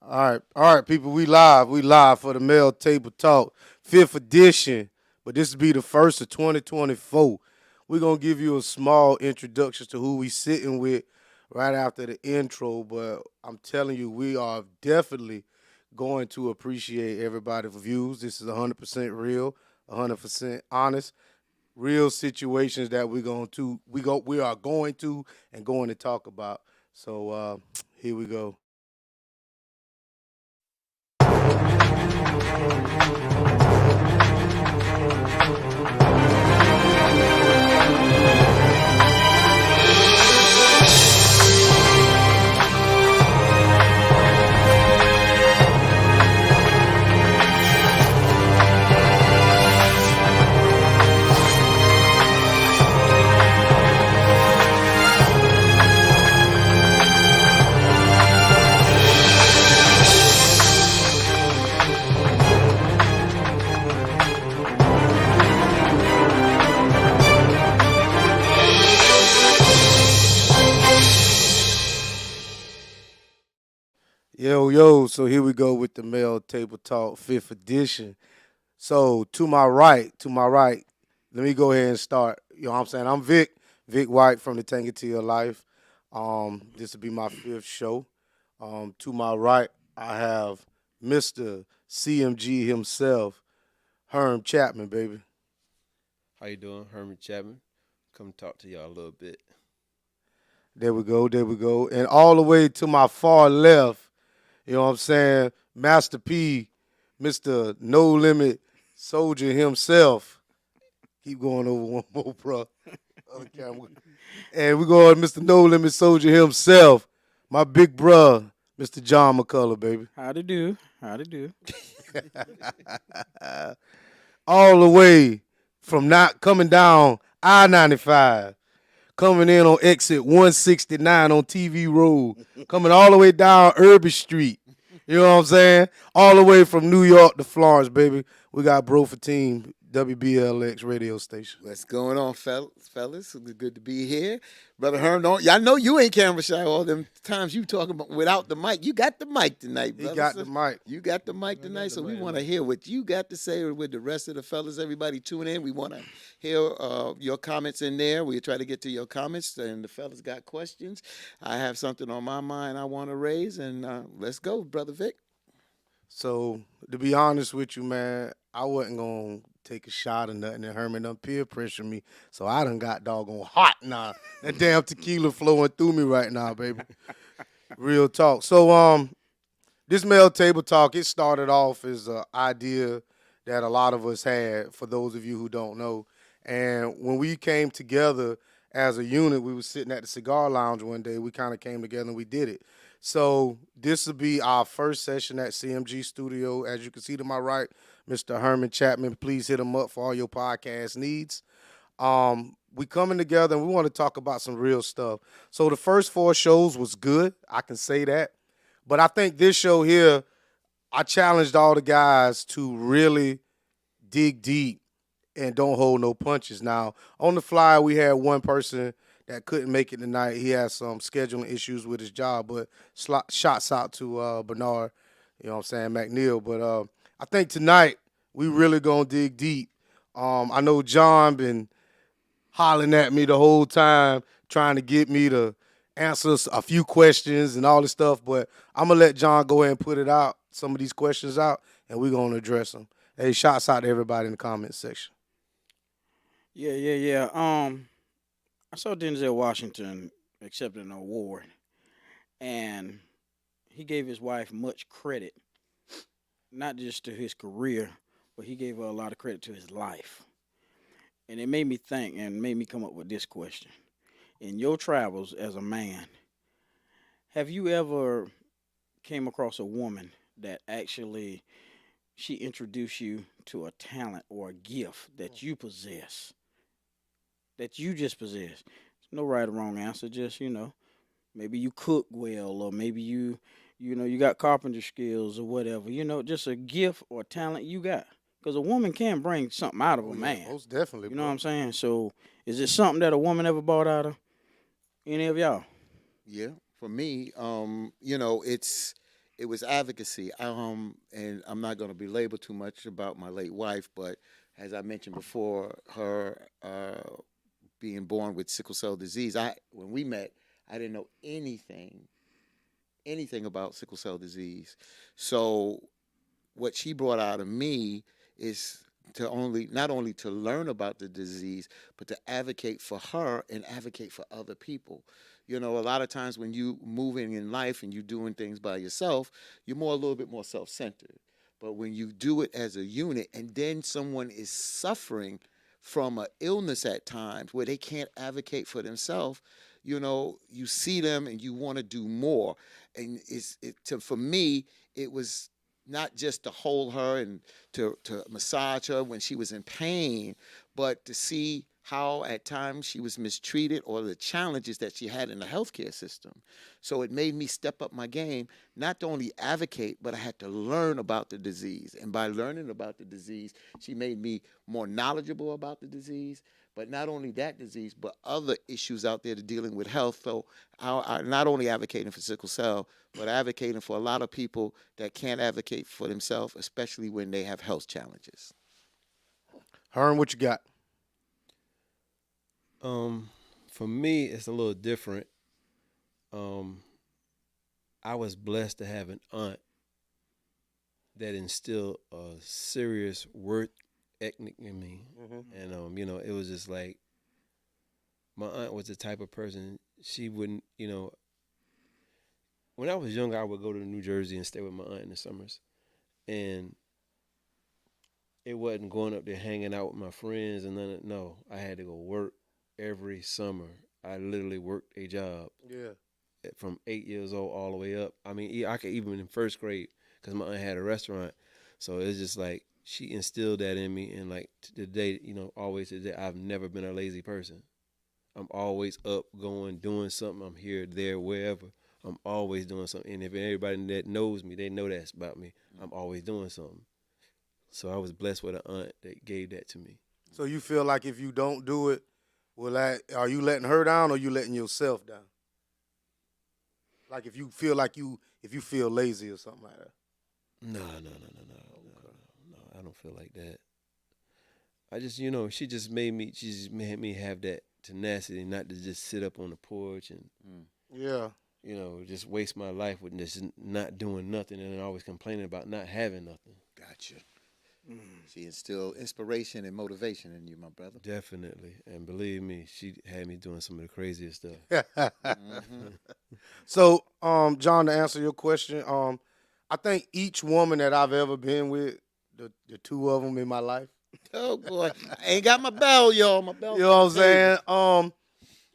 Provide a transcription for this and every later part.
All right, people. We live for the Male Table Talk, fifth edition. But this will be the first of 2024. We're gonna give you a small introduction to who we sitting with right after the intro. But I'm telling you, we are definitely going to appreciate everybody's views. This is 100% real, 100% honest, real situations that we are going to and going to talk about. So here we go. Yo, so here we go with the Male Table Talk, fifth edition. So to my right, let me go ahead and start. You know what I'm saying? I'm Vic White from the Tank It to Your Life. This will be my fifth show. To my right, I have Mr. CMG himself, Herm Chapman, baby. How you doing? Herman Chapman. Come talk to y'all a little bit. There we go. And all the way to my far left, you know what I'm saying? Master P, Mr. No Limit Soldier himself. Keep going over one more, bro. Other camera. And we go on Mr. No Limit Soldier himself, my big bruh, Mr. John McCullough, baby. How to do? How to do? All the way from not coming down I-95, coming in on exit 169 on TV Road, coming all the way down Irby Street. You know what I'm saying? All the way from New York to Florence, baby. We got Bro for Team, WBLX radio station. What's going on, fellas? It's good to be here. Brother Herm, don't, y'all know you ain't camera shy all them times you talking about without the mic. You got the mic tonight, He brother. got the mic. You got the mic tonight, so we want to hear what you got to say with the rest of the fellas. Everybody tune in. We want to hear your comments in there. We try to get to your comments, and the fellas got questions. I have something on my mind I want to raise, and let's go, Brother Vic. So to be honest with you, man, I wasn't gonna take a shot or nothing, and Herman done peer pressure me. So I done got doggone hot now. That damn tequila flowing through me right now, baby. Real talk. So this male table talk, it started off as an idea that a lot of us had, for those of you who don't know. And when we came together as a unit, we were sitting at the cigar lounge one day. We kind of came together and we did it. So this will be our first session at CMG Studio. As you can see to my right, Mr. Herman Chapman. Please hit him up for all your podcast needs. We coming together and we want to talk about some real stuff. So the first four shows was good. I can say that. But I think this show here, I challenged all the guys to really dig deep and don't hold no punches. Now, on the fly, we had one person that couldn't make it tonight. He has some scheduling issues with his job, but shots out to Bernard, you know what I'm saying, McNeil. But I think tonight we really gonna dig deep. I know John been hollering at me the whole time, trying to get me to answer a few questions and all this stuff. But I'm gonna let John go ahead and put it out, some of these questions out, and we're gonna address them. Hey, shots out to everybody in the comment section. Yeah. I saw Denzel Washington accept an award, and he gave his wife much credit, not just to his career, but he gave her a lot of credit to his life. And it made me think and made me come up with this question. In your travels as a man, have you ever came across a woman that actually she introduced you to a talent or a gift that you possess, that you just possess? There's no right or wrong answer. Just maybe you cook well, or maybe you got carpenter skills or whatever. Just a gift or talent you got. Because a woman can bring something out of Oh a yeah, man. most definitely, You know what bro. I'm saying? So, is it something that a woman ever bought out of any of y'all? Yeah, for me, it was advocacy. And I'm not going to belabor too much about my late wife, but as I mentioned before, her being born with sickle cell disease. When we met, I didn't know anything about sickle cell disease. So what she brought out of me is to not only to learn about the disease, but to advocate for her and advocate for other people. You know, a lot of times when you moving in life and you doing things by yourself, you're a little bit more self-centered. But when you do it as a unit, and then someone is suffering from an illness at times where they can't advocate for themselves, you know, you see them and you want to do more. And for me, it was not just to hold her and to massage her when she was in pain, but to see how at times she was mistreated or the challenges that she had in the healthcare system. So it made me step up my game, not to only advocate, but I had to learn about the disease. And by learning about the disease, she made me more knowledgeable about the disease. But not only that disease, but other issues out there to dealing with health. So I'm not only advocating for sickle cell, but advocating for a lot of people that can't advocate for themselves, especially when they have health challenges. Herm, what you got? For me, it's a little different. I was blessed to have an aunt that instilled a serious work ethic in me. And, you know, it was just like, my aunt was the type of person, she wouldn't, you know, when I was younger, I would go to New Jersey and stay with my aunt in the summers. And it wasn't going up there hanging out with my friends and none of, no, I had to go work every summer. I literally worked a job. Yeah. From 8 years old all the way up. I mean, I could even in first grade because my aunt had a restaurant. So it's just like she instilled that in me. And like today, you know, always today, I've never been a lazy person. I'm always up, going, doing something. I'm here, there, wherever. I'm always doing something. And if everybody that knows me, they know that's about me. I'm always doing something. So I was blessed with an aunt that gave that to me. So you feel like if you don't do it, are you letting her down or you letting yourself down? Like if you feel lazy or something like that. No. I don't feel like that. I just, you know, she just made me have that tenacity, not to just sit up on the porch and, Yeah. you know, just waste my life with just not doing nothing and then always complaining about not having nothing. Gotcha. She instilled inspiration and motivation in you, my brother. Definitely. And believe me, she had me doing some of the craziest stuff. So, John, to answer your question, I think each woman that I've ever been with, the two of them in my life. Oh boy, I ain't got my bell, y'all. My bell. You know what I'm saying?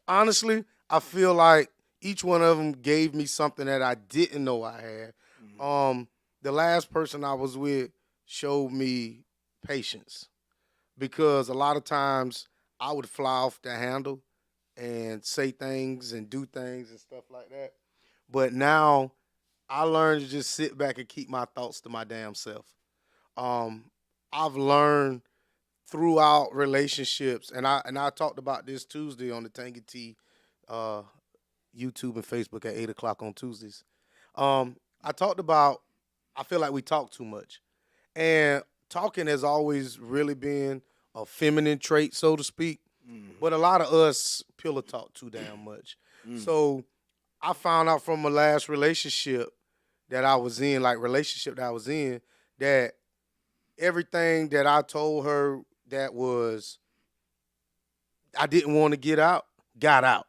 Honestly, I feel like each one of them gave me something that I didn't know I had. The last person I was with showed me patience because a lot of times I would fly off the handle and say things and do things and stuff like that. But now I learned to just sit back and keep my thoughts to my damn self. I've learned throughout relationships, and I talked about this Tuesday on the Tangy T YouTube and Facebook at 8 o'clock on Tuesdays. I talked about, I feel like we talk too much. And talking has always really been a feminine trait, so to speak. But a lot of us pillow talk too damn much. So I found out from my last relationship that I was in, that everything that I told her that was I didn't want to get out, got out.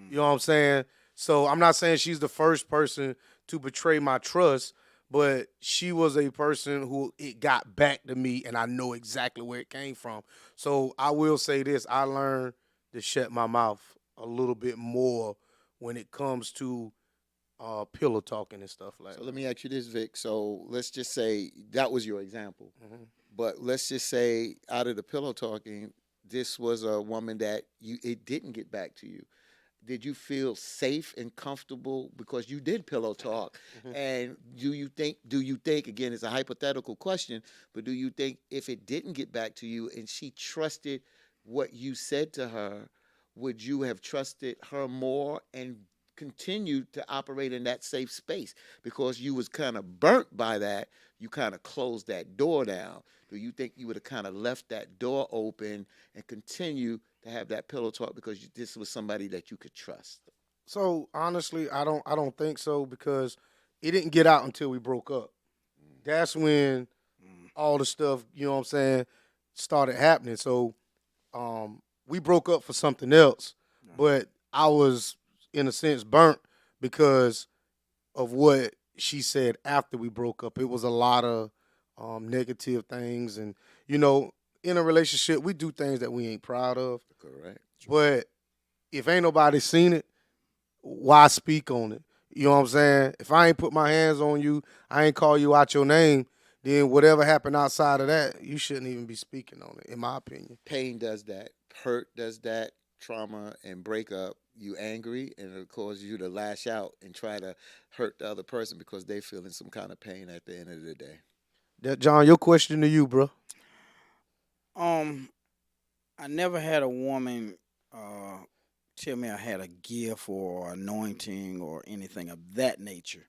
You know what I'm saying? So I'm not saying she's the first person to betray my trust, but she was a person who it got back to me, and I know exactly where it came from. So I will say this. I learned to shut my mouth a little bit more when it comes to pillow talking and stuff like that. So let me ask you this, Vic. So let's just say that was your example. But let's just say out of the pillow talking, this was a woman that it didn't get back to you. Did you feel safe and comfortable because you did pillow talk? And do you think, again, it's a hypothetical question, but do you think if it didn't get back to you and she trusted what you said to her, would you have trusted her more and continue to operate in that safe space because you was kind of burnt by that. You kind of closed that door down. Do you think you would have kind of left that door open and continue to have that pillow talk because this was somebody that you could trust? So honestly, I don't think so because it didn't get out until we broke up. That's when all the stuff, you know what I'm saying, started happening. So we broke up for something else, but I was in a sense burnt because of what she said after we broke up. It was a lot of negative things, and you know, in a relationship, we do things that we ain't proud of. Correct. But if ain't nobody seen it, why speak on it? You know what I'm saying? If I ain't put my hands on you, I ain't call you out your name, then whatever happened outside of that, you shouldn't even be speaking on it, in my opinion. Pain does that. Hurt does that. Trauma and breakup. You angry, and it causes you to lash out and try to hurt the other person because they feeling some kind of pain at the end of the day. John, your question to you, bro. I never had a woman tell me I had a gift or anointing or anything of that nature.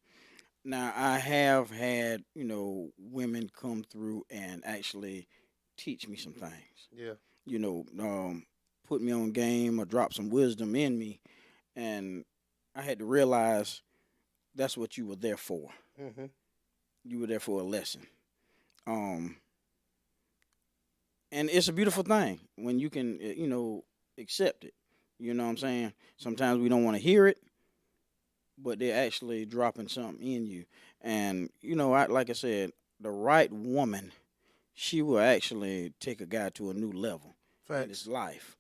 Now I have had, women come through and actually teach me some things. Yeah. Put me on game or drop some wisdom in me, and I had to realize that's what you were there for. Mm-hmm. You were there for a lesson. And it's a beautiful thing when you can, accept it. You know what I'm saying? Sometimes we don't want to hear it, but they're actually dropping something in you. And, like I said, the right woman, she will actually take a guy to a new level in his life.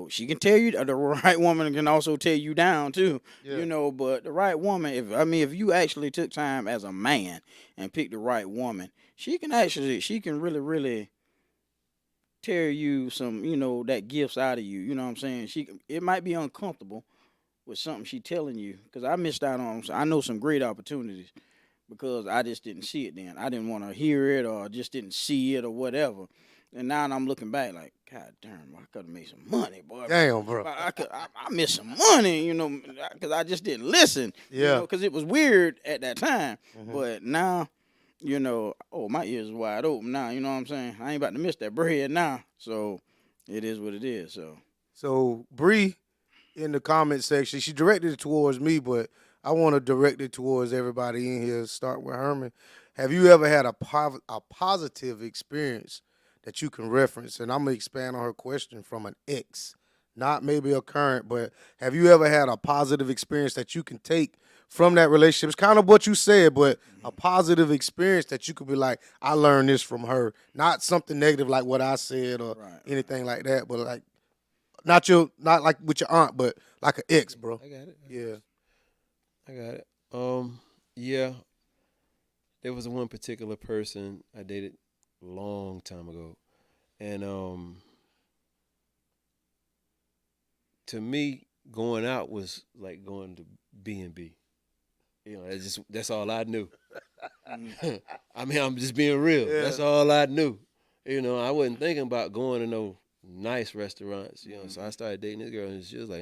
She can tell you, the right woman can also tear you down too. Yeah. But the right woman, if you actually took time as a man and picked the right woman, she can really, really tear you some, that gifts out of you. You know what I'm saying? It might be uncomfortable with something she telling you, because I missed out on, I know some great opportunities because I just didn't see it then. I didn't want to hear it or just didn't see it or whatever. And now I'm looking back like, God damn, I could have made some money, boy. Damn, bro. I missed some money, because I just didn't listen. Yeah. Because it was weird at that time. Mhm. But now, my ears are wide open now. You know what I'm saying? I ain't about to miss that bread now. So it is what it is. So Bree, in the comment section, she directed it towards me, but I want to direct it towards everybody in here. Start with Herman. Have you ever had a positive experience that you can reference? And I'm gonna expand on her question from an ex, not maybe a current, but have you ever had a positive experience that you can take from that relationship? It's kind of what you said, but a positive experience that you could be like, I learned this from her. Not something negative like what I said or anything like that, but like not like with your aunt, but like an ex, bro. I got it. Yeah. I got it. Yeah. There was one particular person I dated a long time ago, and to me, going out was like going to B&B. That's all I knew. I mean, I'm just being real. Yeah. That's all I knew. I wasn't thinking about going to no nice restaurants. So I started dating this girl, and she was like,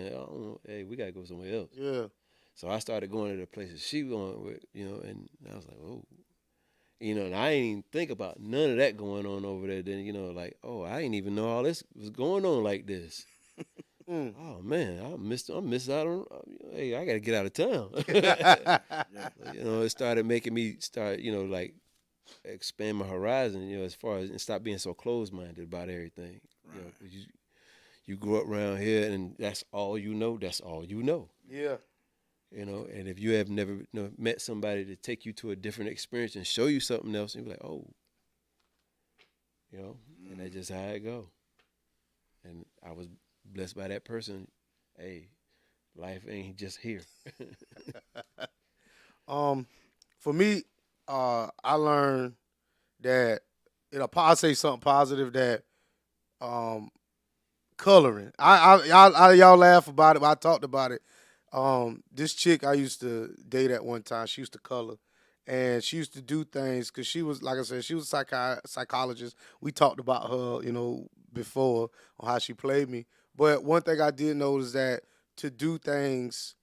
"Hey, we gotta go somewhere else." Yeah. So I started going to the places she going with, and I was like, "Oh." And I didn't even think about none of that going on over there. Then, I didn't even know all this was going on like this. Oh man, I missed out on. Hey, I got to get out of town. It started making me start, expand my horizon. As far as and stop being so closed minded about everything. Right. 'Cause you grow up around here, and that's all you know. That's all you know. Yeah. And if you have never met somebody to take you to a different experience and show you something else, and you're like, oh, and that's just how it go. And I was blessed by that person. Hey, life ain't just here. For me, I learned that I'll say something positive that coloring. Y'all laugh about it, but I talked about it. This chick I used to date at one time, she used to color. And she used to do things because she was, like I said, she was a psychologist. We talked about her, before on how she played me. But one thing I did know is that to do things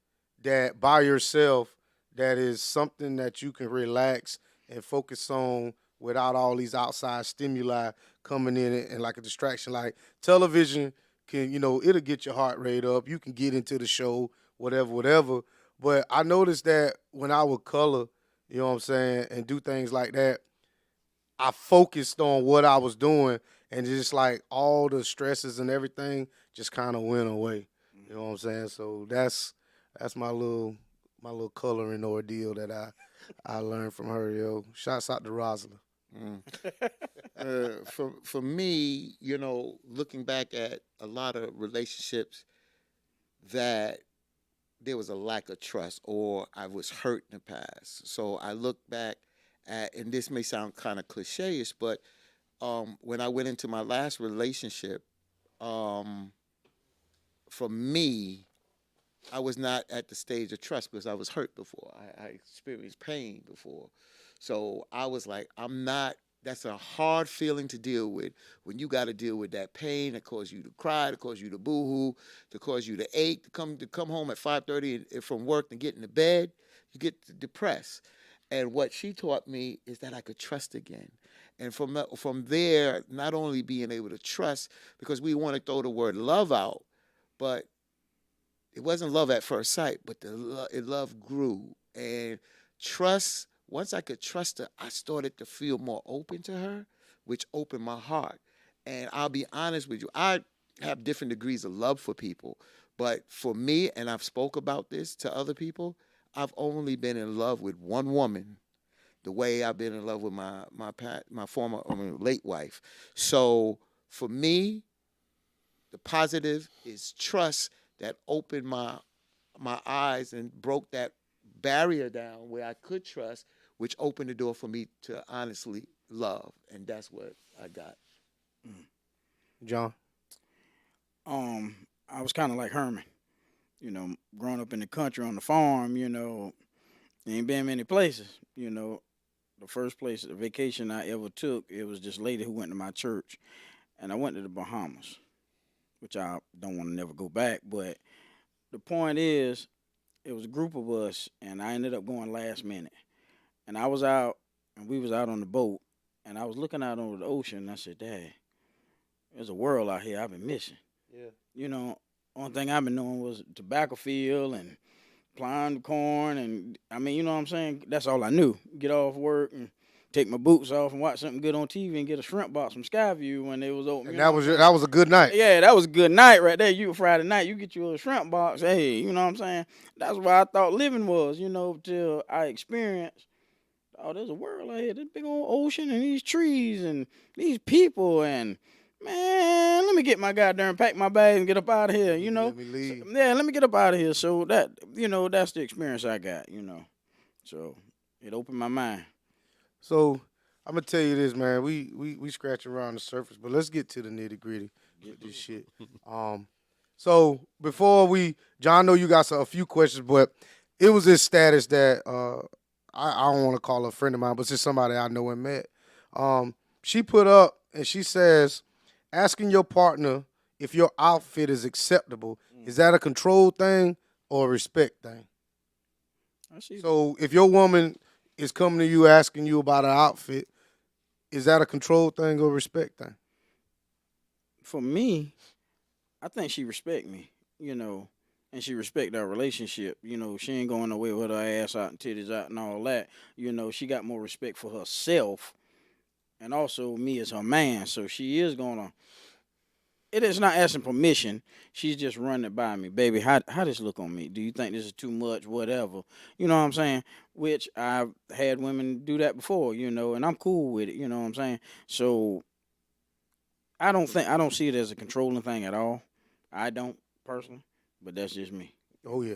that by yourself that is something that you can relax and focus on without all these outside stimuli coming in and like a distraction. Like television can, it'll get your heart rate up. You can get into the show, whatever, whatever. But I noticed that when I would color, you know what I'm saying, and do things like that, I focused on what I was doing, and just like all the stresses and everything just kind of went away. You know what I'm saying? So that's my little coloring ordeal that I learned from her, yo. Shouts out to Rosalind. For me, looking back at a lot of relationships that there was a lack of trust or I was hurt in the past. So I look back at, and this may sound kind of cliche-ish, but when I went into my last relationship, for me, I was not at the stage of trust because I was hurt before. I experienced pain before. So I was like, that's a hard feeling to deal with when you got to deal with that pain that caused you to cry, to cause you to boo-hoo, to cause you to ache, to come home at 5:30 from work and get into bed. You get depressed. And what she taught me is that I could trust again. And from there, not only being able to trust, because we want to throw the word love out, but it wasn't love at first sight, but love grew. And trust, once I could trust her, I started to feel more open to her, which opened my heart. And I'll be honest with you, I have different degrees of love for people. But for me, and I've spoke about this to other people, I've only been in love with one woman the way I've been in love with my former, late wife. So for me, the positive is trust that opened my eyes and broke that barrier down where I could trust, which opened the door for me to honestly love, and that's what I got. John. I was kind of like Herman, growing up in the country on the farm. Ain't been many places. The first place, the vacation I ever took, it was this lady who went to my church, and I went to the Bahamas, which I don't want to never go back. But the point is, it was a group of us, and I ended up going last minute. And I was out, and we was out on the boat, and I was looking out over the ocean, and I said, Dad, there's a world out here I've been missing. Yeah. Only thing I've been doing was tobacco field and plowing the corn, and you know what I'm saying? That's all I knew. Get off work and take my boots off and watch something good on TV and get a shrimp box from Skyview when they was open. And that was a good night. Yeah, that was a good night right there. Friday night, you get you a shrimp box. Hey, you know what I'm saying? That's what I thought living was, till I experienced, there's a world out here, this big old ocean and these trees and these people, and man, let me get my pack my bag and get up out of here, Let me leave. let me get up out of here. So that, that's the experience I got, So it opened my mind. So I'm gonna tell you this, man. We scratch around the surface, but let's get to the nitty gritty with this shit. So before John, I know you got a few questions, but it was this status that I don't want to call her a friend of mine, but it's just somebody I know and met. She put up and she says, asking your partner if your outfit is acceptable, is that a control thing or a respect thing? I see. So if your woman is coming to you asking you about an outfit, is that a control thing or respect thing? For me, I think she respect me, and she respect our relationship. She ain't going away with her ass out and titties out and all that. She got more respect for herself and also me as her man. So she is gonna. It is not asking permission. She's just running it by me, baby. How this look on me? Do you think this is too much? Whatever. You know what I'm saying? Which I've had women do that before. And I'm cool with it. You know what I'm saying? So I don't see it as a controlling thing at all. I don't personally, but that's just me. Oh yeah.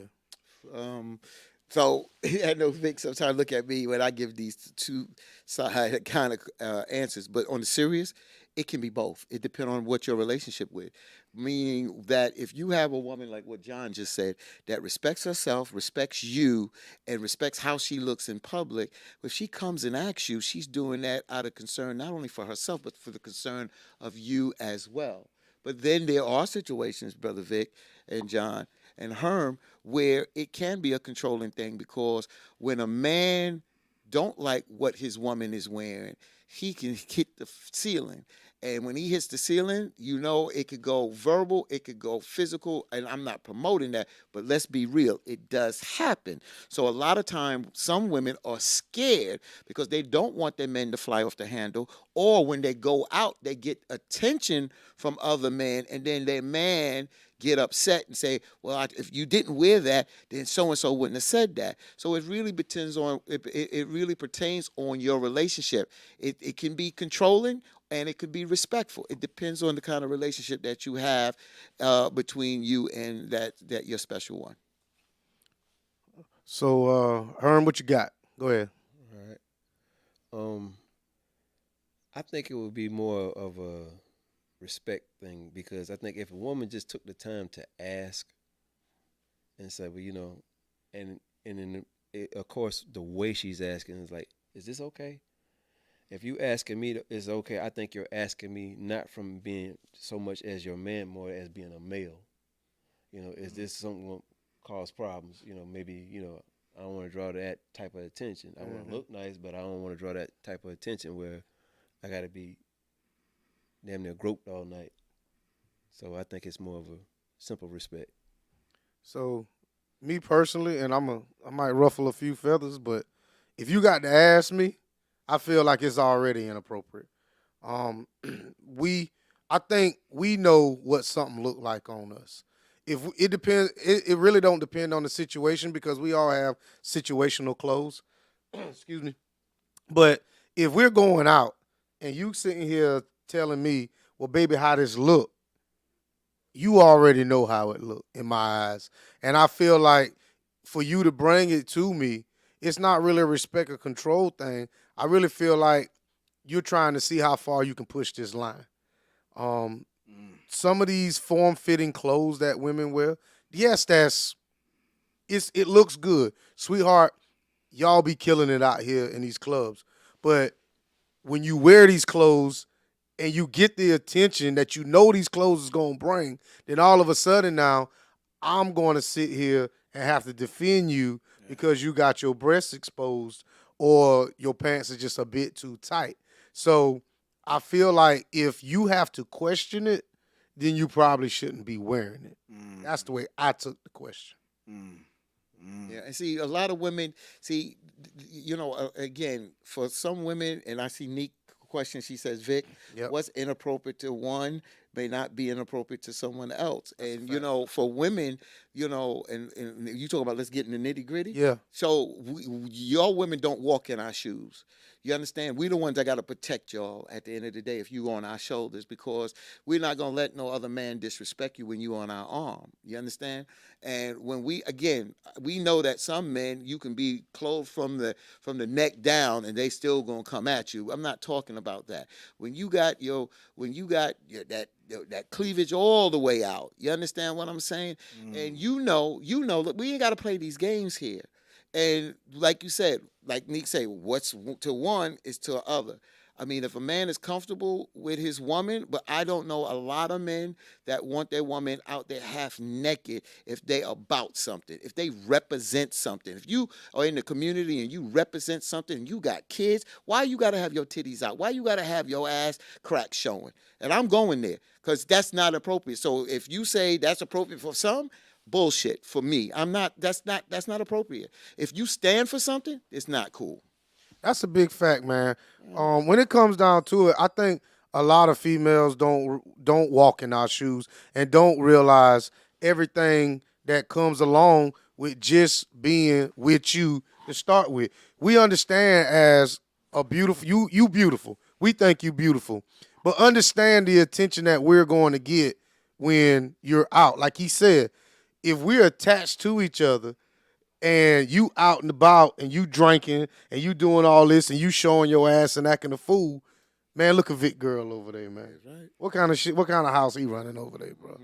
So I know Vic sometimes look at me when I give these two side kind of answers, but on the serious, it can be both. It depends on what your relationship with. Meaning that if you have a woman like what John just said that respects herself, respects you, and respects how she looks in public, if she comes and asks you, she's doing that out of concern not only for herself but for the concern of you as well. But then there are situations, Brother Vic and John and Herm, where it can be a controlling thing, because when a man don't like what his woman is wearing, he can hit the ceiling. And when he hits the ceiling, it could go verbal, it could go physical, and I'm not promoting that, but let's be real, it does happen. So a lot of time, some women are scared because they don't want their men to fly off the handle, or when they go out, they get attention from other men, and then their man get upset and say, well, if you didn't wear that, then so-and-so wouldn't have said that. So it really pertains on your relationship. It can be controlling, and it could be respectful. It depends on the kind of relationship that you have between you and that your special one. So, Herm, what you got? Go ahead. All right. I think it would be more of a respect thing, because I think if a woman just took the time to ask and say, well, and then of course the way she's asking is like, is this okay? If you asking me is okay, I think you're asking me not from being so much as your man, more as being a male. Is this something that will cause problems? Maybe, I don't want to draw that type of attention. I want to look nice, but I don't want to draw that type of attention where I got to be damn near groped all night. So I think it's more of a simple respect. So, me personally, and I might ruffle a few feathers, but if you got to ask me, I feel like it's already inappropriate. I think we know what something look like on us. It depends, it really don't depend on the situation, because we all have situational clothes. Excuse me. But if we're going out and you sitting here telling me, well, baby, how this look, you already know how it look in my eyes. And I feel like for you to bring it to me, it's not really a respect or control thing. I really feel like you're trying to see how far you can push this line. Some of these form-fitting clothes that women wear, yes, it looks good. Sweetheart, y'all be killing it out here in these clubs. But when you wear these clothes and you get the attention that these clothes is going to bring, then all of a sudden now I'm going to sit here and have to defend you because you got your breasts exposed or your pants are just a bit too tight. So I feel like if you have to question it, then you probably shouldn't be wearing it. That's the way I took the question. Yeah, and see, a lot of women, again, for some women, and I see Neek question, she says, Vic, Yep. what's inappropriate to one may not be inappropriate to someone else. And, for women, and you talk about let's get in the nitty gritty. Yeah. So y'all women don't walk in our shoes. You understand? We the ones that got to protect y'all at the end of the day if you on our shoulders, because we're not going to let no other man disrespect you when you on our arm. You understand? And when we know that some men, you can be clothed from the neck down and they still going to come at you. I'm not talking about that. When you got that cleavage all the way out, you understand what I'm saying? And look, we ain't got to play these games here. And like you said, like Neek say, what's to one is to the other. I mean, if a man is comfortable with his woman, but I don't know a lot of men that want their woman out there half naked if they about something, if they represent something. If you are in the community and you represent something and you got kids, why you got to have your titties out? Why you got to have your ass crack showing? And I'm going there because that's not appropriate. So if you say that's appropriate for some, bullshit for me. That's not appropriate. If you stand for something, it's not cool. That's a big fact, man. When it comes down to it, I think a lot of females don't walk in our shoes and don't realize everything that comes along with just being with you to start with. We understand as a beautiful, you beautiful. We think you beautiful, but understand the attention that we're going to get when you're out. Like he said, if we're attached to each other, and you out and about and you drinking and you doing all this and you showing your ass and acting a fool, man, look at Vic Girl over there, man. Right. What kind of shit? What kind of house he running over there, bro?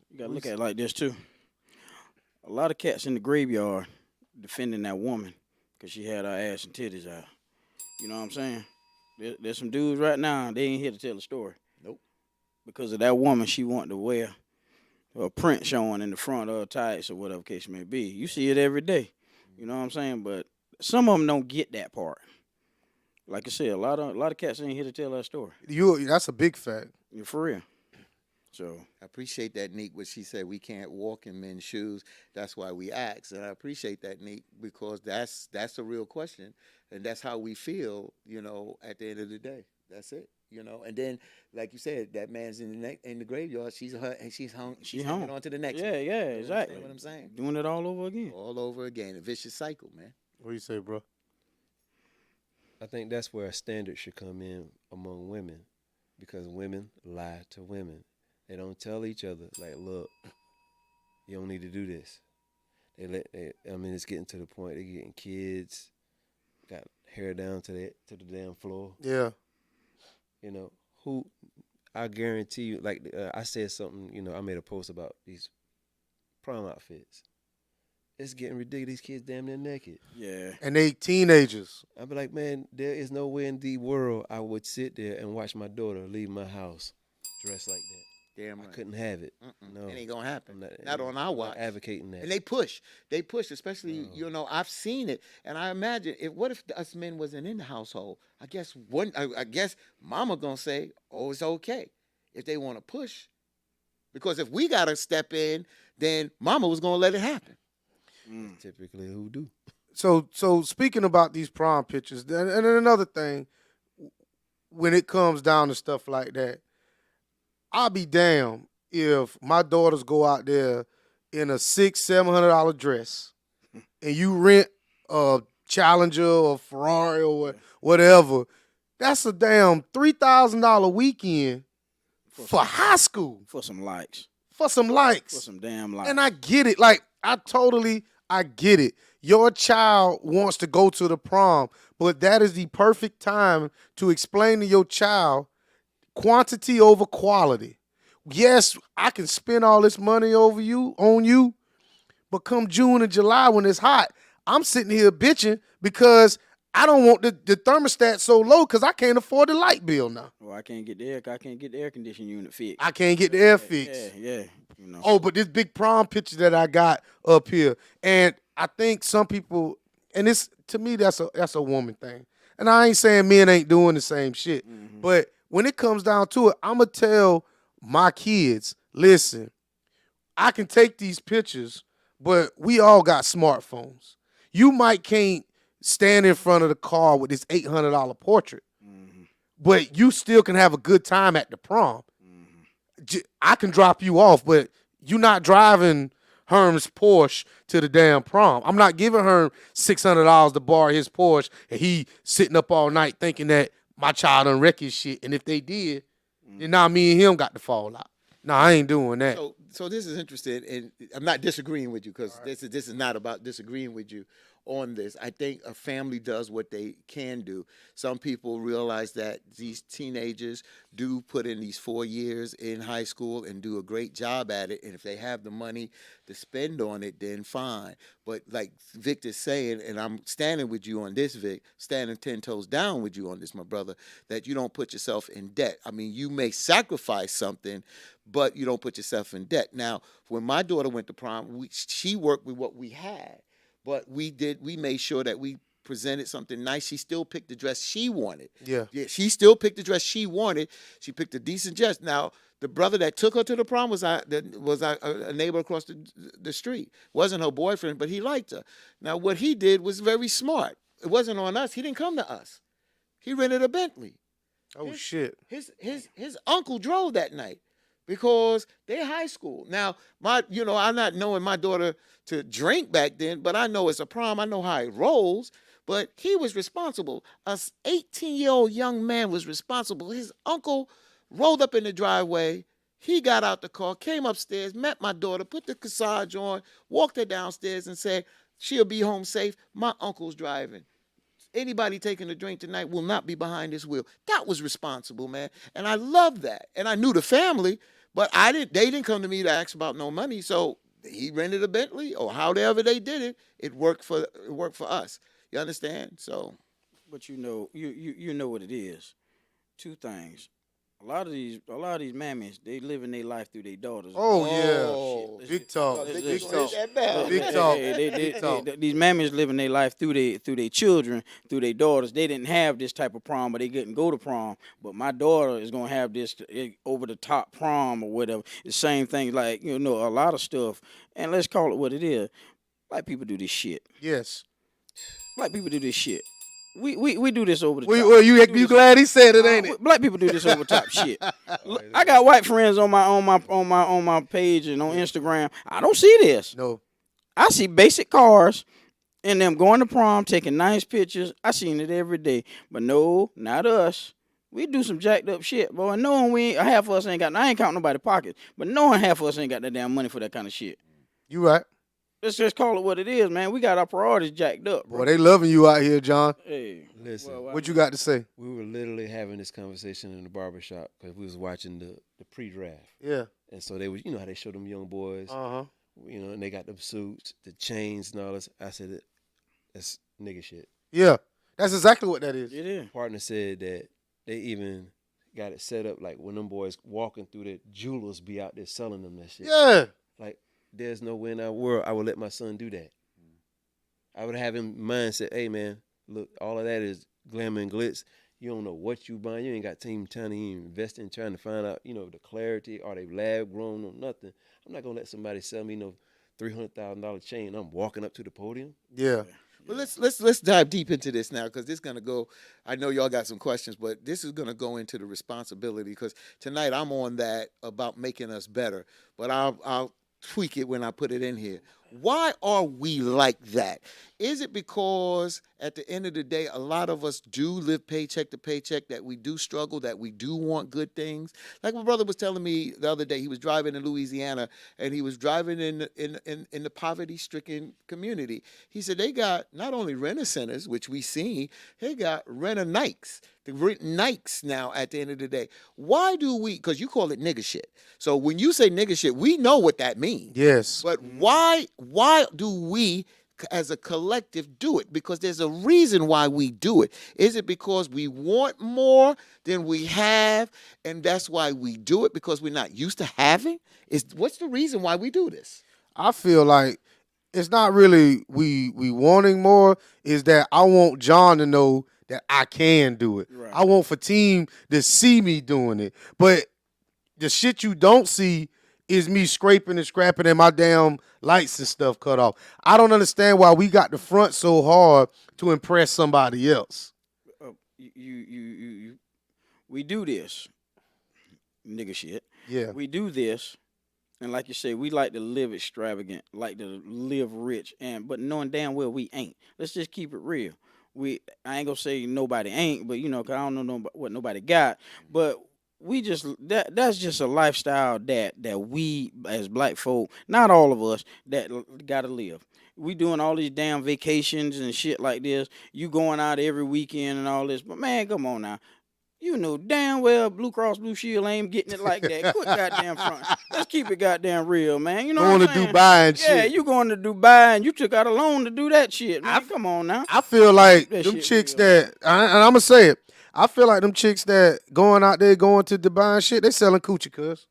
You gotta look at it like this too. A lot of cats in the graveyard defending that woman because she had her ass and titties out. You know what I'm saying? There's some dudes right now, they ain't here to tell the story. Nope. Because of that woman she wanted to wear a print showing in the front of tights or whatever case may be. You see it every day. You know what I'm saying? But some of them don't get that part. Like I said, a lot of cats ain't here to tell that story. That's a big fact. Yeah, for real. So I appreciate that, Neek, what she said. We can't walk in men's shoes. That's why we ask. And I appreciate that, Neek, because that's a real question. And that's how we feel, at the end of the day. That's it. And then, like you said, that man's in the graveyard. She's hung. She's hanging on to the next yeah, one. yeah, exactly. What I'm saying? Doing it all over again. All over again. A vicious cycle, man. What do you say, bro? I think that's where a standard should come in among women, because women lie to women. They don't tell each other, like, look, you don't need to do this. It's getting to the point they're getting kids, got hair down to the damn floor. Yeah. I guarantee you, like, I said something, I made a post about these prom outfits. It's getting ridiculous. These kids damn near naked. Yeah. And they teenagers. I'd be like, man, there is no way in the world I would sit there and watch my daughter leave my house dressed like that. Damn right. I couldn't have it. No, it ain't gonna happen. I'm Not on our watch. not advocating that. And they push, especially I've seen it, and I imagine what if us men wasn't in the household? I guess Mama gonna say, "Oh, it's okay," if they want to push, because if we gotta step in, then Mama was gonna let it happen. Typically, who do? So speaking about these prom pictures, and then another thing, when it comes down to stuff like that, I'll be damned if my daughters go out there in a $600-700 dress, and you rent a Challenger or Ferrari or whatever. That's a damn $3,000 weekend for high school. For some likes. For some likes. For some damn likes. And I get it. Like, I get it. Your child wants to go to the prom, but that is the perfect time to explain to your child quantity over quality. Yes, I can spend all this money on you, but come June and July when it's hot, I'm sitting here bitching because I don't want the thermostat so low because I can't afford the light bill now. Well, I can't get the air conditioning unit fixed. I can't get the air fixed. Yeah. Oh, but this big prom picture that I got up here, and I think some people, and this to me that's a woman thing. And I ain't saying men ain't doing the same shit, but when it comes down to it, I'ma tell my kids, listen, I can take these pictures, but we all got smartphones. You might can't stand in front of the car with this $800 portrait, but you still can have a good time at the prom. I can drop you off, but you're not driving Herm's Porsche to the damn prom. I'm not giving Herm $600 to borrow his Porsche, and he sitting up all night thinking that my child done wreck his shit. And if they did, then now me and him got to fall out. No, I ain't doing that. So this is interesting, and I'm not disagreeing with you because this is not about disagreeing with you on this. I think a family does what they can do. Some people realize that these teenagers do put in these 4 years in high school and do a great job at it, and if they have the money to spend on it, then fine. But like Victor's saying, and I'm standing with you on this, Vic, standing 10 toes down with you on this, my brother, that you don't put yourself in debt. I mean, you may sacrifice something, but you don't put yourself in debt. Now, when my daughter went to prom, she worked with what we had. But we made sure that we presented something nice. She still picked the dress she wanted. Yeah, she still picked the dress she wanted. She picked a decent dress. Now, the brother that took her to the prom was a neighbor across the street. Wasn't her boyfriend, but he liked her. Now, what he did was very smart. It wasn't on us. He didn't come to us. He rented a Bentley. Oh, shit. His uncle drove that night because they're high school. Now, I'm not knowing my daughter to drink back then, but I know it's a prom. I know how it rolls. But he was responsible. A 18-year-old young man was responsible. His uncle rolled up in the driveway. He got out the car, came upstairs, met my daughter, put the corsage on, walked her downstairs and said, she'll be home safe. My uncle's driving. Anybody taking a drink tonight will not be behind this wheel. That was responsible, man. And I love that. And I knew the family, but they didn't come to me to ask about no money. So he rented a Bentley or however they did it. It worked for us. You understand? So, but you know what it is. Two things. A lot of these mammies, they living their life through their daughters. Oh, Oh, yeah. Big talk. Let's Big just- talk. that bad. Big talk. They- talk. these mammies living their life through their children, through their daughters. They didn't have this type of prom, but they couldn't go to prom. But my daughter is gonna have this over the top prom or whatever. The same thing, like a lot of stuff. And let's call it what it is. Black people do this shit. Yes. Black people do this shit. We do this over the top. Well, you glad he said it, ain't it? Black people do this over top shit. Look, I got white friends on my page and on Instagram. I don't see this. No. I see basic cars and them going to prom, taking nice pictures. I seen it every day. But no, not us. We do some jacked up shit, boy. Knowing half of us ain't got. I ain't counting nobody's pockets, but knowing half of us ain't got that damn money for that kind of shit. You right. Let's just call it what it is, man. We got our priorities jacked up, bro. Boy, they loving you out here, John. Hey, Listen, What you got to say? we were literally having this conversation in the barbershop because we was watching the pre-draft. Yeah. And so they was, how they show them young boys, Uh-huh. and they got them suits, the chains and all this. I said, that's nigga shit. Yeah. That's exactly what that is. it is. Partner said that they even got it set up like when them boys walking through the jewelers be out there selling them that shit. Yeah. Like, there's no way in our world I would let my son do that. I would have him mindset, hey man, look, all of that is glamour and glitz. You don't know what you buying. You ain't got time to even invest in trying to find out, the clarity. Are they lab grown or nothing? I'm not gonna let somebody sell me no $300,000 chain. I'm walking up to the podium. Yeah. Well, let's dive deep into this now because this is gonna go. I know y'all got some questions, but this is gonna go into the responsibility because tonight I'm on that about making us better. But I'll tweak it when I put it in here. Why are we like that? Is it because at the end of the day, a lot of us do live paycheck to paycheck, that we do struggle, that we do want good things? Like my brother was telling me the other day, he was driving in Louisiana and he was driving in the poverty-stricken community. He said they got not only renter centers, which we see, they got renter Nikes. The rent Nikes now at the end of the day. Why do we, because you call it nigga shit. So when you say nigga shit, we know what that means. Yes. But why do we as a collective do it? Because there's a reason why we do it. Is it because we want more than we have and that's why we do it, because we're not used to having? What's the reason why we do this? I feel like it's not really we wanting more, is that I want John to know that I can do it. Right. I want Fatim to see me doing it. But the shit you don't see is me scraping and scrapping and my damn lights and stuff cut off. I don't understand why we got the front so hard to impress somebody else. We do this, nigga shit. Yeah. We do this, and like you say, we like to live extravagant, like to live rich, but knowing damn well we ain't. Let's just keep it real. I ain't gonna say nobody ain't, but 'cause I don't know what nobody got, but we just that's just a lifestyle that we as black folk, not all of us, that gotta live. We doing all these damn vacations and shit like this. You going out every weekend and all this, but man, come on now. You know damn well Blue Cross Blue Shield ain't getting it like that. Quit goddamn front. Let's keep it goddamn real, man. You know Going what to I'm saying? Dubai and Yeah, shit. you going to Dubai and you took out a loan to do that shit, man. Come on now. I feel like That them shit chicks real. and I'm going to say it, I feel like them chicks that going out there going to Dubai and shit, they selling coochie, cuz.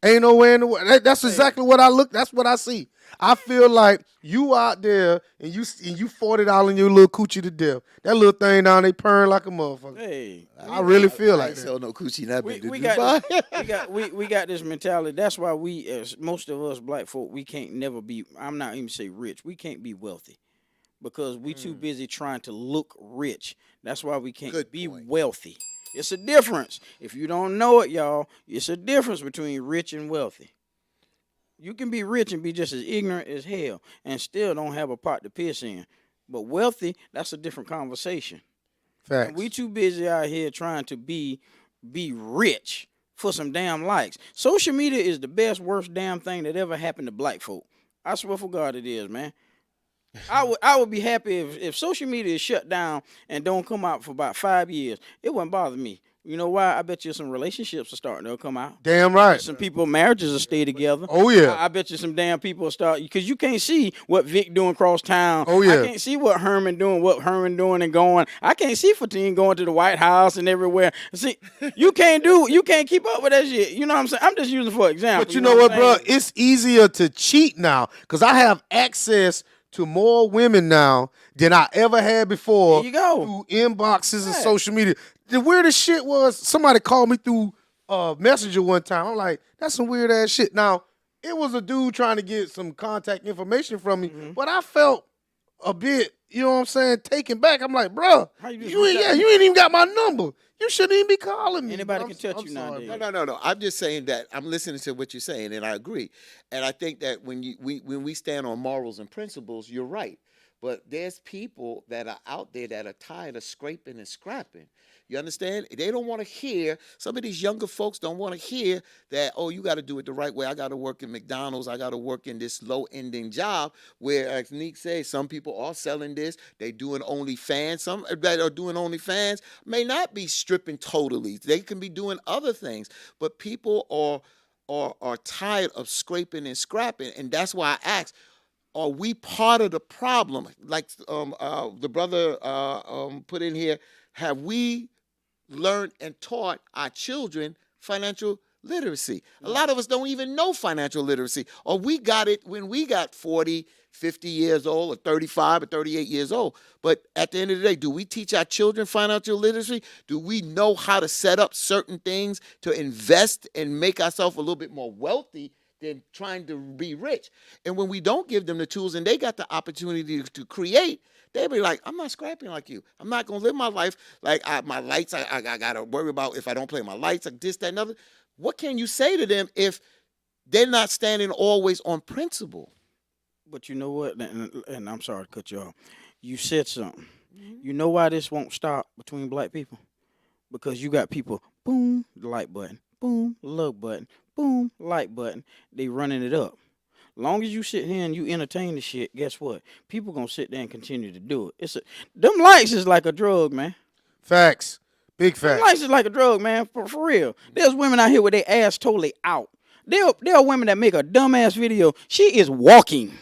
Ain't no way in the world. That's exactly what I look. That's what I see. I feel like you out there and you $40 in your little coochie to death. That little thing down there purring like a motherfucker. Hey, I really feel I like ain't that. sell no coochie not been to we Dubai. got we got this mentality. That's why we, as most of us black folk, we can't never be. I'm not even say rich. We can't be wealthy because we too busy trying to look rich. That's why we can't Good be point. wealthy. It's a difference. If you don't know it, y'all, it's a difference between rich and wealthy. You can be rich and be just as ignorant as hell and still don't have a pot to piss in. But wealthy, that's a different conversation. Facts. And we too busy out here trying to be rich for some damn likes. Social media is the best, worst damn thing that ever happened to black folk. I swear for God it is, man. I would be happy if social media is shut down and don't come out for about 5 years. It wouldn't bother me. You know why? I bet you some relationships are starting to come out. Damn right. Some people marriages will stay together. Oh yeah. I bet you some damn people will start because you can't see what Vic doing across town. Oh, yeah. I can't see what Herman doing and going. I can't see Fatine going to the White House and everywhere. See, you can't keep up with that shit. You know what I'm saying? I'm just using for example. But you know what, I'm bro? saying? It's easier to cheat now because I have access to more women now than I ever had before. There you go. Through inboxes and Right. social media. The weirdest shit was somebody called me through Messenger one time. I'm like, that's some weird ass shit. Now, it was a dude trying to get some contact information from me, Mm-hmm. but I felt a bit, you know what I'm saying, taken back. I'm like, bro, How you just you ain't, reach out? you ain't even got my number. You shouldn't even be calling me. Anybody I'm- can touch I'm you sorry, nowadays. bro. No. I'm just saying that I'm listening to what you're saying, and I agree. And I think that when we stand on morals and principles, you're right. But there's people that are out there that are tired of scraping and scrapping. You understand? They don't want to hear. Some of these younger folks don't want to hear that. Oh, you got to do it the right way. I got to work in McDonald's. I got to work in this low-ending job. Where, as Neek says, some people are selling this. They doing OnlyFans. Some that are doing OnlyFans may not be stripping totally. They can be doing other things. But people are tired of scraping and scrapping, and that's why I asked. Are we part of the problem? Like the brother put in here, have we learned and taught our children financial literacy? A lot of us don't even know financial literacy, or we got it when we got 40, 50 years old, or 35 or 38 years old. But at the end of the day, do we teach our children financial literacy? Do we know how to set up certain things to invest and make ourselves a little bit more wealthy than trying to be rich? And when we don't give them the tools and they got the opportunity to create, they be like, I'm not scrapping like you. I'm not going to live my life like my lights. I got to worry about if I don't play my lights, like this, that, and other. What can you say to them if they're not standing always on principle? But you know what? And I'm sorry to cut you off. You said something. You know why this won't stop between black people? Because you got people, boom, the like button, boom, love button, boom, like button. They running it up. Long as you sit here and you entertain the shit, guess what? People gonna sit there and continue to do it. Them likes is like a drug, man. Facts. Big Them facts. likes is like a drug, man. For real. There's women out here with their ass totally out. There are women that make a dumbass video. She is walking.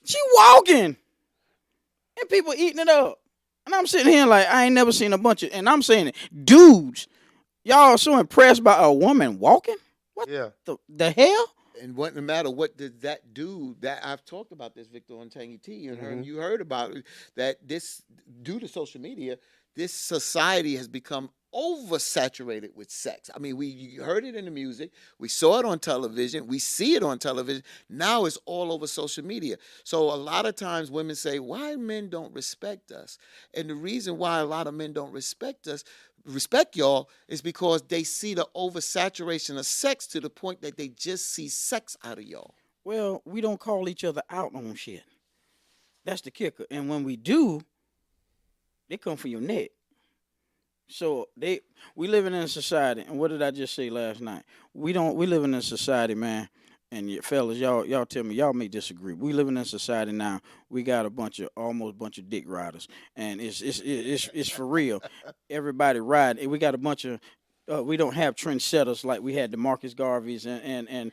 She walking. And people eating it up. And I'm sitting here like, I ain't never seen a bunch of, and I'm saying it, dudes, y'all are so impressed by a woman walking? What Yeah. the hell? And what no matter what did that do, that I've talked about this, Victor, on Tangy T, and you heard about it, that this, due to social media, this society has become oversaturated with sex. I mean, you heard it in the music, we saw it on television, we see it on television. Now it's all over social media. So a lot of times women say, why men don't respect us? And the reason why a lot of men don't respect y'all, is because they see the oversaturation of sex to the point that they just see sex out of y'all. Well, we don't call each other out on shit. That's the kicker. And when we do, they come for your neck. So we living in a society, and what did I just say last night? We living in a society, man. And fellas, y'all tell me, y'all may disagree. We living in a society now. We got almost bunch of dick riders, and it's for real. Everybody ride. And we got a bunch of. We don't have trendsetters like we had the Marcus Garveys and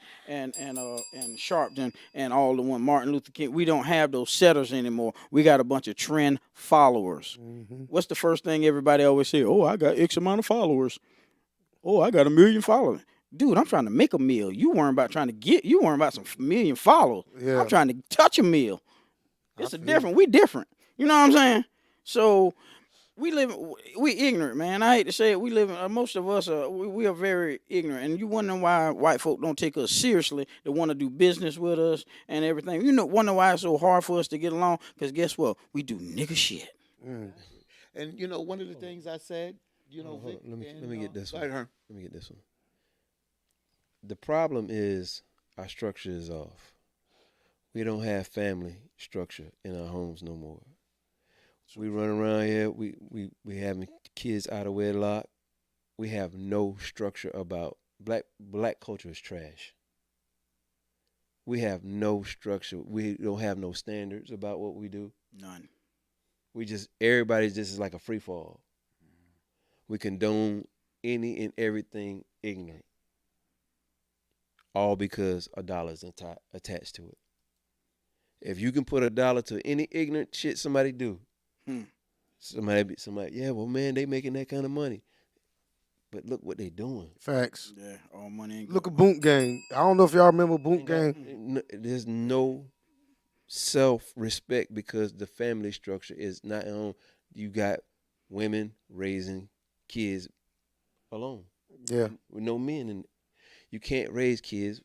Sharpton and all the one Martin Luther King. We don't have those setters anymore. We got a bunch of trend followers. What's the first thing everybody always say? Oh, I got X amount of followers. Oh, I got 1 million followers. Dude, I'm trying to make a meal. You weren't about you weren't about some million followers. Yeah. I'm trying to touch a meal. It's different. We different. You know what I'm saying? So we ignorant, man. I hate to say it. We live. Most of us we are very ignorant, and you wondering why white folk don't take us seriously. They want to do business with us and everything. You know, wonder why it's so hard for us to get along. Because guess what? We do nigga shit. And one of the things I said, Vic, let me get this go one. ahead, Herm. Let me get this one. The problem is our structure is off. We don't have family structure in our homes no more. We run around here. We having kids out of wedlock. We have no structure about black culture is trash. We have no structure. We don't have no standards about what we do. None. Everybody just is like a free fall. we condone any and everything ignorant, all because a dollar is attached to it. If you can put a dollar to any ignorant shit somebody do, somebody, yeah, well, man, they making that kind of money, but look what they doing. Facts. Yeah, all money. Ain't Look at good. Boot Gang. I don't know if y'all remember Boot Gang. There's no self-respect because the family structure is not on. You got women raising kids alone. Yeah. With no men, and you can't raise kids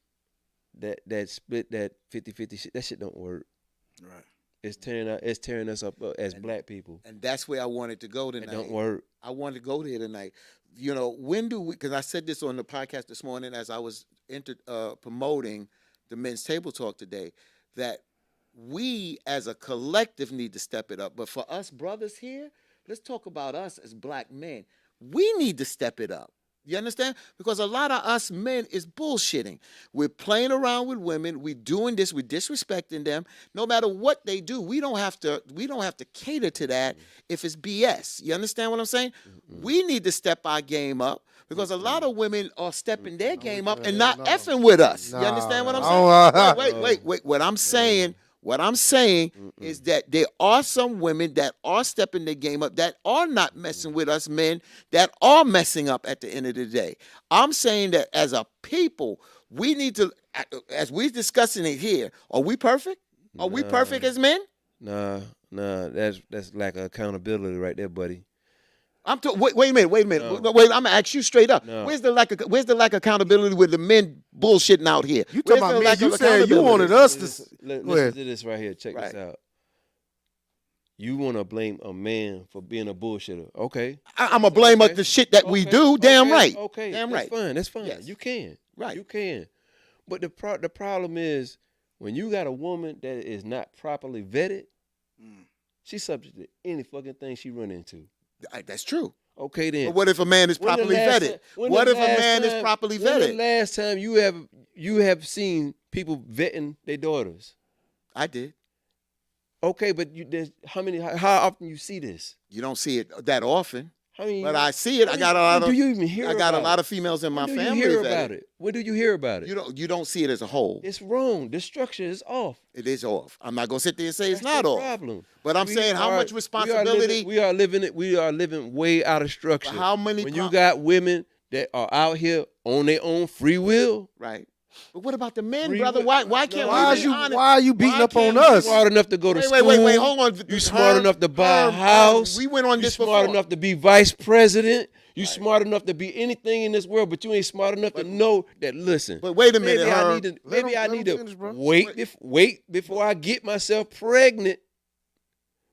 that split that 50-50 shit. That shit don't work. Right. It's tearing us up as black people. And that's where I wanted to go tonight. It don't work. I wanted to go there tonight. You know, when do we, because I said this on the podcast this morning as I was promoting the men's table talk today, that we as a collective need to step it up. But for us brothers here, let's talk about us as black men. We need to step it up. You understand? Because a lot of us men is bullshitting. We're playing around with women. We're doing this. We're disrespecting them. No matter what they do, we don't have to cater to that if it's BS. You understand what I'm saying? We need to step our game up because a lot of women are stepping their game up and not effing with us. You understand what I'm saying? Wait. What I'm saying is that there are some women that are stepping their game up that are not messing with us men that are messing up at the end of the day. I'm saying that as a people, we need to, as we're discussing it here, are we perfect? Are we perfect as men? Nah, that's lack of accountability right there, buddy. Wait a minute. Wait, I'm gonna ask you straight up. No. Where's the lack of accountability with the men bullshitting out here? You talking about me? You said you wanted us to. Listen to this right here. Check Right. this out. You want to blame a man for being a bullshitter? Okay. I'm gonna blame the shit that we do. Damn right. Okay. Damn That's right. fine. That's fine. Yes. You can. Right. You can. But the problem is when you got a woman that is not properly vetted, she's subject to any fucking thing she run into. That's true. Okay then. But what if a man is When the properly last vetted? time- when What the if a last man is time- properly when the vetted? last time you have seen people vetting their daughters? I did. Okay, but how often you see this? You don't see it that often, How many? but I see it. I got a lot When of. do you even hear? I got a about lot it? of females in my When do family. you hear vetted. about it? When do you hear about it? You don't see it as a whole. It's wrong. The structure is off. It is off. I'm not gonna sit there and say it's That's not the off. problem. But I'm We saying how are- much responsibility. We are living way out of structure. How many? When you got women that are out here on their own free will, Right. But what about the men, Free brother? will- Why can't Why we are be honest? why are you beating Why up on can't we- us? smart enough to go to Wait, school. wait, hold on. You smart enough to buy a Herm, house. we went on You this smart before. enough to be vice president. You smart enough to be anything in this world, but you ain't smart enough to know that. Listen, But wait a minute, maybe I Herm. need to, Let maybe him- I let need him to finish, bro. wait before I get myself pregnant,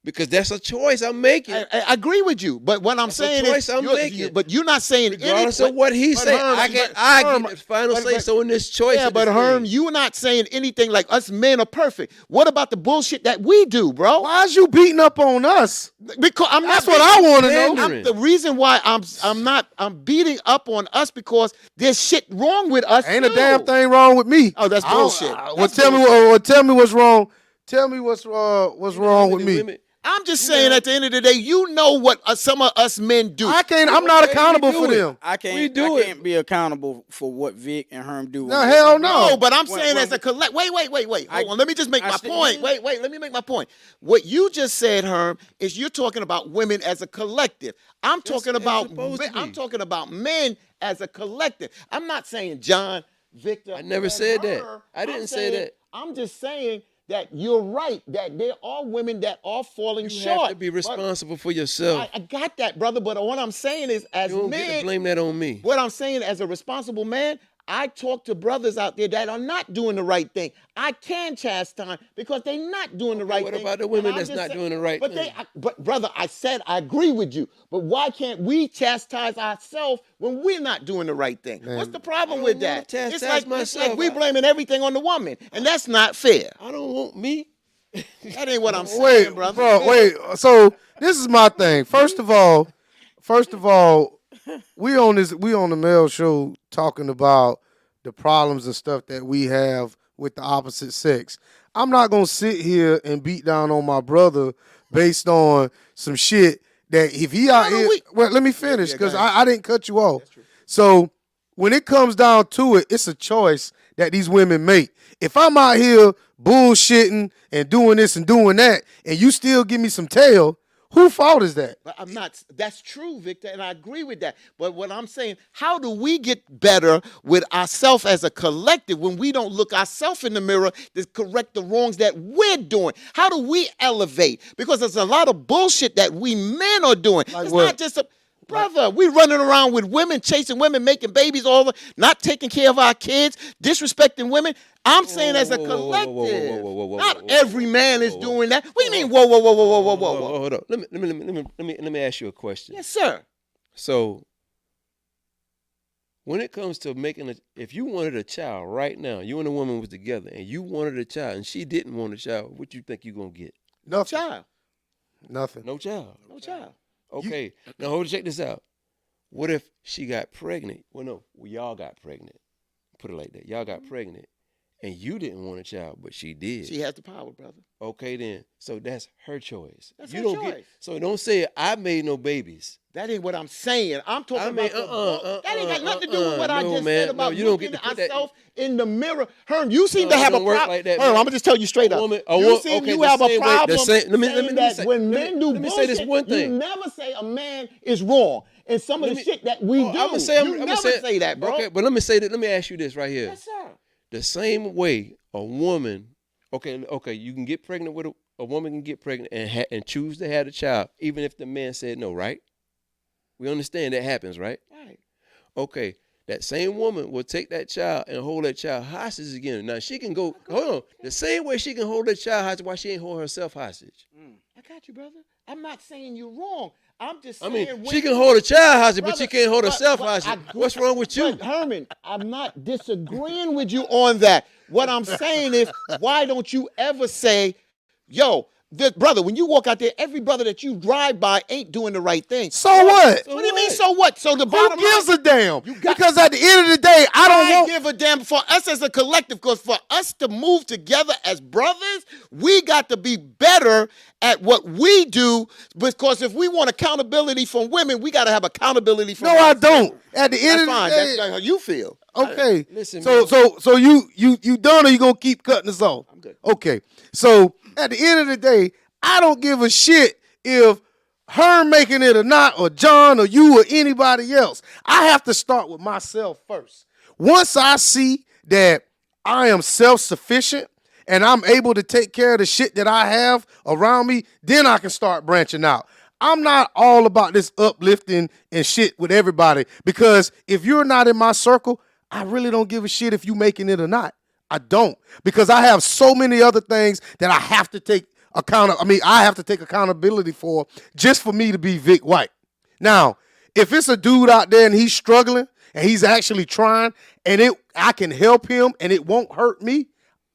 because that's a choice I'm making. I agree with you, but what I'm That's a saying choice is, I'm making. but you're not saying Regardless any, of what he but say, Herm, I get Herm, the final but- say so in this choice. Yeah, of but this Herm, thing. you're not saying anything like us men are perfect. What about the bullshit that we do, bro? Why is you beating up on us? Because I'm That's not what I want to know. Pandering. The reason why I'm beating up on us because there's shit wrong with us. Ain't a too. damn thing wrong with me. Oh, that's I don't- bullshit. well, That's tell me tell me what's wrong. Tell me what's wrong with me. Women- I'm just saying, at the end of the day, you know what some of us men do. I'm not Okay, accountable we do for it. them. I can't. We do it. can't be accountable for what Vic and Herm do. No, hell no. No, but I'm When- saying when- as a collect. Wait. Hold I- on. Let me just make I my still- point. Wait. Let me make my point. What you just said, Herm, is you're talking about women as a collective. I'm talking it's about. supposed to I'm be. talking about men as a collective. I'm not saying John, Victor. I never and said that. her. I didn't I'm say saying- that. I'm just saying that you're right. That there are women that are falling You short. have to be But responsible for yourself. I got that, brother. But what I'm saying is, as You don't men, get to blame that on me. what I'm saying as a responsible man, I talk to brothers out there that are not doing the right thing. I can chastise because they're not doing the right what thing. about the And women I'm that's just not doing the right but thing? But brother, I said I agree with you. But why can't we chastise ourselves when we're not doing the right thing? What's the problem I with don't wanna that? chastise It's like myself. we blaming everything on the woman, and that's not fair. I don't want me. That ain't what I'm saying, Wait, brother. bro, wait. So this is my thing. First of all, we on the Mel Show talking about the problems and stuff that we have with the opposite sex. I'm not gonna sit here and beat down on my brother based on some shit that if he out How do here, we- well, let me finish Yeah, go because ahead. I didn't cut you off. So when it comes down to it, it's a choice that these women make. If I'm out here bullshitting and doing this and doing that, and you still give me some tail, whose fault is that? But I'm not. That's true, Victor, and I agree with that. But what I'm saying, how do we get better with ourselves as a collective when we don't look ourselves in the mirror to correct the wrongs that we're doing? How do we elevate? Because there's a lot of bullshit that we men are doing. Like It's what? not just a brother. We running around with women, chasing women, making babies all over, not taking care of our kids, disrespecting women. I'm saying as a Whoa, whoa, whoa, whoa, whoa, collective. whoa, whoa, whoa, Not whoa, every man whoa, is whoa, doing that. What do you mean? Whoa, whoa, whoa, whoa, whoa, whoa, whoa, whoa. Hold up. Let me ask you a question. Yes, sir. So, when it comes to if you wanted a child right now, you and a woman was together, and you wanted a child, and she didn't want a child, what you think you gonna get? Nothing. Child. Nothing. No child. No child. Okay. Now check this out. What if she got pregnant? Well, no, y'all got pregnant. Put it like that. Y'all got pregnant, and you didn't want a child, but she did. She has the power, brother. Okay, then. So that's her choice. That's you her don't choice. Get, so don't say I made no babies. That ain't what I'm saying. I'm talking I mean, about that ain't got nothing to do with what I no, just man. said about No, you don't get looking to put that- ourselves in the mirror. Herm, you seem No, to it have a don't work problem. like that, Herm, man. I'm gonna just tell you straight A up. woman- You seem okay, you the have a same way- the problem same- let me saying that say- when let men me- do let me say this bullshit, one thing. you never say a man is wrong. And some of the shit that we do, I'ma you never say that, bro. Okay, but let me say that. Let me ask you this right here. Yes, sir. The same way a woman, okay, you can get pregnant with a woman can get pregnant and choose to have a child, even if the man said no, right? We understand that happens, right? Right. Okay, that same woman will take that child and hold that child hostage again. Now she can go, hold on, the same way she can hold that child hostage, why she ain't hold herself hostage? I got you, brother. I'm not saying you're wrong. I'm just I saying mean, when she can hold a child hostage, but she Brother, can't hold but- herself but hostage. I- What's wrong with you? But Herman, I'm not disagreeing with you on that. What I'm saying is, why don't you ever say, yo, brother, when you walk out there, every brother that you drive by ain't doing the right thing. So what? What do you mean, so what? So the Who bottom gives line, a damn? You got- Because at the end of the day, I don't I want. give a damn for us as a collective, because for us to move together as brothers, we got to be better at what we do, because if we want accountability from women, we got to have accountability from No, I us. don't. At the end That's of the fine. day, That's how you feel. okay. Listen, so man. so you done, or you gonna keep cutting us off? I'm good. Okay. So at the end of the day, I don't give a shit if her making it or not, or John or you or anybody else. I have to start with myself first. Once I see that I am self-sufficient and I'm able to take care of the shit that I have around me, then I can start branching out. I'm not all about this uplifting and shit with everybody, because if you're not in my circle, I really don't give a shit if you making it or not. I don't, because I have so many other things that I have to take I have to take accountability for, just for me to be Vic White. Now, if it's a dude out there and he's struggling and he's actually trying, and I can help him and it won't hurt me,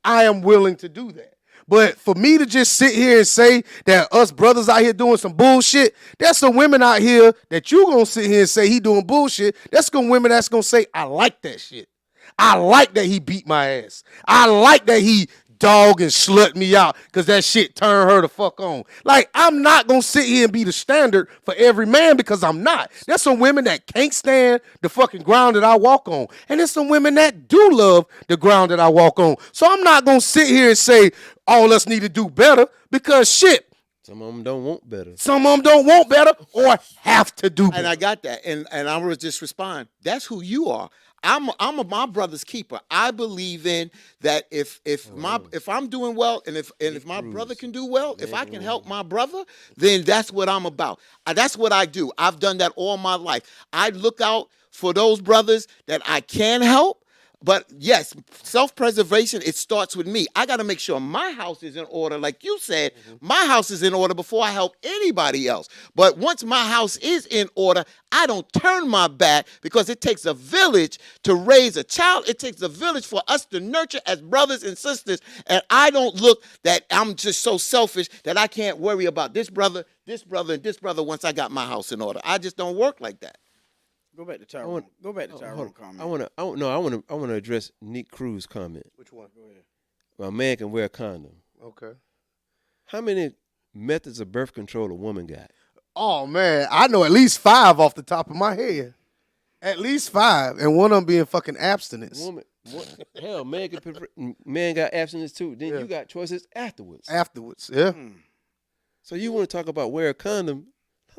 I am willing to do that. But for me to just sit here and say that us brothers out here doing some bullshit, there's some women out here that you gonna sit here and say he doing bullshit. There's some women that's gonna say, I like that shit. I like that he beat my ass. I like that he dog and slut me out, because that shit turned her the fuck on. Like, I'm not gonna sit here and be the standard for every man, because I'm not. There's some women that can't stand the fucking ground that I walk on. And there's some women that do love the ground that I walk on. So I'm not gonna sit here and say all us need to do better, because shit, Some of them don't want better. some of them don't want better or have to do better. And I got that. And I'm gonna just respond. That's who you are. I'm my brother's keeper. I believe in that if I'm doing well, and if my brother can do well, if I can help my brother, then that's what I'm about. That's what I do. I've done that all my life. I look out for those brothers that I can help. But yes, self-preservation, it starts with me. I got to make sure my house is in order. Like you said, my house is in order before I help anybody else. But once my house is in order, I don't turn my back, because it takes a village to raise a child. It takes a village for us to nurture as brothers and sisters. And I don't look that I'm just so selfish that I can't worry about this brother, and this brother once I got my house in order. I just don't work like that. Go back to Tyrone. Go back to Tyrone comment. I want to address Nick Cruz's comment. Which one? Go ahead. A man can wear a condom. Okay. How many methods of birth control a woman got? Oh man, I know at least 5 off the top of my head. At least 5, and one of them being fucking abstinence. Hell, man got abstinence too. Then Yeah. you got choices afterwards. Afterwards, yeah. So you want to talk about wear a condom?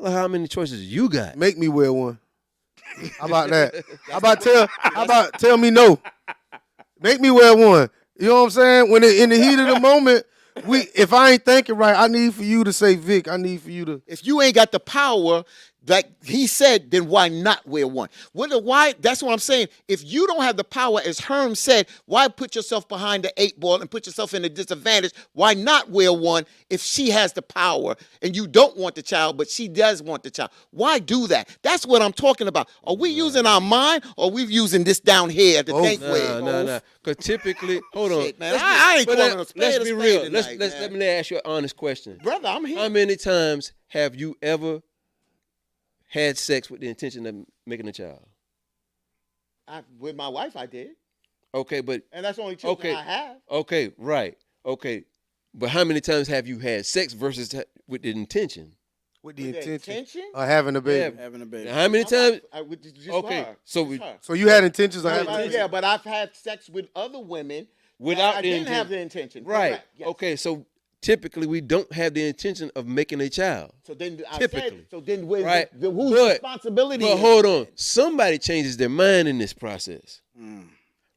How many choices you got? Make me wear one. How about that? How about tell me no? Make me wear one. You know what I'm saying? When in the heat of the moment, if I ain't thinking right, I need for you to say, Vic, I need for you to. If you ain't got the power, like he said, then why not wear one? Why? That's what I'm saying. If you don't have the power, as Herm said, why put yourself behind the 8 ball and put yourself in a disadvantage? Why not wear one if she has the power and you don't want the child, but she does want the child? Why do that? That's what I'm talking about. Are we using our mind, or are we using this down here, the think way? No. Because typically, hold on, Shit, man, I ain't calling a spade let's a be spade real. tonight, Let man. me ask you an honest question. Brother, I'm here. How many times have you ever had sex with the intention of making a child? With my wife, I did. Okay, but And that's the only children Okay. I have. okay, right. Okay, but how many times have you had sex versus with the intention? With the With the intention intention? of having a baby. Having a baby. Now, how many times? Just Okay, her. so Just we- her. So you had intentions of having a baby. Yeah, but I've had sex with other women Without I the didn't intent. have the intention. Right. Correct, yes. Okay, so typically we don't have the intention of making a child. So then I Typically. said, so then where's Right. whose But- responsibility? But is hold it? on, somebody changes their mind in this process.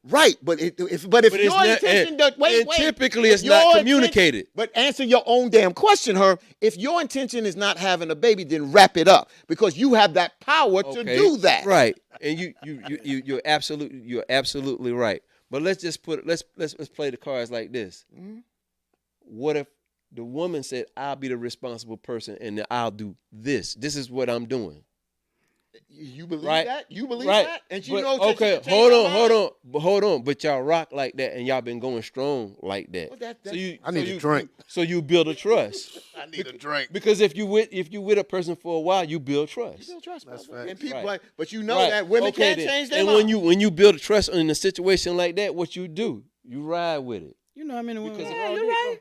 Right, but if But your it's not- intention, and- does, wait, and wait. typically If it's not your communicated. But answer your own damn question, Herb. If your intention is not having a baby, then wrap it up because you have that power to Okay, do that. right? And you're absolutely right. But let's just let's play the cards like this. Mm-hmm. What if the woman said, "I'll be the responsible person, and I'll do this. This is what I'm doing." You believe Right. that? You believe Right. that? And you But, know that she okay, can change her hold on. But y'all rock like that, and y'all been going strong like that. Well, that- so you, I need so a you- drink. So you build a trust. I need a drink. Because if you with a person for a while, you build trust. Still trust, That's brother. facts. And people Right. like, but you know Right. that women Okay, can't then. change their And mind. when you build a trust in a situation like that, what you do? You ride with it. You know how many women? Because of Yeah, raw you're dick, right.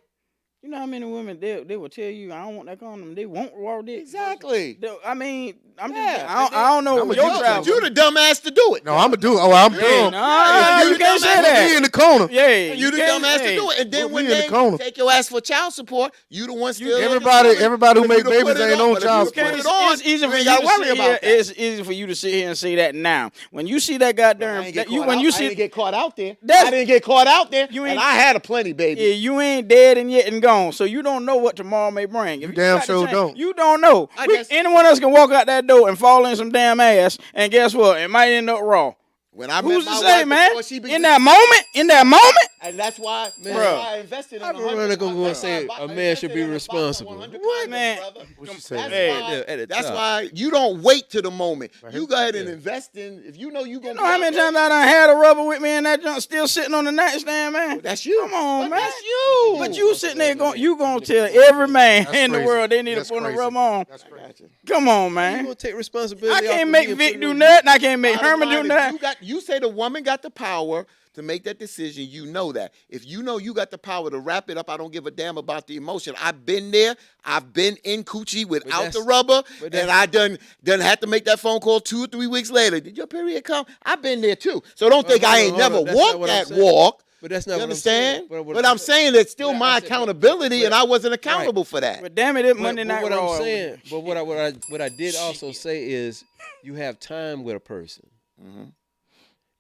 You know how many women they will tell you I don't want that condom. They won't raw dick. Exactly. I mean, I'm Yeah, just. I don't know I'm a your youth travel. You the dumbass to do it. No, I'm gonna do it. Oh, I'm Hey, dumb. nah, you can't say Put me in that. the corner. Yeah, You the can't- dumbass hey, to do it. And then put when me in the they corner. take your ass for child support, you the one still. Everybody who But if make you done babies put it ain't on but if child you support. put It's, it on, it's easy you for ain't you gotta to worry sit about here. that. It's easy for you to sit here and say that now. When you see that I goddamn, ain't get you caught when out. you I didn't see, get caught out there. That's- I didn't get caught out there. You And ain't- I had a plenty, baby. yeah, you ain't dead and yet and gone, so you don't know what tomorrow may bring. If You damn got the sure chance, don't. You don't know. I guess- Anyone else can walk out that door and fall in some damn ass, and guess what? It might end up raw. When I Who's met to my say, wife man? before she began, In that moment, and that's why, Bruh. I invested in I'm 100. really gonna go and that's why say I a man invested should be in a box of responsible. 100 What, condoms, man? brother. What you say? That's Hey. why. At the That's top. why you don't wait to the moment. Right You here? go ahead and Yeah. invest in. If you know you gonna. you know how many times I done had a rubber with me and that junk still sitting on the nightstand, man? That's you. Come on, But man. That's you. But you sitting there going, you gonna tell every man That's in the crazy. world they need That's to put a crazy. rubber on. That's crazy. Come on, You man. gonna take responsibility? I off can't of make me and Vic put it do on nothing. I can't make Bottom Herman do line, if nothing. you say the woman got the power to make that decision. You know that. If you know you got the power to wrap it up, I don't give a damn about the emotion. I've been there. I've been in coochie without that's- the rubber, but and that's- I done had to make that phone call 2 or 3 weeks later. Did your period come? I've been there too. So don't think hold I on, ain't hold never on. That's not walked what I'm that saying. walk. But that's not You what understand? I'm saying. But I'm saying that's still But my I said- accountability, but- and I wasn't accountable for that. But damn it, it But- Monday but Night what Raw. I'm saying, but what I did also say is, you have time with a person. Mm-hmm.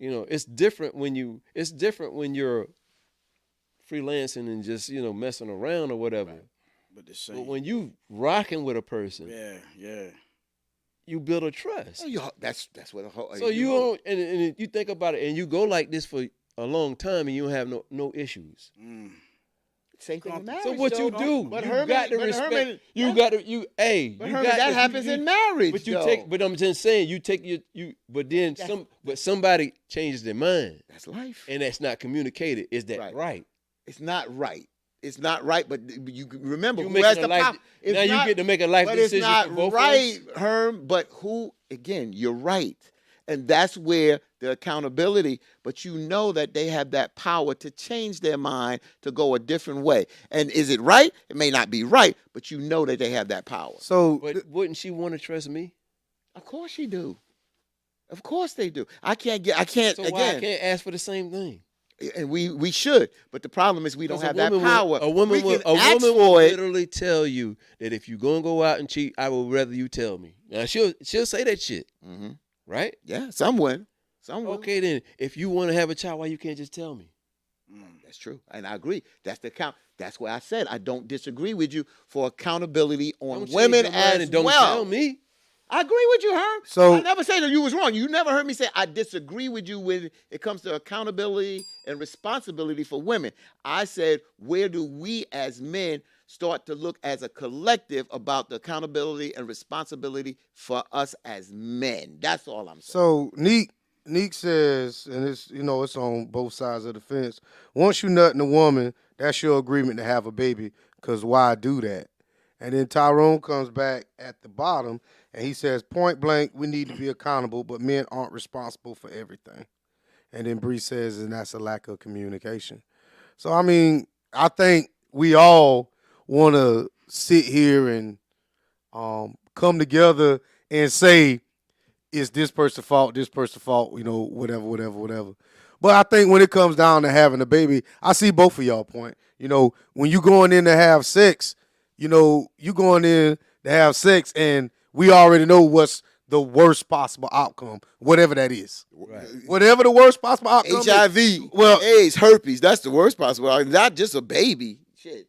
You know, it's different when you're freelancing and just messing around or whatever. But the But same. when you rocking with a person, Yeah. you build a trust. Oh, that's what a whole. So you don't, and you think about it, and you go like this for a long time, and you don't have no issues. Same thing in marriage. So what you though. do? But you Herman, got to but respect. Herman, You got to you. Hey, But you Herman, got that to- happens you- in marriage. But you though. take. But I'm just saying, you take you. But then somebody changes their mind, That's life. and that's not communicated. Is that Right. right? It's not right. It's not right. But you remember You who making has a the life- power. It's now you not- get to make a life but decision it's not for both of right, us. Herm. But who? Again, you're right. And that's where the accountability, but you know that they have that power to change their mind to go a different way. And is it right? It may not be right, but you know that they have that power. So But wouldn't she want to trust me? Of course you do. Of course they do. I can't So why I again, can't ask for the same thing? and we should, but the problem is we don't Because have that power. A woman we will, can ask will for it. literally tell you that if you're gonna go out and cheat, I would rather you tell me. Now she'll say that shit, Mm-hmm. right? Yeah, some would. Some would. Okay, then if you want to have a child, why you can't just tell me? That's true, and I agree. That's the count. That's why I said I don't disagree with you for accountability on Don't change women your mind as and don't well. tell me. I agree with you, Herm. So- I never say that you was wrong. You never heard me say I disagree with you when it comes to accountability and responsibility for women. I said, where do we as men start to look as a collective about the accountability and responsibility for us as men? That's all I'm saying. So Neek says, and it's it's on both sides of the fence. Once you nutting a woman, that's your agreement to have a baby. Cause why do that? And then Tyrone comes back at the bottom and he says, point blank, we need to be accountable, but men aren't responsible for everything. And then Bree says, and that's a lack of communication. So I mean, I think we all want to sit here and come together and say, it's this person's fault, whatever. But I think when it comes down to having a baby, I see both of y'all point. When you going in to have sex, you going in to have sex and we already know what's the worst possible outcome, whatever that is. Right. Whatever the worst possible outcome is. HIV, Well- AIDS, herpes. That's the worst possible. Not just a baby. Shit.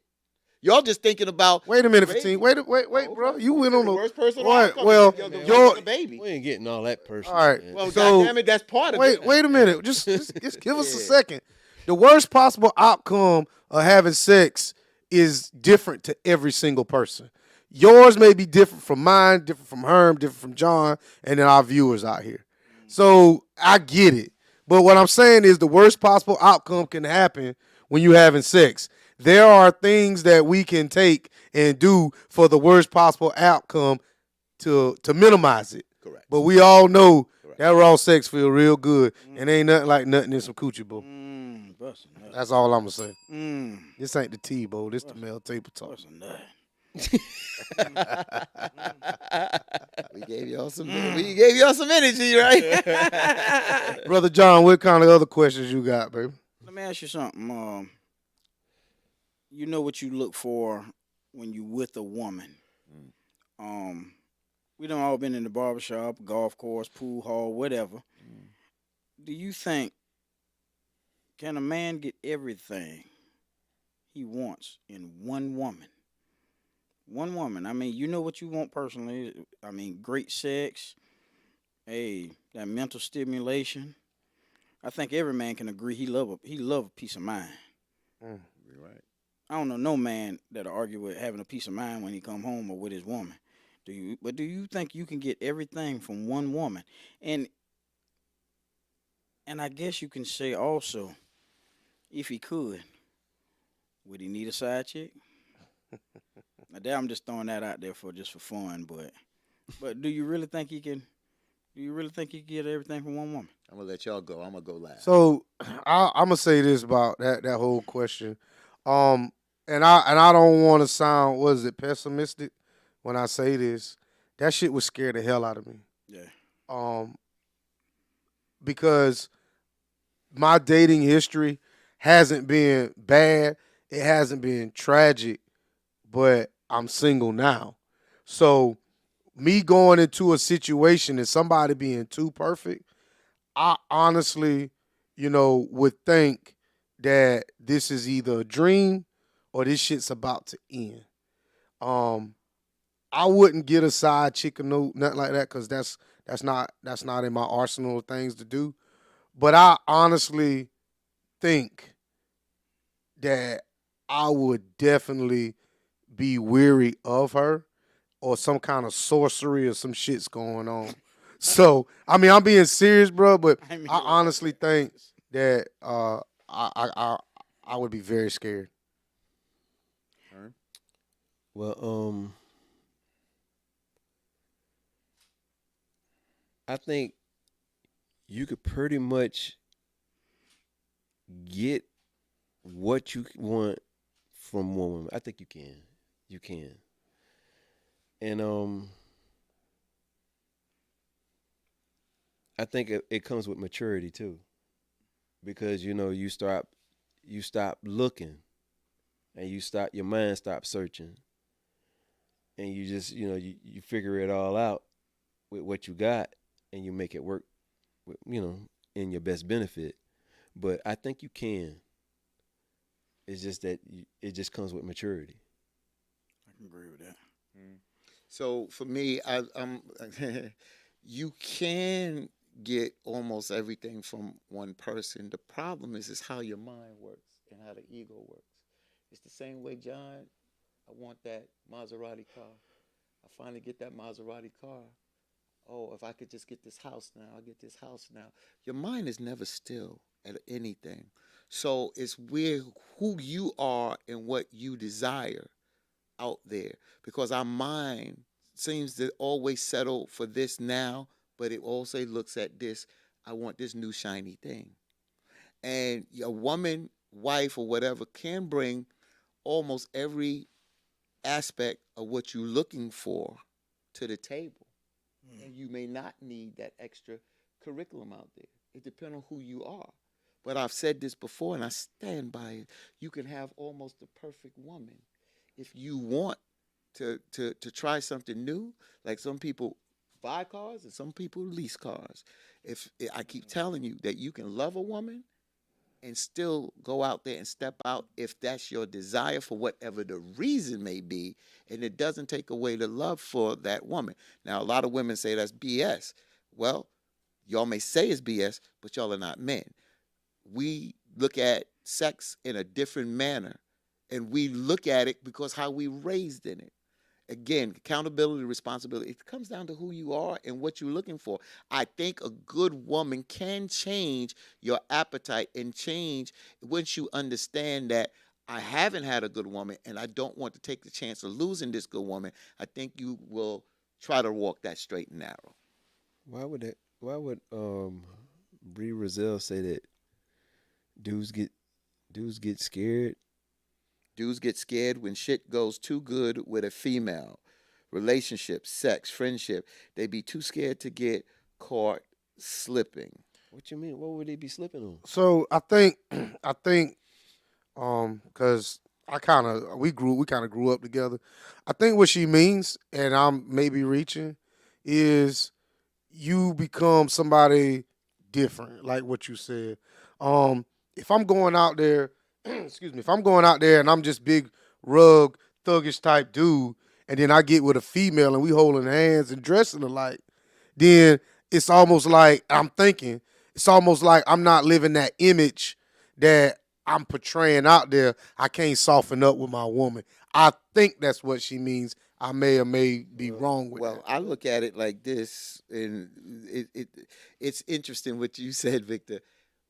Y'all just thinking about. Wait a minute, Baby. Fateen. Wait, bro. You went on the the worst person. Right, outcome. well, You're the baby. We ain't getting all that personal. All right. man. Well, So- goddamn it, that's part of it. Wait a minute. Just give us a Yeah. second. The worst possible outcome of having sex is different to every single person. Yours may be different from mine, different from Herm, different from John, and then our viewers out here. So I get it. But what I'm saying is the worst possible outcome can happen when you're having sex. There are things that we can take and do for the worst possible outcome to minimize it. Correct. But we all know that raw sex feel real good, and ain't nothing like nothing in some coochie, boo. Bustin' nut. That's all I'm gonna say. Mm, This ain't the tea, bro. This the male table talk. bustin' nut. We gave y'all some. We gave y'all some energy, right? Brother John, what kind of other questions you got, baby? Let me ask you something. You know what you look for when you with a woman. We done all been in the barbershop, golf course, pool hall, whatever. Do you think can a man get everything he wants in one woman? One woman. I mean, you know what you want personally. I mean, great sex. Hey, that mental stimulation. I think every man can agree he love a peace of mind. You're right. I don't know no man that'll argue with having a peace of mind when he come home or with his woman. Do you think you can get everything from one woman? And I guess you can say also, if he could, would he need a side chick? Now there I'm just throwing that out there for fun, but do you really think he can? Do you really think he can get everything from one woman? I'm gonna let y'all go. I'm gonna go last. So I'm gonna say this about that whole question, and I don't want to sound pessimistic when I say this. That shit would scare the hell out of me. Yeah. Because my dating history hasn't been bad. It hasn't been tragic, but I'm single now. So me going into a situation and somebody being too perfect, I honestly, would think that this is either a dream or this shit's about to end. I wouldn't get a side chick or nothing like that because that's not in my arsenal of things to do. But I honestly think that I would definitely be weary of her or some kind of sorcery or some shit's going on. So, I mean, I'm being serious, bro, but I mean, I honestly think that I would be very scared. Well, I think you could pretty much get what you want from one woman. I think you can. You can. And I think it comes with maturity too. Because you stop looking and your mind stops searching. And you just, you figure it all out with what you got and you make it work with, in your best benefit. But I think you can. It's just that it just comes with maturity. I can agree with that. So for me, I'm you can get almost everything from one person. The problem is how your mind works and how the ego works. It's the same way, John. I want that Maserati car. I finally get that Maserati car. Oh, if I could just get this house now, I'll get this house now. Your mind is never still at anything. So it's where who you are and what you desire out there. Because our mind seems to always settle for this now, but it also looks at this, I want this new shiny thing. And a woman, wife, or whatever can bring almost every aspect of what you're looking for to the table. And you may not need that extra curriculum out there. It depends on who you are. But I've said this before, and I stand by it. You can have almost the perfect woman if you want to try something new. Like some people buy cars and some people lease cars. If I keep telling you that you can love a woman and still go out there and step out if that's your desire for whatever the reason may be, and it doesn't take away the love for that woman. Now, a lot of women say that's BS. Well, y'all may say it's BS, but y'all are not men. We look at sex in a different manner, and we look at it because how we raised in it. Again, accountability, responsibility, it comes down to who you are and what you're looking for. I think a good woman can change your appetite and change once you understand that I haven't had a good woman and I don't want to take the chance of losing this good woman. I think you will try to walk that straight and narrow. Why would Bree Rozelle say that dudes get scared? Dudes get scared when shit goes too good with a female. Relationship, sex, friendship. They be too scared to get caught slipping. What you mean? What would they be slipping on? So I think, because we kind of grew up together. I think what she means, and I'm maybe reaching, is you become somebody different, like what you said. If I'm going out there, excuse me, if I'm going out there and I'm just big, rug, thuggish type dude, and then I get with a female and we holding hands and dressing alike, then it's almost like I'm not living that image that I'm portraying out there. I can't soften up with my woman. I think that's what she means. I may or may be wrong with Well, that. I look at it like this, and it's interesting what you said, Victor.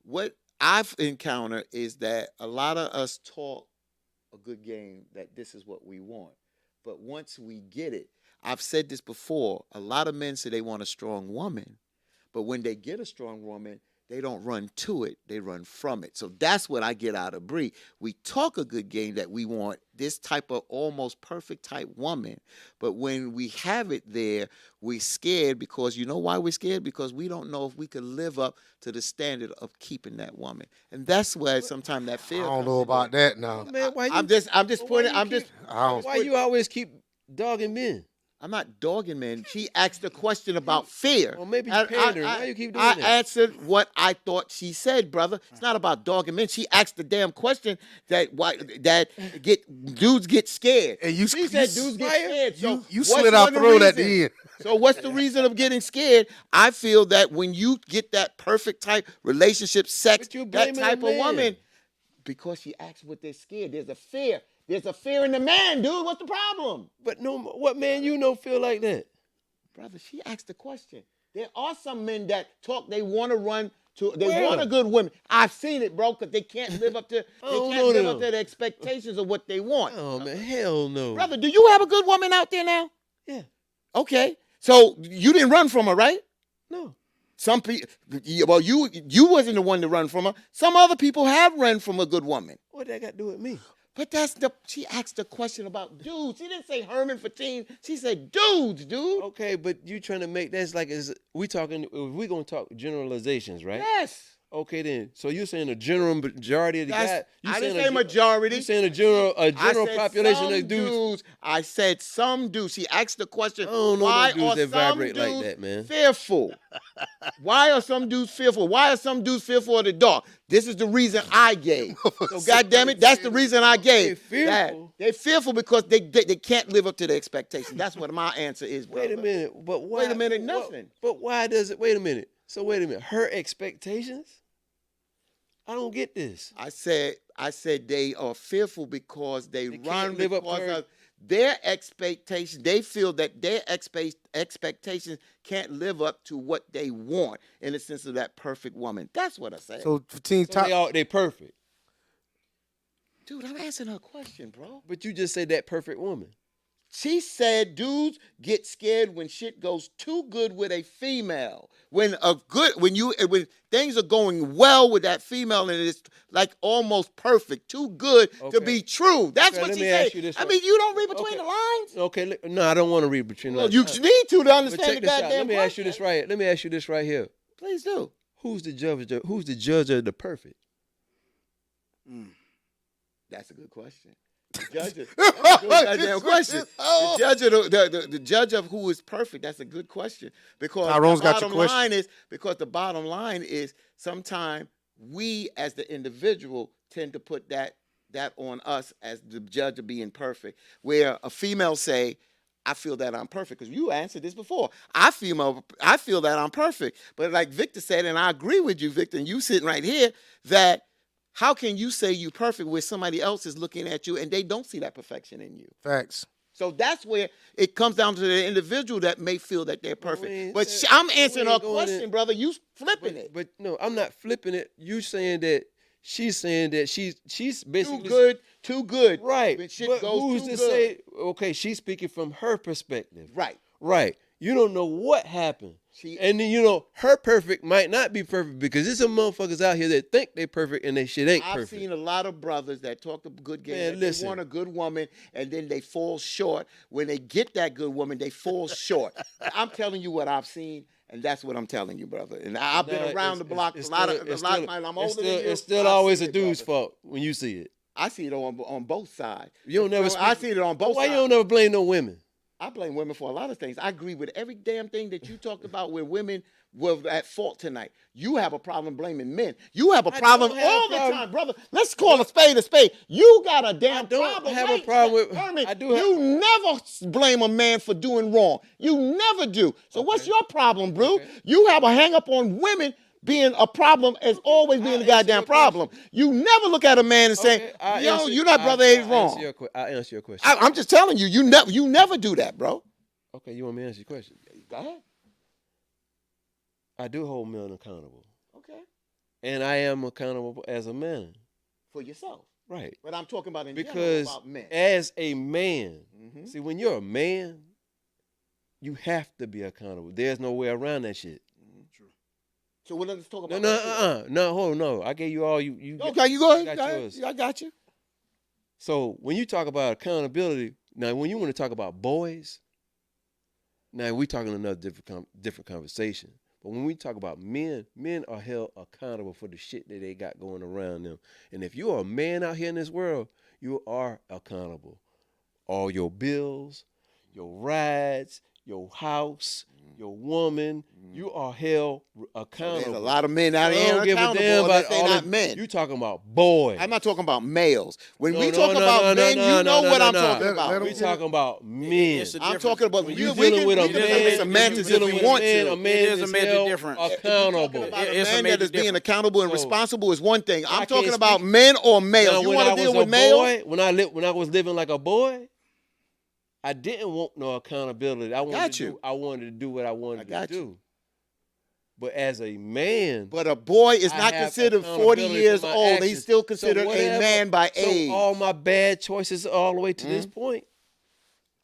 What I've encountered is that a lot of us talk a good game that this is what we want. But once we get it, I've said this before, a lot of men say they want a strong woman, but when they get a strong woman, they don't run to it, they run from it. So that's what I get out of Bree. We talk a good game that we want this type of almost perfect type woman, but when we have it there, we're scared because you know why we're scared? Because we don't know if we could live up to the standard of keeping that woman. And that's where sometimes that I fear don't comes know in. about that now. Man, why you? I'm just putting I don't. Why you always keep dogging men? I'm not dogging, man. She asked a question about fear. Or maybe you pandering. Why you keep doing I that? answered what I thought she said, brother. It's not about dogging men. She asked the damn question that dudes get scared. And you- she said you- dudes get scared. So You what's slid out one of throat at reasons? the end. So what's the reason of getting scared? I feel that when you get that perfect type relationship, sex, But you that blaming type the of man. woman, because she asked what they're scared. There's a fear. There's a fear in the man, dude. What's the problem? But no, what man you know feel like that? Brother, she asked the question. There are some men that talk, they want to run to, they Where? want a good woman. I've seen it, bro, because they can't live up to, don't know them. the expectations of what they want. Oh man, hell no. Brother, do you have a good woman out there now? Yeah. Okay. So you didn't run from her, right? No. Some people, well, you wasn't the one to run from her. Some other people have run from a good woman. What that got to do with me? But she asked the question about dudes. She didn't say Herman for teen. She said dudes, dude. Okay, but you trying to make that's like we gonna talk generalizations, right? Yes. Okay, then. So you're saying a general majority of the guys? I didn't say majority. You saying a general I said population some of dudes? I said some dudes. She asked the question, I don't know why no dudes are that some vibrate like dudes that, man. fearful? Why are some dudes fearful? Why are some dudes fearful of the dark? This is the reason I gave. So goddamn it, that's the reason I gave. They fearful? They're fearful because they can't live up to their expectations. That's what my answer is, brother. Wait a minute, but why? Wait a minute, nothing. But why does it? Wait a minute. So wait a minute. Her expectations? I don't get this. I said they are fearful because they run can't live up to because her- of their expectations. They feel that their expectations can't live up to what they want in the sense of that perfect woman. That's what I said. So for teen So top, they perfect. Dude, I'm answering her question, bro. But you just said that perfect woman. She said dudes get scared when shit goes too good with a female. When things are going well with that female and it's like almost perfect, too good to Okay. be true. That's Okay, what let she me said. ask you this I one. mean, you don't read between Okay. the lines. Okay, no, I don't want to read between Well, lines. you need to But understand check the this out. goddamn Let me ask you this process. right. Let me ask you this right here. Please do. Who's the judge of the perfect? That's a good question. The judge of, that's a good goddamn question. The judge of who is perfect. That's a good question because Tyrone's the got your bottom question. line is because the bottom line is sometimes we as the individual tend to put that on us as the judge of being perfect. Where a female say, I feel that I'm perfect. Because you answered this before. I feel that I'm perfect. But like Victor said, and I agree with you, Victor, and you sitting right here, that how can you say you perfect where somebody else is looking at you and they don't see that perfection in you? facts. So that's where it comes down to the individual that may feel that they're perfect. ain't But said- I'm we answering ain't her going question, in- brother. You flipping it. But no, I'm not flipping it. You saying that she's saying that she's basically Too good. right. When shit But goes who's too to good. say? Okay, she's speaking from her perspective. Right. Right. You don't know what happened. She- And then, her perfect might not be perfect because there's some motherfuckers out here that think they perfect and they shit ain't I've perfect. seen a lot of brothers that talk a good game. Man, that listen. They want a good woman, and then they fall short. When they get that good woman, they fall short. I'm telling you what I've seen, and that's what I'm telling you, brother. And I've been Nah, around the block it's a lot still- of it's times. still- I'm it's older still- than you. It's still I've always seen a it, dude's brother. fault when you see it. I see it on both sides. You don't never. I speak- see it on both Why sides. you don't never blame no women? I blame women for a lot of things. I agree with every damn thing that you talked about where women were at fault tonight. You have a problem blaming men. You have a I problem don't have a all the problem. time, brother. Let's call a spade a spade. You got a damn I don't problem. have a Wait, problem with- Herman, I do have- you never blame a man for doing wrong. You never do. So what's your problem, bro? Okay. You have a hang up on women being a problem as always being I'll a answer goddamn your problem. You never look at a man and say, Okay, I'll yo, answer- you're not brother A's I'll wrong. I'll answer your question. I'm just telling you, you never do that, bro. Okay, you want me to answer your question? Go ahead. I do hold men accountable, Okay. and I am accountable as a man. For yourself. Right. But I'm talking about in Because general about men. as a man, Mhm. see, when you're a man, you have to be accountable. There's no way around that shit. So let's talk No, about no, no, hold on, no. I gave you all you. Okay, you go ahead. got Go ahead. yours. I got you. So when you talk about accountability, now when you want to talk about boys, now we talking another different conversation. But when we talk about men, men are held accountable for the shit that they got going around them. And if you're a man out here in this world, you are accountable. All your bills, your rides, your house, your woman, you are held accountable. There's a lot of men out I here don't give a damn accountable about unless they all not the- men. You talking about boys. I'm not talking about males. When No, we no, talk no, about no, men, no, you no, know what no, I'm no. talking Let about. him we talking about men. It's a I'm difference talking about when You you we dealing can, with we a can man, make you semantics if dealing we with a want man, to. a man It is a is major held difference. accountable. About a It's a man major that is being difference. accountable and So- responsible is one thing. I'm I talking can't about speak- men or males. Now, You when want I to deal was with a males? boy, when I was living like a boy, I didn't want no accountability. I wanted to do what I wanted got to you. do. But as a man, But a boy is I not have considered 40 accountability years for my old. actions. He's still So considered a whatever- man by so age. all my bad choices all the way to this point,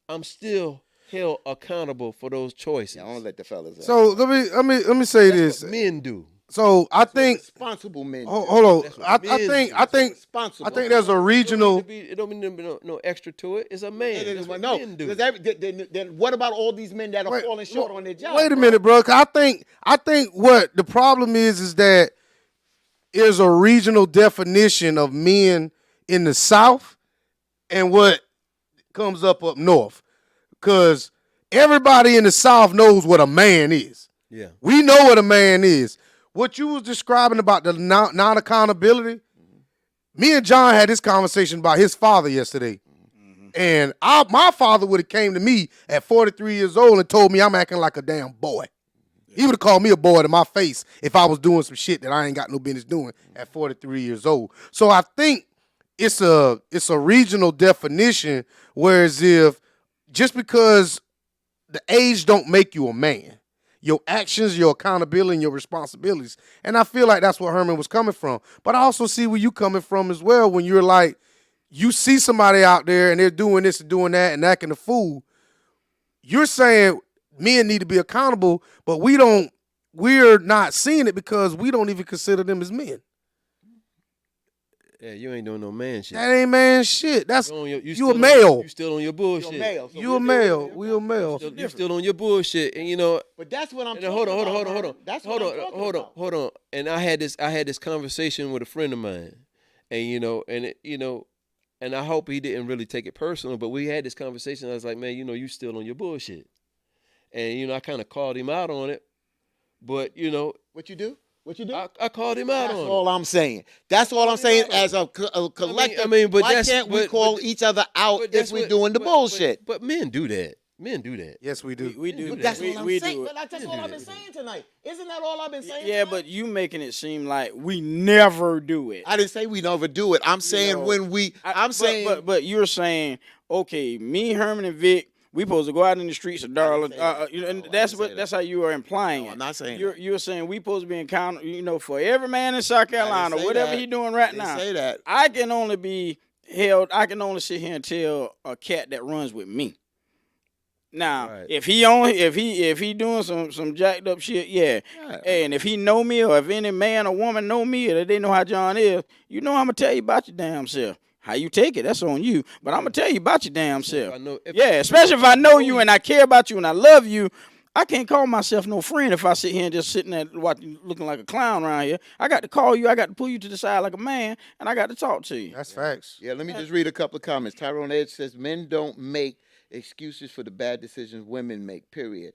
I'm still held accountable for those choices. Yeah, I don't let the fellas. So let me say That's this. what men do. So I think Responsible men. hold on. That's what I men think do. I think Responsible. I think there's a regional. It don't mean to be no extra to it. It's a man. That's what No, men do. because then what about all these men that are Wait, falling short on their job? Wait a minute, bro. 'Cause I think what the problem is that there's a regional definition of men in the South and what comes up north. Because everybody in the South knows what a man is. Yeah. We know what a man is. What you was describing about the non-accountability, me and John had this conversation about his father yesterday. And my father would have came to me at 43 years old and told me I'm acting like a damn boy. He would have called me a boy to my face if I was doing some shit that I ain't got no business doing at 43 years old. So I think it's a regional definition, whereas if just because the age don't make you a man, your actions, your accountability, and your responsibilities. And I feel like that's where Herman was coming from. But I also see where you coming from as well when you're like, you see somebody out there and they're doing this and doing that and acting a fool. You're saying men need to be accountable, but we're not seeing it because we don't even consider them as men. Yeah, you ain't doing no man shit. That ain't man shit. That's You you a male. You still on your bullshit. You a male. We a male. You still on your bullshit, and you know. But that's what I'm And talking hold on. about. That's what I'm talking about. Hold on. And I had this conversation with a friend of mine, and and I hope he didn't really take it personal, but we had this conversation. I was like, man, you still on your bullshit, and I kind of called him out on it, but What you do? What you do? I called him out That's on all I'm saying. That's all I'm saying as a collective. but why that's- can't we but- call but- each other out But if that's we're what- doing the but- bullshit? But men do that. Men do that. Yes, we do. We do. But that's we, what I'm we saying. do it. But that's all I've been saying tonight. Isn't that all I've been saying? Yeah, tonight? but you making it seem like we never do it. I didn't say we never do it. I'm saying know, when we. I'm saying. but you're saying, okay, me, Herman, and Vic, we supposed to go out in the streets of Darla. And that's how you are implying No, it. I'm not saying You're saying we supposed to be encountered, for every man in South Carolina, say whatever that. he doing right I now. didn't say that. I can only be held. I can only sit here and tell a cat that runs with me. Now, Right. if he doing some jacked up shit, yeah. Yeah. Hey, and if he know me, or if any man or woman know me, or they know how John is, I'm gonna tell you about your damn self. How you take it, that's on you. But I'm gonna tell you about your damn self. I know- if- Yeah, especially if I know you and I care about you and I love you. I can't call myself no friend if I sit here and just sitting there watching, looking like a clown around here. I got to call you. I got to pull you to the side like a man, and I got to talk to you. That's facts. Yeah, let me just read a couple of comments. Tyrone Edge says men don't make excuses for the bad decisions women make, period.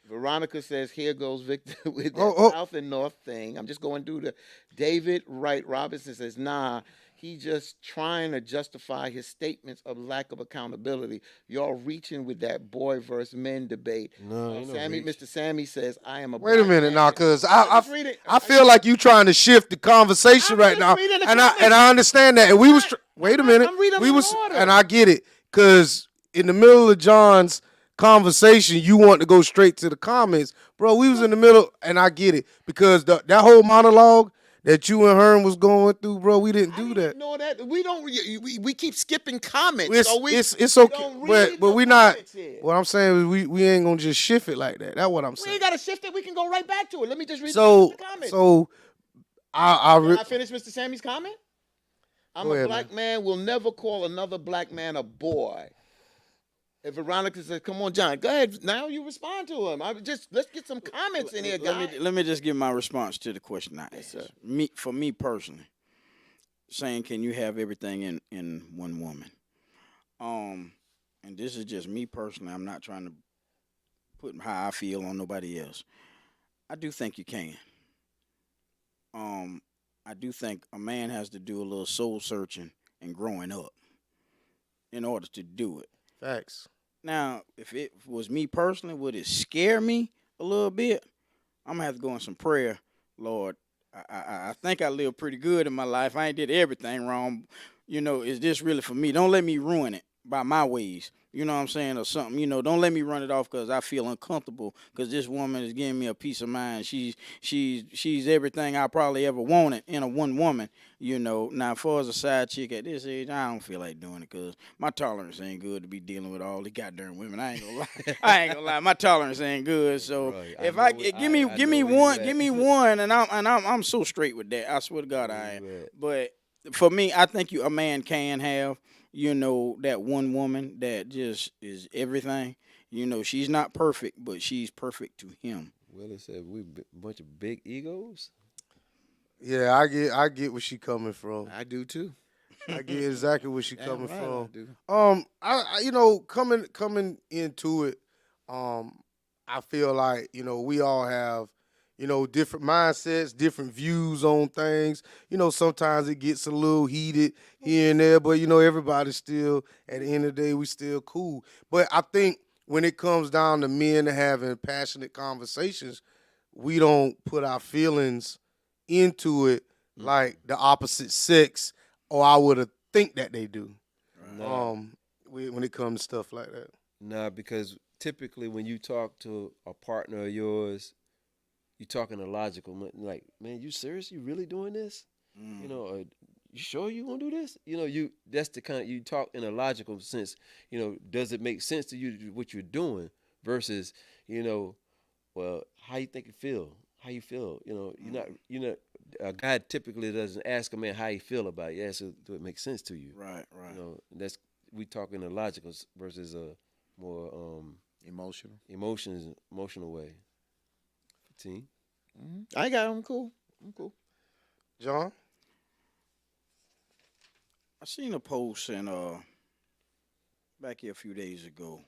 Veronica says, here goes Victor with that South and North thing. I'm just going through the David Wright Robinson says, nah, he just trying to justify his statements of lack of accountability. Y'all reaching with that boy versus men debate. No, ain't no Sammy, reach. Mr. Sammy says, I am a Wait a black minute man. now, cause Just read it. I feel like you trying to shift the conversation I'm right just now, reading the and comments. I understand that. And we was wait a minute, I'm reading we them in was order. and I get it, cause in the middle of John's conversation, you want to go straight to the comments, bro. We was in the middle, and I get it because that whole monologue that you and Herm was going through, bro. We didn't do that. No, that we don't. We keep skipping comments. It's we okay, don't read but the we not. comments here. What I'm saying is we ain't gonna just shift it like that. That's what I'm We saying. ain't got to shift it. We can go right back to it. Let me just read So the comments. so I Can I finish Mr. Sammy's comment? I'm Go a ahead, black man. Will never call another black man a boy. If Veronica says, "Come on, John, go ahead." Now you respond to him. Let's get some comments in here, guys. Let me just give my response to the question I asked. sir. For me personally, saying can you have everything in one woman? And this is just me personally. I'm not trying to put how I feel on nobody else. I do think you can. I do think a man has to do a little soul searching and growing up in order to do it. facts. Now, if it was me personally, would it scare me a little bit? I'm gonna have to go in some prayer, Lord. I think I lived pretty good in my life. I ain't did everything wrong. Is this really for me? Don't let me ruin it by my ways. You know what I'm saying, or something. You know, don't let me run it off because I feel uncomfortable because this woman is giving me a peace of mind. She's everything I probably ever wanted in a one woman. You know, now as far as a side chick at this age, I don't feel like doing it because my tolerance ain't good to be dealing with all the goddamn women. I ain't gonna lie. I ain't gonna lie. My tolerance ain't good. So Right. if I I know give where- me I give know me where you one, at. give me one, and I'm so straight with that. I swear to God, I am. Where you at? But for me, I think a man can have, you know, that one woman that just is everything. You know, she's not perfect, but she's perfect to him. Willie said we bunch of big egos. Yeah, I get where she coming from. I do too. I get exactly where she Damn coming right I from. do. I you know, coming into it, I feel like, you know, we all have, you know, different mindsets, different views on things. You know, sometimes it gets a little heated here and there, but you know, everybody's still at the end of the day, we still cool. But I think when it comes down to men having passionate conversations, we don't put our feelings into it like the opposite sex, or I would have think that they do. Nah, When it comes to stuff like that. nah, because typically when you talk to a partner of yours, you talking a logical, like, man, you serious? You really doing this? You know, you sure you gonna do this? You know, that's the kind you talk in a logical sense. You know, does it make sense to you what you're doing versus, you know, well, how you think you feel? How you feel? You know, you're not. A guy typically doesn't ask a man how he feel about it. He asks, do it make sense to you? Right, right. You know, that's we talk in a logical versus a more Emotional. emotional way. 15. I got him. Cool. I'm cool. John? I seen a post back here a few days ago,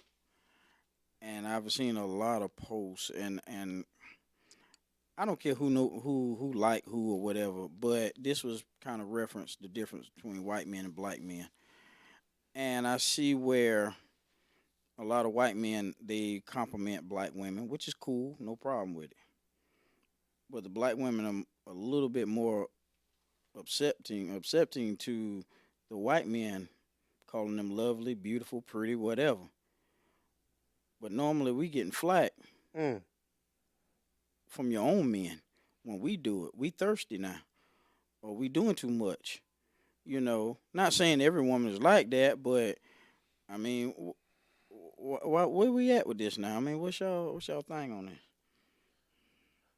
and I've seen a lot of posts, and I don't care who like who or whatever, but this was kind of reference the difference between white men and black men, and I see where a lot of white men they compliment black women, which is cool, no problem with it, but the black women are a little bit more accepting to the white men, calling them lovely, beautiful, pretty, whatever. But normally we getting flack Mm. from your own men when we do it. We thirsty now, or we doing too much. You know, not saying every woman is like that, but I mean, where we at with this now? I mean, what's y'all thing on this?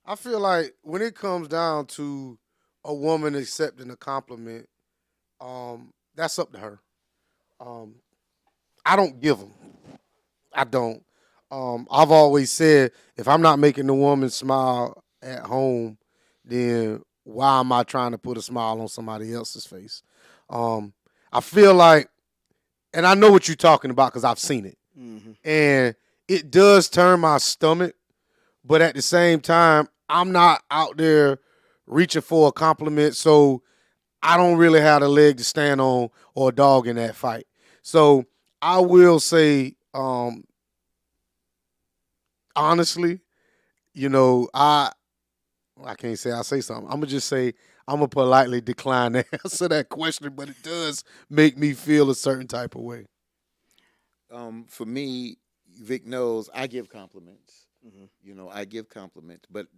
I feel like when it comes down to a woman accepting a compliment, that's up to her. Um, I don't give them. I don't. I've always said if I'm not making the woman smile at home, then why am I trying to put a smile on somebody else's face? I feel like, and I know what you're talking about because I've seen it, Mm-hmm. and it does turn my stomach. But at the same time, I'm not out there reaching for a compliment, so I don't really have a leg to stand on or a dog in that fight. So I will say, honestly, you know, I can't say I say something. I'm gonna just say I'm gonna politely decline to answer that question, but it does make me feel a certain type of way. For me, Vic knows I give compliments. Mhm. You know, I give compliments. But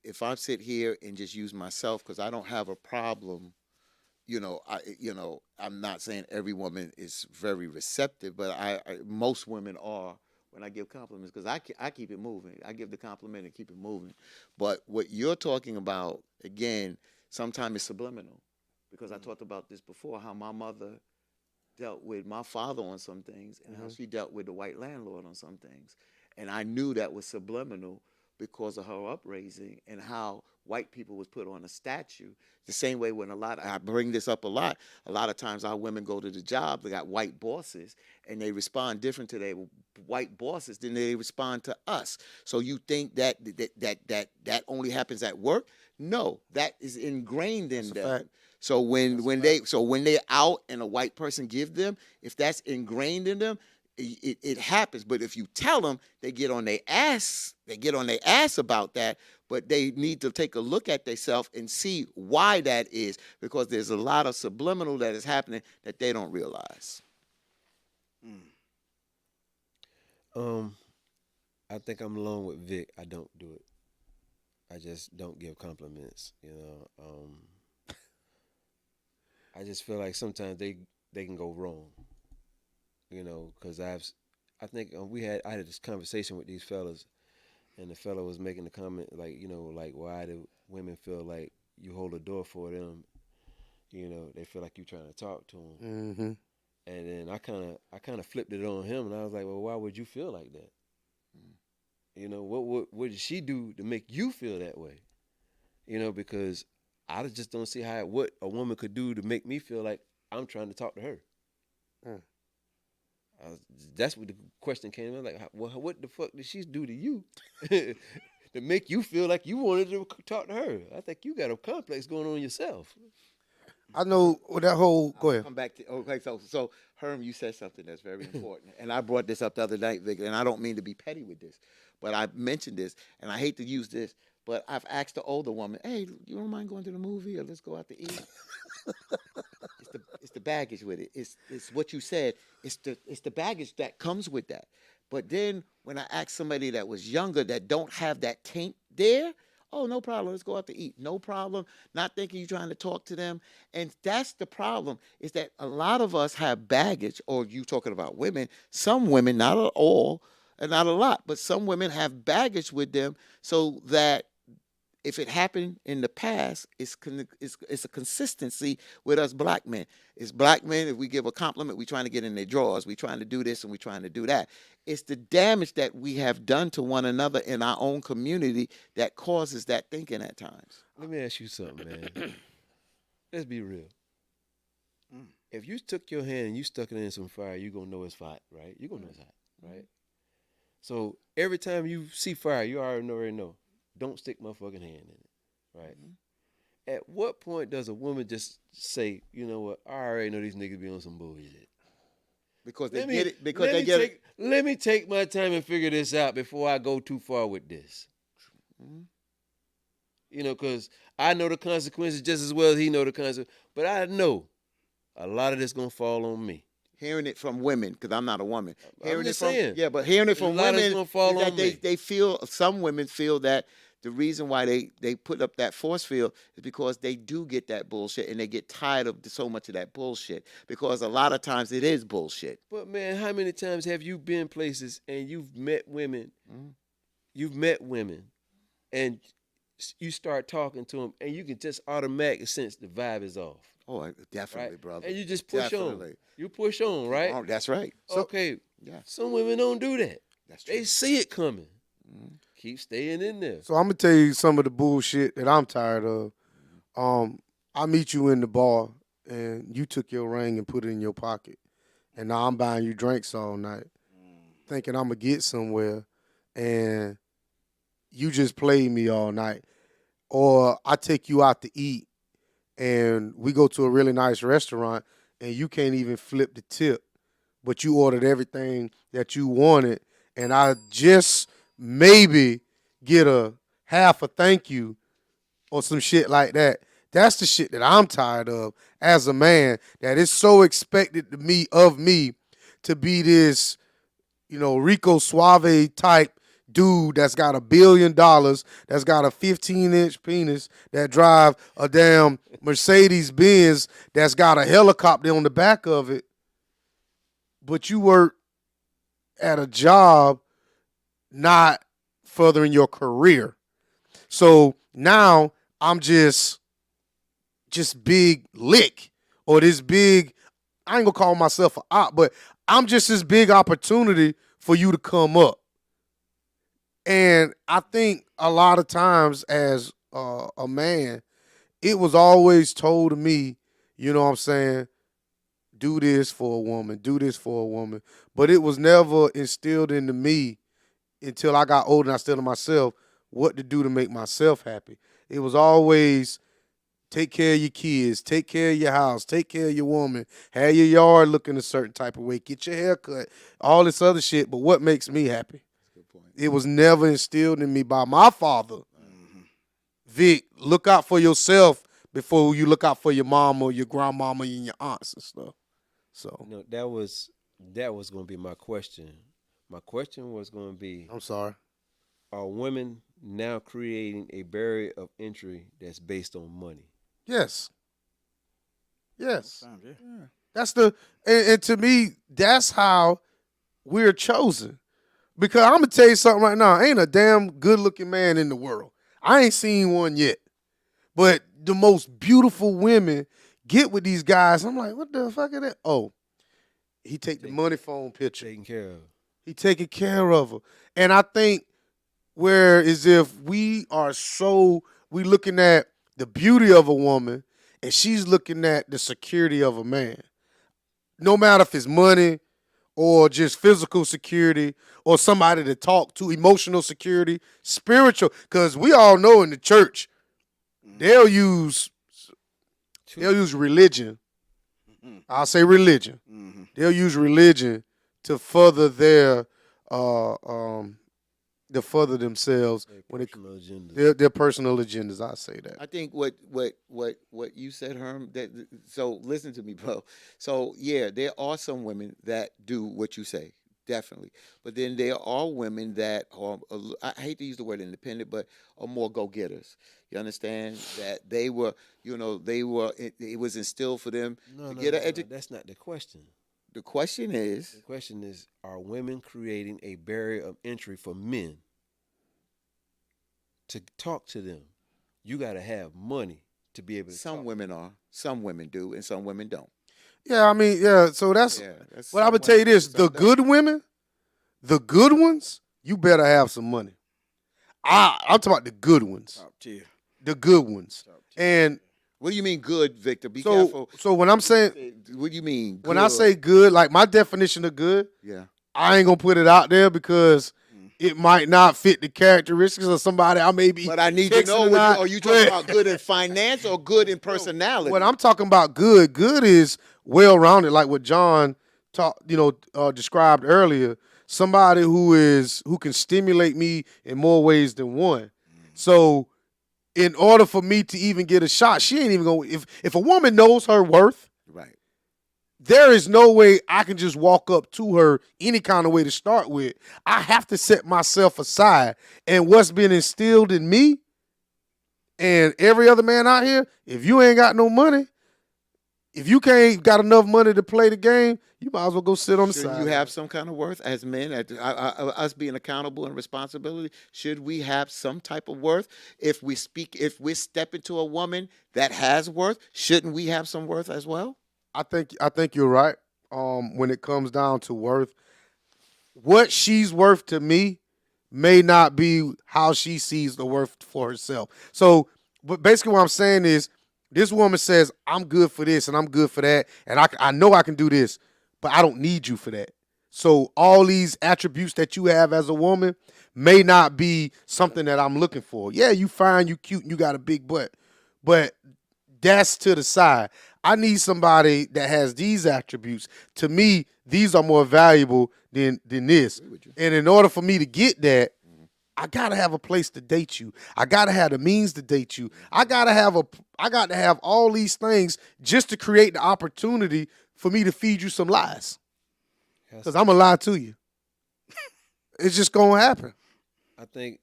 if I sit here and just use myself, because I don't have a problem, I'm not saying every woman is very receptive, but most women are when I give compliments because I keep it moving. I give the compliment and keep it moving. But what you're talking about again, sometimes it's subliminal, because I talked about this before. How my mother dealt with my father on some things and how she dealt with the white landlord on some things. And I knew that was subliminal because of her upraising and how white people was put on a statue. The same way when I bring this up a lot of times our women go to the job, they got white bosses, and they respond different to their white bosses than they respond to us. So you think that only happens at work? No, that is ingrained in That's a them. fact. So when they're out and a white person give them, if that's ingrained in them, it happens. But if you tell them, they get on their ass. They get on their ass about that. But they need to take a look at themselves and see why that is, because there's a lot of subliminal that is happening that they don't realize. I think I'm along with Vic. I don't do it. I just don't give compliments. I just feel like sometimes they can go wrong. Because I think I had this conversation with these fellas, and the fella was making the comment like, like why do women feel like you hold a door for them? They feel like you trying to talk to them. Mm-hmm. And then I kind of flipped it on him, and I was like, well, why would you feel like that? What did she do to make you feel that way? Because I just don't see what a woman could do to make me feel like I'm trying to talk to her. That's what the question came in. Like, what the fuck did she do to you to make you feel like you wanted to talk to her? I think you got a complex going on yourself. I know that whole. Go ahead. Come back to so Herm, you said something that's very important, and I brought this up the other night, Vic, and I don't mean to be petty with this, but I mentioned this, and I hate to use this, but I've asked the older woman, "Hey, you don't mind going to the movie, or let's go out to eat?" It's the baggage with it. It's what you said. It's the baggage that comes with that. But then when I ask somebody that was younger that don't have that taint there, oh, no problem. Let's go out to eat. No problem. Not thinking you're trying to talk to them. And that's the problem, is that a lot of us have baggage, or you talking about women, some women, not at all, and not a lot, but some women have baggage with them so that if it happened in the past, it's a consistency with us black men. It's black men, if we give a compliment, we trying to get in their drawers. We trying to do this and we trying to do that. It's the damage that we have done to one another in our own community that causes that thinking at times. Let me ask you something, man. Let's be real. If you took your hand and you stuck it in some fire, you're going to know it's hot, right? You're going to know it's hot, right? So every time you see fire, you already know. Don't stick my fucking hand in it, right? At what point does a woman just say, you know what, I already know these niggas be on some bullshit? Because they get it. Because they get it. Let me take my time and figure this out before I go too far with this. Because I know the consequences just as well as he know the consequences. But I know a lot of this going to fall on me. Hearing it from women, because I'm not a woman. I'm just saying. Yeah, but hearing it from women is that me. they feel, some women feel that the reason why they put up that force field is because they do get that bullshit and they get tired of so much of that bullshit, because a lot of times it is bullshit. But man, how many times have you been places and you've met women, and you start talking to them and you can just automatically sense the vibe is off. Oh, definitely, right? brother. And you just push on. You push on, right? Oh, that's right. Okay. Yeah. Some women don't do that. That's true. They see it coming. Keep staying in there. So I'm gonna tell you some of the bullshit that I'm tired of. I meet you in the bar and you took your ring and put it in your pocket, and now I'm buying you drinks all night, thinking I'm gonna get somewhere, and you just played me all night. Or I take you out to eat, and we go to a really nice restaurant, and you can't even flip the tip, but you ordered everything that you wanted, and I just maybe get a half a thank you or some shit like that. That's the shit that I'm tired of as a man, that it's so expected of me to be this, Rico Suave type dude that's got $1 billion, that's got a 15-inch penis, that drive a damn Mercedes Benz, that's got a helicopter on the back of it. But you work at a job not furthering your career. So now I'm just big lick, or this big, I ain't gonna call myself an op, but I'm just this big opportunity for you to come up. And I think a lot of times as a man, it was always told to me, you know what I'm saying, do this for a woman, do this for a woman. But it was never instilled into me until I got older and I still to myself what to do to make myself happy. It was always take care of your kids, take care of your house, take care of your woman, have your yard looking a certain type of way, get your hair cut, all this other shit. But what makes me happy? It was never instilled in me by my father. Vic, look out for yourself before you look out for your mama, your grandmama, and your aunts and stuff. So that was That was going to be my question. My question was going to be, I'm sorry. are women now creating a barrier of entry that's based on money? Yes. Yes. Sometimes, yeah. That's and to me, that's how we're chosen. Because I'm gonna tell you something right now. Ain't a damn good looking man in the world. I ain't seen one yet. But the most beautiful women get with these guys. I'm like, what the fuck is that? Oh, he take the money phone picture. Taken care of. He taking care of her. And I think whereas if we looking at the beauty of a woman and she's looking at the security of a man. No matter if it's money or just physical security or somebody to talk to, emotional security, spiritual. Because we all know in the church, they'll use religion. I'll say religion. Mm-hmm. They'll use religion to further further themselves when it Personal agendas. their personal agendas. I say that. I think what you said, Herm. So listen to me, bro. So yeah, there are some women that do what you say, definitely. But then there are women that are, I hate to use the word independent, but are more go getters. You understand that they were, it was instilled for them to get an education. That's not the question. The question is, The question is, are women creating a barrier of entry for men to talk to them? You got to have money to be able to some talk. women are, some women do, and some women don't. Yeah, I mean, yeah. So that's what I would tell you this: the good women, the good ones, you better have some money. I'm talking about the good ones, Top tier. the good ones, Top tier. and What do you mean good, Victor? Be so careful. so when I'm saying What do you mean? when I good? say good, like my definition of good, Yeah. I ain't gonna put it out there because it might not fit the characteristics of somebody I may be. But I need to texting know, tonight. are you talking about good in finance or good in personality? What I'm talking about, good is well rounded, like what John described earlier. Somebody who can stimulate me in more ways than one. So, in order for me to even get a shot, she ain't even gonna. If a woman knows her worth, Right. there is no way I can just walk up to her any kind of way to start with. I have to set myself aside. And what's been instilled in me and every other man out here, if you ain't got no money, if you can't got enough money to play the game, you might as well go sit on the Shouldn't side. you have some kind of worth as men? Us being accountable and responsibility, should we have some type of worth? If we step into a woman that has worth, shouldn't we have some worth as well? I think you're right. When it comes down to worth, what she's worth to me may not be how she sees the worth for herself. So, but basically, what I'm saying is, this woman says, "I'm good for this and I'm good for that, and I know I can do this, but I don't need you for that." So, all these attributes that you have as a woman may not be something that I'm looking for. Yeah, you fine, you cute, and you got a big butt, but that's to the side. I need somebody that has these attributes. To me, these are more valuable than this. And in order for me to get that, I gotta have a place to date you. I gotta have the means to date you. I got to have all these things just to create the opportunity for me to feed you some lies. Because I'm gonna lie to you. It's just gonna happen. I think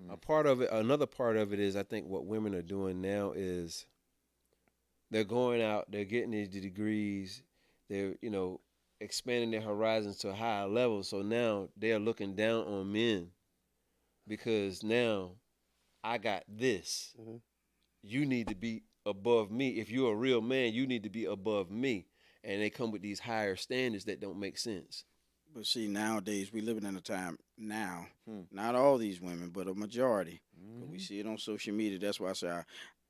another part of it is, I think what women are doing now is they're going out, they're getting these degrees, they're, expanding their horizons to a higher level. So now they're looking down on men because now I got this. Mm-hmm. You need to be above me. If you're a real man, you need to be above me. And they come with these higher standards that don't make sense. But see, nowadays we living in a time now. Not all these women, but a majority. We see it on social media. That's why I say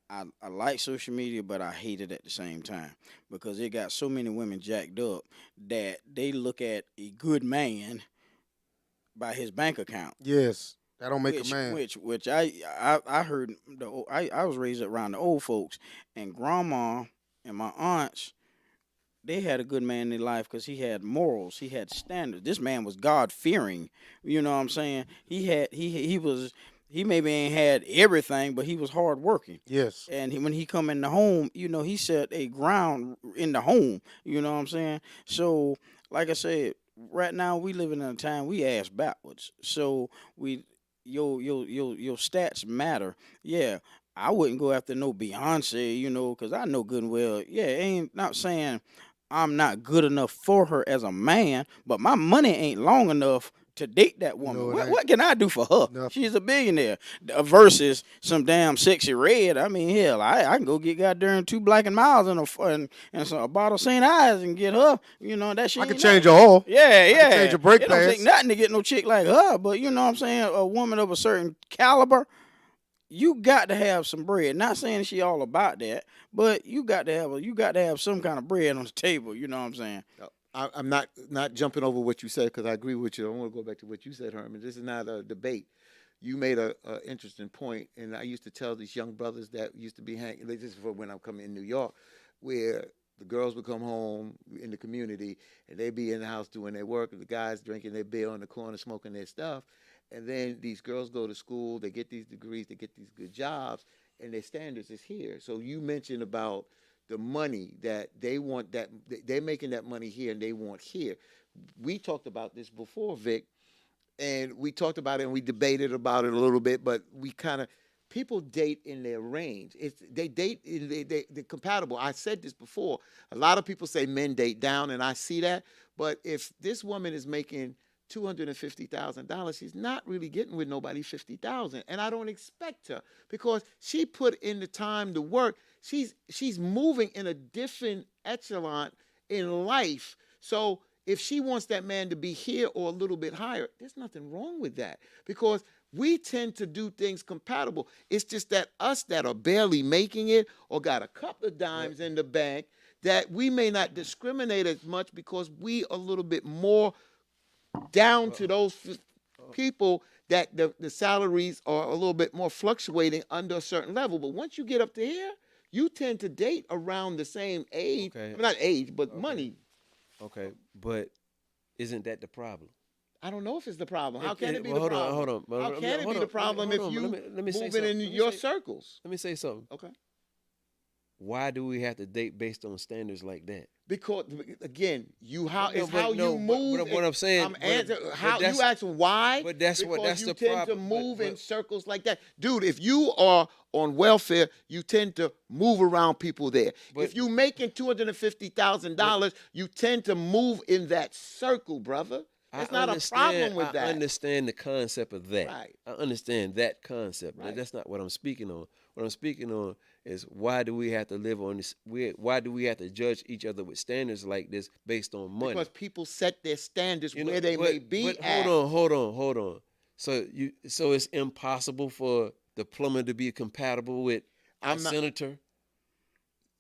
I like social media, but I hate it at the same time because it got so many women jacked up that they look at a good man by his bank account. Yes, that don't make a man. Which I heard I was raised around the old folks, and grandma and my aunts, they had a good man in their life because he had morals, he had standards. This man was God fearing. You know what I'm saying? He maybe ain't had everything, but he was hard working. Yes. And when he come in the home, he set a ground in the home. You know what I'm saying? So, like I said, right now we living in a time we ass backwards. So your stats matter. Yeah, I wouldn't go after no Beyonce, because I know good and well. Yeah, ain't not saying I'm not good enough for her as a man, but my money ain't long enough to date that woman. No, it what, ain't. what can I do for her? Nothing. She's a billionaire. Versus some damn sexy red. I mean, hell, I can go get goddamn 2 Black and Miles and a bottle of St. Ives and get her. That shit. I can ain't change nothing. your oil. Yeah, yeah. change your brake It don't take pads. nothing to get no chick like her, but you know what I'm saying? A woman of a certain caliber, you got to have some bread. Not saying she all about that, but you got to have some kind of bread on the table. You know what I'm saying? I'm not jumping over what you said because I agree with you. I want to go back to what you said, Herman. This is not a debate. You made a interesting point, and I used to tell these young brothers that used to be hanging. This is for when I'm coming in New York, where the girls would come home in the community and they'd be in the house doing their work, and the guys drinking their beer on the corner, smoking their stuff, and then these girls go to school, they get these degrees, they get these good jobs, and their standards is here. So you mentioned about the money that they want, that they're making that money here and they want here. We talked about this before, Vic, and we talked about it and we debated about it a little bit, but we kind of, people date in their range. They date, they're compatible. I said this before. A lot of people say men date down, and I see that, but if this woman is making $250,000, she's not really getting with nobody 50,000, and I don't expect her because she put in the time to work. She's moving in a different echelon in life. So if she wants that man to be here or a little bit higher, there's nothing wrong with that because we tend to do things compatible. It's just that us that are barely making it or got a couple of dimes in the bank, that we may not discriminate as much because we a little bit more down to those people that the salaries are a little bit more fluctuating under a certain level. But once you get up to here, you tend to date around the same age. Okay. I mean, not age, but money. Okay, but isn't that the problem? I don't know if it's the problem. How can it be the hold problem? hold on. How can it be the problem if you let me say moving in something. your circles? Let me say something. Okay. Why do we have to date based on standards like that? Because again, No, it's but how no, you move. but what I'm saying- I'm but- answering but how that's- you asking why. but that's because what- that's you the tend problem. to But- move in but- circles like that, dude. If you are on welfare, you tend to move around people there. But- if you making $250,000, you tend to move in that circle, brother. That's not a problem with that. I understand the concept of that. Right. I understand that concept. But Right. that's not what I'm speaking on. What I'm speaking on is why do we have to live on this? Why do we have to judge each other with standards like this based on money? Because people set their standards You know, where they but- may be but at. hold on. So it's impossible for the plumber to be compatible with a senator.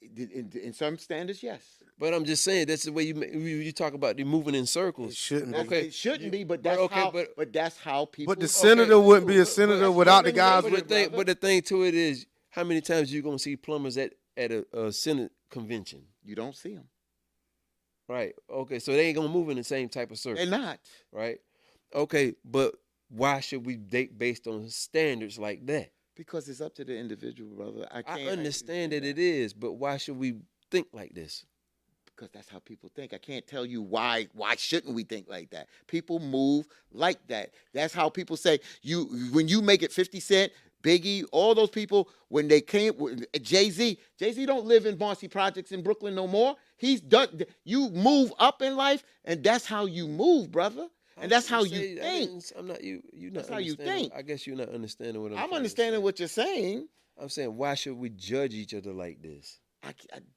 In some standards, yes. But I'm just saying that's the way you talk about the moving in circles. It shouldn't That's- be. Okay. It shouldn't be, but But that's okay, how. but- But that's how people. But the senator wouldn't be a but- senator that's without the women guys raising with. it, brother. But the thing to it is, how many times you gonna see plumbers at a Senate convention? You don't see them. Right. Okay. So they ain't gonna move in the same type of circle. They're not. Right. Okay. But why should we date based on standards like that? Because it's up to the individual, brother. I I can't understand that it is, but why should we think like this? because that's how people think. I can't tell you why. Why shouldn't we think like that? People move like that. That's how people say when you make it 50 Cent, Biggie, all those people when they came. Jay-Z don't live in Marcy Projects in Brooklyn no more. He's done. You move up in life, and that's how you move, brother. And that's how you think. I'm not you. You not. That's how you understanding- think. I guess you're not understanding what I'm. I'm trying to understanding say. what you're saying. I'm saying why should we judge each other like this?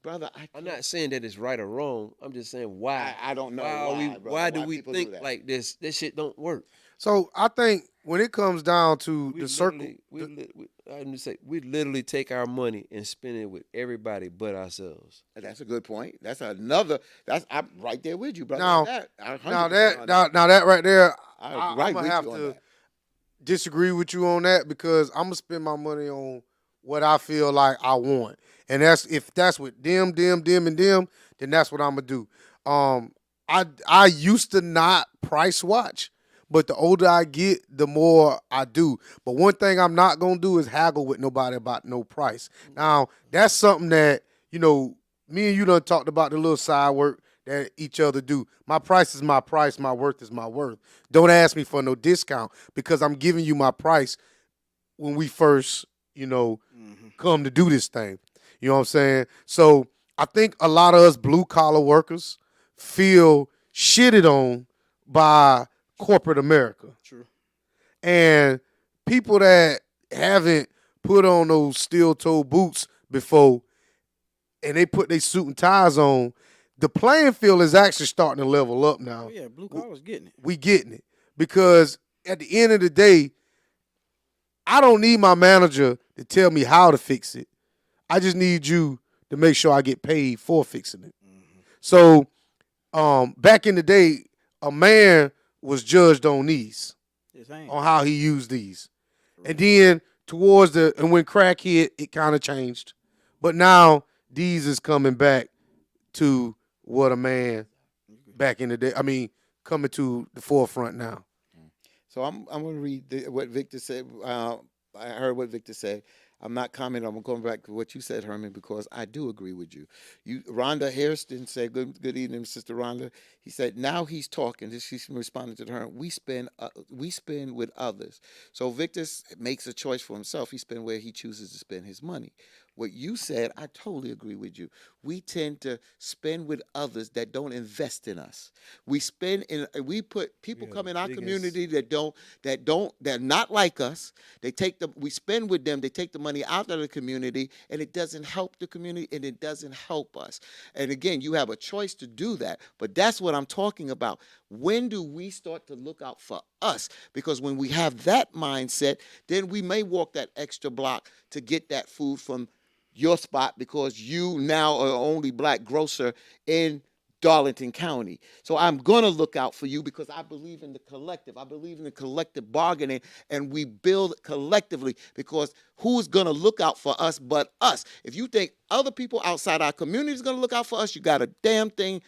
Brother, I'm not saying that it's right or wrong. I'm just saying why. I don't know Why do why we people do think that. like this? This shit don't work. So I think when it comes down to the circle, I'm just say we literally take our money and spend it with everybody but ourselves. That's a good point. That's another. I'm right there with you, brother. Now- I 100% on now that right there, I'm I'm right gonna with have you on to that. disagree with you on that because I'm gonna spend my money on what I feel like I want, and if that's with them, and them, then that's what I'm gonna do. I used to not price watch, but the older I get, the more I do. But one thing I'm not gonna do is haggle with nobody about no price. Now that's something that me and you done talked about the little side work that each other do. My price is my price. My worth is my worth. Don't ask me for no discount because I'm giving you my price when we first, come to do this thing. You know what I'm saying? So I think a lot of us blue collar workers feel shitted on by corporate America. True. And people that haven't put on those steel toe boots before and they put their suit and ties on, the playing field is actually starting to level up now. Oh yeah, blue collar's getting it. We getting it. Because at the end of the day, I don't need my manager to tell me how to fix it. I just need you to make sure I get paid for fixing it. So back in the day, a man was judged on these, Yes, I ain't. on how he used these. And then and when crack hit, it kind of changed. But now these is coming back to what a man back in the day, coming to the forefront now. So I'm going to read what Victor said. I heard what Victor said. I'm not commenting. I'm going back to what you said, Herman, because I do agree with you. Rhonda Hairston said, "Good evening, Sister Rhonda." He said, "Now he's talking." She's responding to her. We spend with others. So Victor makes a choice for himself. He spends where he chooses to spend his money. What you said, I totally agree with you. We tend to spend with others that don't invest in us. We put people come in our community they're not like us. We spend with them, they take the money out of the community, and it doesn't help the community and it doesn't help us. And again, you have a choice to do that, but that's what I'm talking about. When do we start to look out for us? Because when we have that mindset, then we may walk that extra block to get that food from your spot because you now are the only black grocer in Darlington County. So I'm going to look out for you because I believe in the collective. I believe in the collective bargaining, and we build collectively because who's going to look out for us but us? If you think other people outside our community is going to look out for us, you got a damn thing.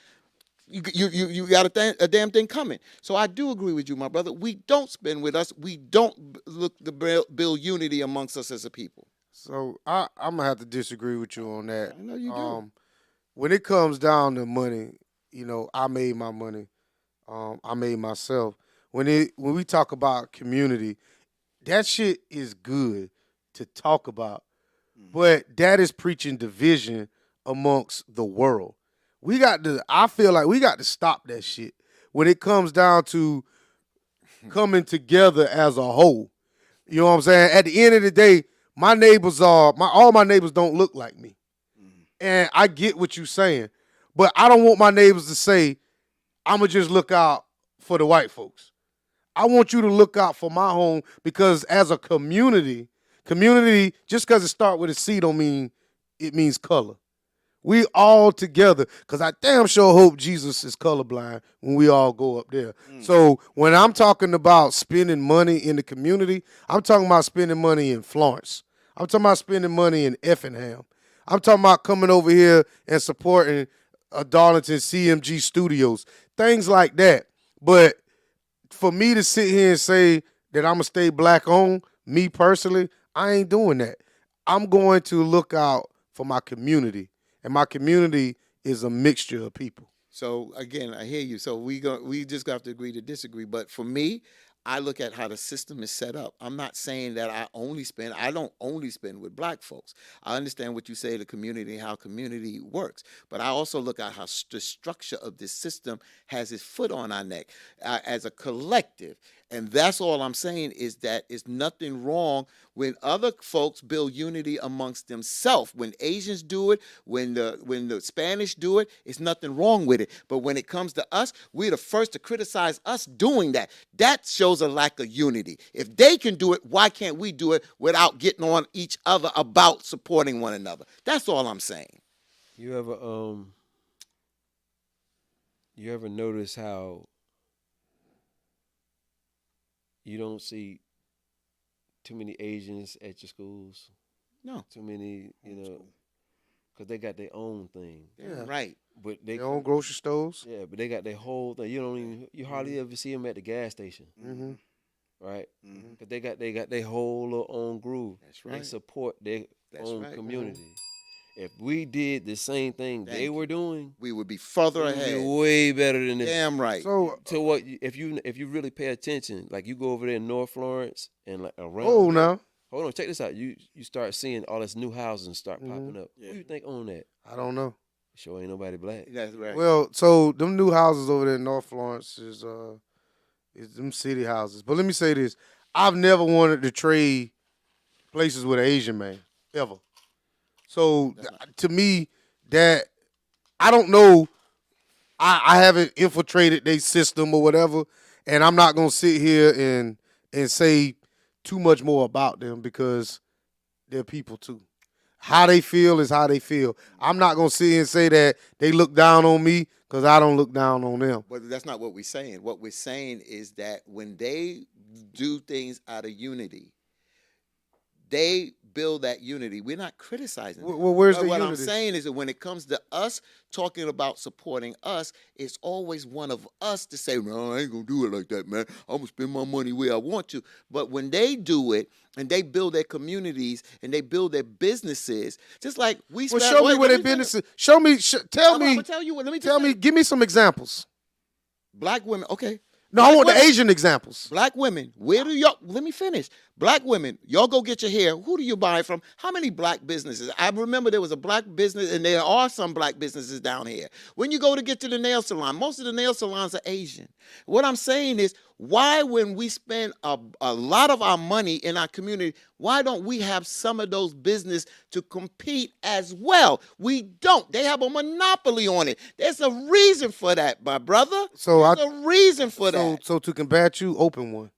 You got a damn thing coming. So I do agree with you, my brother. We don't spend with us. We don't look to build unity amongst us as a people. So I'm gonna have to disagree with you on that. I know you do. When it comes down to money, I made my money. I made myself. When we talk about community, that shit is good to talk about, but that is preaching division amongst the world. I feel like we got to stop that shit when it comes down to coming together as a whole. You know what I'm saying? At the end of the day, all my neighbors don't look like me. And I get what you're saying. But I don't want my neighbors to say, I'ma just look out for the white folks. I want you to look out for my home because as a community, just because it starts with a C don't mean it means color. We all together, because I damn sure hope Jesus is colorblind when we all go up there. So when I'm talking about spending money in the community, I'm talking about spending money in Florence. I'm talking about spending money in Effingham. I'm talking about coming over here and supporting Darlington CMG Studios, things like that. But for me to sit here and say that I'm going to stay black owned, me personally, I ain't doing that. I'm going to look out for my community. And my community is a mixture of people. So again, I hear you. So we just have to agree to disagree. But for me, I look at how the system is set up. I'm not saying that I don't only spend with black folks. I understand what you say, the community, how community works. But I also look at how the structure of this system has its foot on our neck as a collective. And that's all I'm saying is that it's nothing wrong when other folks build unity amongst themselves. When Asians do it, when the Spanish do it, it's nothing wrong with it. But when it comes to us, we're the first to criticize us doing that. That shows a lack of unity. If they can do it, why can't we do it without getting on each other about supporting one another? That's all I'm saying. You ever notice how you don't see too many Asians at your schools? No. Too many, because they got their own thing. Yeah. Right. But Their own grocery stores. Yeah, but they got their whole thing. You hardly ever see them at the gas station. Mm-hmm. Right? Because they got their whole little own groove. That's right. They support their own right. community. if we did the same thing Thank they you. were doing, We would be further we would be ahead. way better than this. Damn right. So, To what if you really pay attention, like you go over there in North Florence and like around. oh, there, now hold on, check this out. You start seeing all this new housing start popping up. Yeah. Who you think own that? I don't know. Sure ain't nobody black. That's right. Well, so them new houses over there in North Florence is them city houses. But let me say this: I've never wanted to trade places with an Asian man ever. So to me, that I don't know. I haven't infiltrated their system or whatever, and I'm not gonna sit here and say too much more about them because they're people too. How they feel is how they feel. I'm not gonna sit here and say that they look down on me because I don't look down on them. But that's not what we're saying. What we're saying is that when they do things out of unity, they build that unity. We're not criticizing them. Well, where's But the what unity? I'm saying is that when it comes to us talking about supporting us, it's always one of us to say, "No, I ain't gonna do it like that, man. I'm gonna spend my money where I want to." But when they do it and they build their communities and they build their businesses, just like we Well, spend. show me wait, where let their me finish. business is. Show me. Tell I'm me. gonna tell you what. Let me just Tell say, me. Give me some examples. Black women. Okay. No, I Black want the women. Asian examples. Black women, where do y'all, let me finish. Black women, y'all go get your hair. Who do you buy from? How many black businesses? I remember there was a black business, and there are some black businesses down here. When you go to get to the nail salon, most of the nail salons are Asian. What I'm saying is, why, when we spend a lot of our money in our community, why don't we have some of those business to compete as well? We don't. They have a monopoly on it. There's a reason for that, my brother. So There's a reason for that. So to combat you, open one.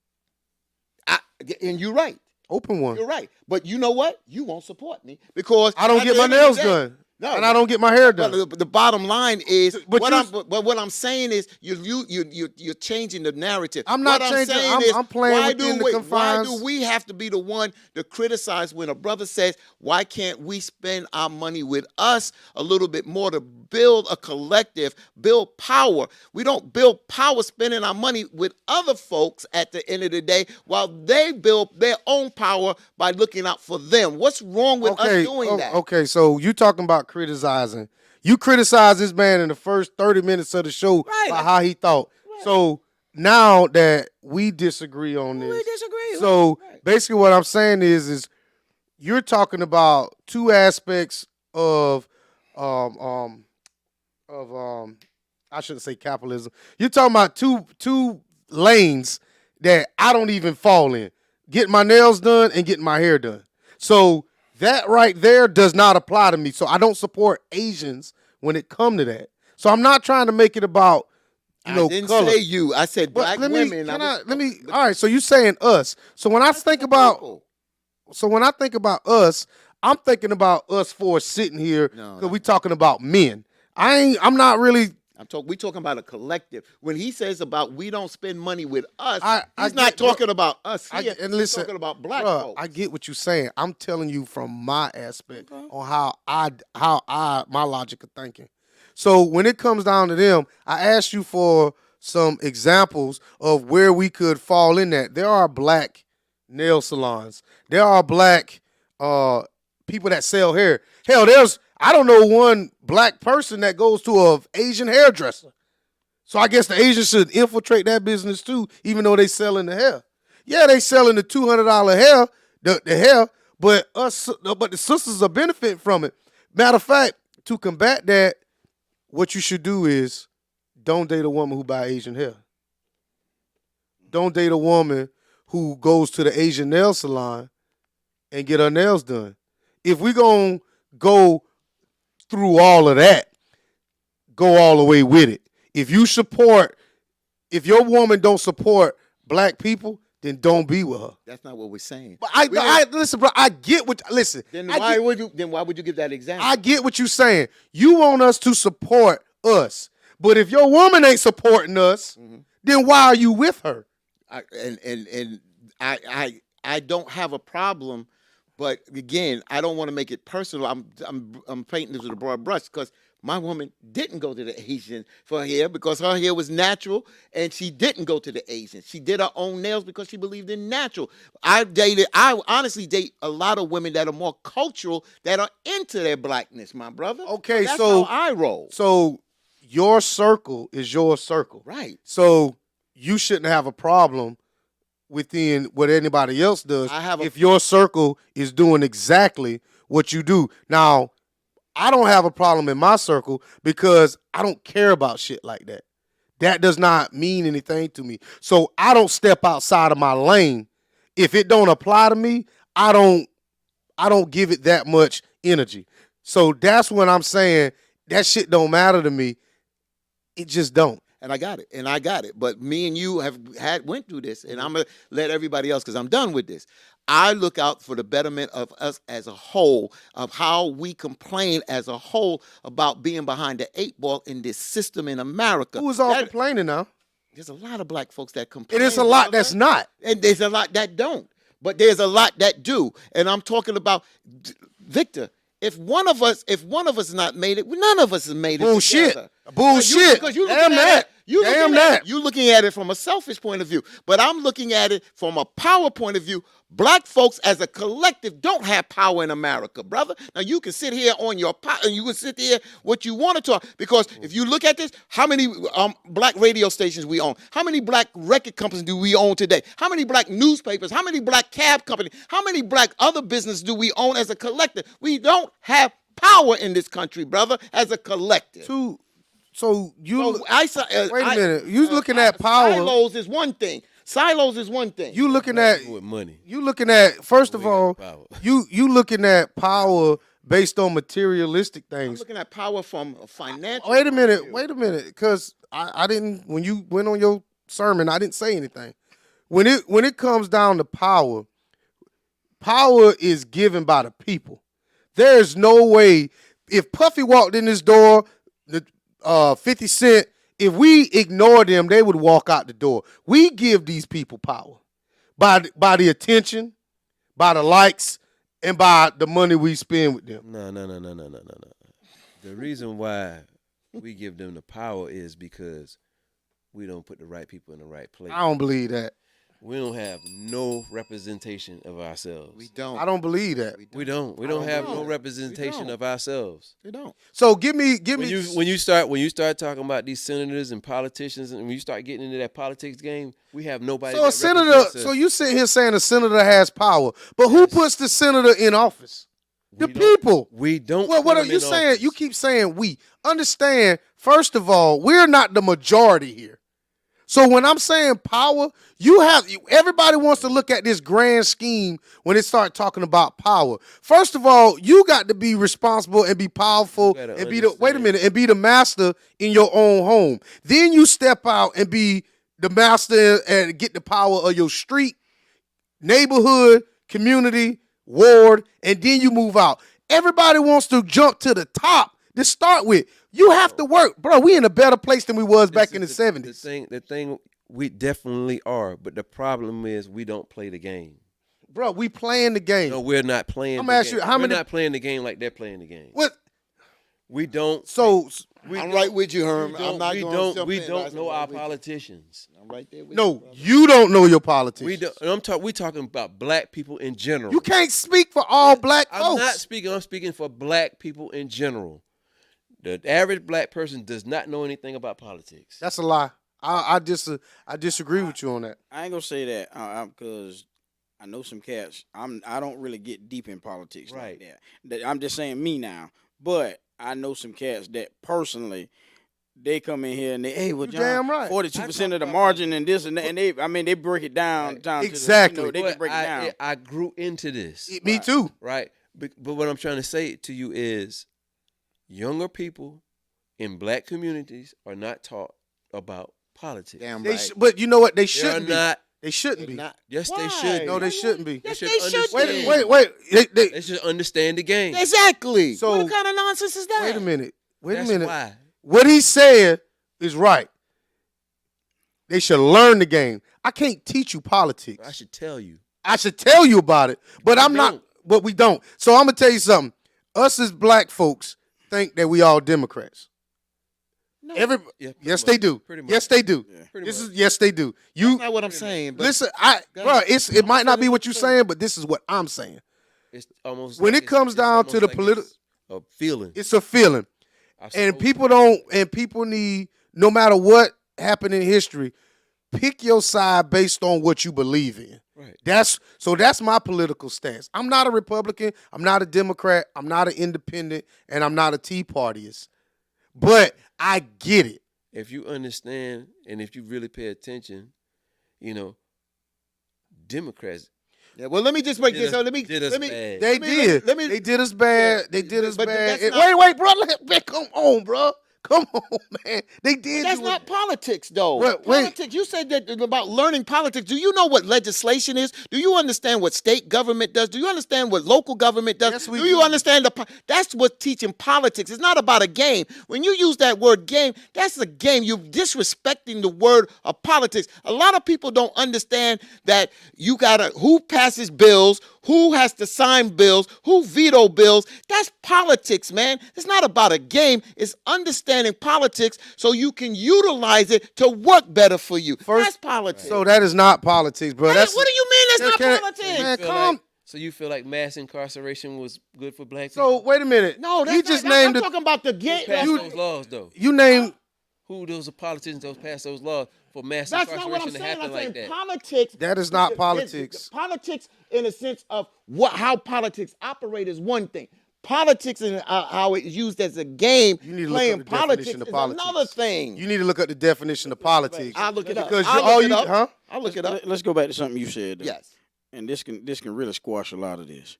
And you're right. Open one. You're right. But you know what? You won't support me because I don't at get the my end of the nails day- done, No, and I don't get my hair But done. the bottom line is, But what I'm saying is, you're changing the narrative. I'm not What changing. saying I'm- is, I'm playing why within the Why confines. do we have to be the one to criticize when a brother says, "Why can't we spend our money with us a little bit more to build a collective, build power?" We don't build power spending our money with other folks at the end of the day, while they build their own power by looking out for them. What's wrong with us doing that? Okay, so you talking about criticizing. You criticized this man in the first 30 minutes of the show Right. about how he thought. So now that we disagree on this. We disagree. So Right. basically what I'm saying is you're talking about two aspects of I shouldn't say capitalism. You're talking about two lanes that I don't even fall in. Getting my nails done and getting my hair done. So that right there does not apply to me. So I don't support Asians when it come to that. So I'm not trying to make it about I color. didn't say you. I said But black let me, women. can was- let me. All right. So you saying us? So when I think about, people. so when I think about us, I'm thinking about us four sitting here No, because we talking about men. I'm not really. We talking about a collective. When he says about we don't spend money with us, I he's not get- talking about us here. And he's listen, talking about black bruh, folks. I get what you're saying. I'm telling you from my aspect on how my logic of thinking. So when it comes down to them, I asked you for some examples of where we could fall in that. There are black nail salons. There are black people that sell hair. Hell, I don't know one black person that goes to a Asian hairdresser. So I guess the Asians should infiltrate that business too, even though they selling the hair. Yeah, they selling the $200 hair, the hair, but the sisters are benefiting from it. Matter of fact, to combat that, what you should do is don't date a woman who buy Asian hair. Don't date a woman who goes to the Asian nail salon and get her nails done. If we gonna go through all of that, go all the way with it. If your woman don't support black people, then don't be with her. That's not what we're saying. But I listen, bro. I get what. Listen, Then I why get- would you give that example? I get what you're saying. You want us to support us, but if your woman ain't supporting us, then why are you with her? I don't have a problem But again, I don't want to make it personal. I'm painting this with a broad brush because my woman didn't go to the Asian for her hair because her hair was natural, and she didn't go to the Asian. She did her own nails because she believed in natural. I honestly date a lot of women that are more cultural, that are into their blackness, my brother. Okay, that's so how I roll. So your circle is your circle. Right. So you shouldn't have a problem within what anybody else does if your circle is doing exactly what you do. Now, I don't have a problem in my circle because I don't care about shit like that. That does not mean anything to me. So I don't step outside of my lane. If it don't apply to me, I don't give it that much energy. So that's when I'm saying that shit don't matter to me. It just don't. And I got it. But me and you went through this, and I'm gonna let everybody else because I'm done with this. I look out for the betterment of us as a whole, of how we complain as a whole about being behind the 8 ball in this system in America. Who is all complaining now? There's a lot of black folks that complain. It is a lot that's not. And there's a lot that don't. But there's a lot that do. And I'm talking about, Victor, if one of us not made it, none of us has made it. Bullshit. Together. Bullshit. Because you Damn that. You're looking at it from a selfish point of view, but I'm looking at it from a power point of view. Black folks as a collective don't have power in America, brother. Now you can sit here on your power, and you can sit there what you want to talk, because if you look at this, how many black radio stations we own? How many black record companies do we own today? How many black newspapers? How many black cab companies? How many black other businesses do we own as a collective? We don't have power in this country, brother, as a collective. So you wait a minute. You looking at power? Silos is one thing. You looking at with money. You looking at first of We got all. power. You looking at power based on materialistic I'm things. looking at power from a financial. Wait a minute, because I didn't. When you went on your sermon, I didn't say anything. When it comes down to power, power is given by the people. There's no way if Puffy walked in this door, 50 Cent, if we ignore them, they would walk out the door. We give these people power by the attention, by the likes, and by the money we spend with them. No. The reason why we give them the power is because we don't put the right people in the right place. I don't believe that. We don't have no representation of ourselves. We don't. I don't believe that. We don't have no representation of ourselves. We don't. So give me. When you start talking about these senators and politicians, and when you start getting into that politics game, we have nobody. So that a senator. represents us. So you sit here saying a senator has power, but who puts the senator in office? The people. We don't. What are you saying? You keep saying we. Understand, first of all, we're not the majority here. So when I'm saying power, everybody wants to look at this grand scheme when they start talking about power. First of all, you got to be responsible and be powerful and be the master in your own home. Then you step out and be the master and get the power of your street, neighborhood, community, ward, and then you move out. Everybody wants to jump to the top to start with. You have to work. Bro, we in a better place than we was back in the 70s. The thing, we definitely are, but the problem is we don't play the game. Bro, we playing the game. No, we're not playing I'm the asking game. you, how we're many- not playing the game like they're playing the game. What? We don't. I'm right with you, Herm. I'm not we going don't, to jump we in, don't but know I'm our right with you. politicians. I'm right there with you. No, brother. you don't know your politics. We don't. We talking about black people in general. You can't speak for all black I'm folks. not speaking. I'm speaking for black people in general. The average black person does not know anything about politics. That's a lie. I disagree with you on that. I ain't gonna say that because I know some cats. I don't really get deep in politics Right. like that. I'm just saying me now, but I know some cats that personally they come in here and they, hey, well, You John, damn right. 42% of the margin and this and that, and they break it down. Right. down Exactly. To the, they But can break it down. I grew into this. Me too. Right. But what I'm trying to say to you is younger people in black communities are not taught about politics. Damn They right. but you know what? They They're shouldn't be. not. They shouldn't be. Not- Yes, Why? they should. No, they shouldn't be. They should they should understand. be. Wait. They should understand the game. Exactly. So- what kind of nonsense is that? Wait a minute. That's Why. why. What he said is right. They should learn the game. I can't teach you politics. I should tell you. I should tell you about it, but I'm not. don't. but we don't. So I'm gonna tell you something. Us as black folks think that we all Democrats. No, Every Yeah, pretty yes, much. they do. Pretty much. Yes, they do. Yeah. Pretty This much. is yes, they do. You that's not what I'm saying. But listen, Go bro. ahead. It might not be what you're saying, but this is what I'm saying. It's almost When like it comes down to almost the like politi- it's a feeling. It's a feeling, I and suppose. people don't. And people need, no matter what happened in history, pick your side based on what you believe in. Right. That's my political stance. I'm not a Republican. I'm not a Democrat. I'm not an independent, and I'm not a Tea Partyist. But I get it. If you understand and if you really pay attention, you know, Democrats yeah, well, let me just break did this. us- So let me did us let me. bad. They let me- did. let me- They did us bad. Yeah, They did us but bad. that's not- Wait, bro. Come on, bro. Come on, man. They did. That's do not it. politics, though. Wait. Politics. You said that about learning politics. Do you know what legislation is? Do you understand what state government does? Do you understand what local government does? Yes, we do you do. understand that's what teaching politics. It's not about a game. When you use that word game, that's a game. You're disrespecting the word of politics. A lot of people don't understand that you gotta who passes bills, who has to sign bills, who veto bills. That's politics, man. It's not about a game. It's understanding politics so you can utilize it to work better for you. That's politics. So that is not politics, bro. That's What do you mean that's Can- not can- politics? man, Feel calm. like- so you feel like mass incarceration was good for black So people? wait a minute. No, that's you just not, named I'm talking about the Who game. passed you- those laws though? you named. Who those are politicians that passed those laws for mass That's not what I'm incarceration to saying. happen I'm like saying that? politics. That is not it's- politics. Politics, in a sense of how politics operate, is one thing. Politics and how it's used as a game, You need to look playing up the politics definition is of politics. another thing. You need to look up the definition of politics. I'll look it up. Because I'll all look it you, up. huh? I'll look it up. Let's go back to something you said. Though. Yes. And this can really squash a lot of this.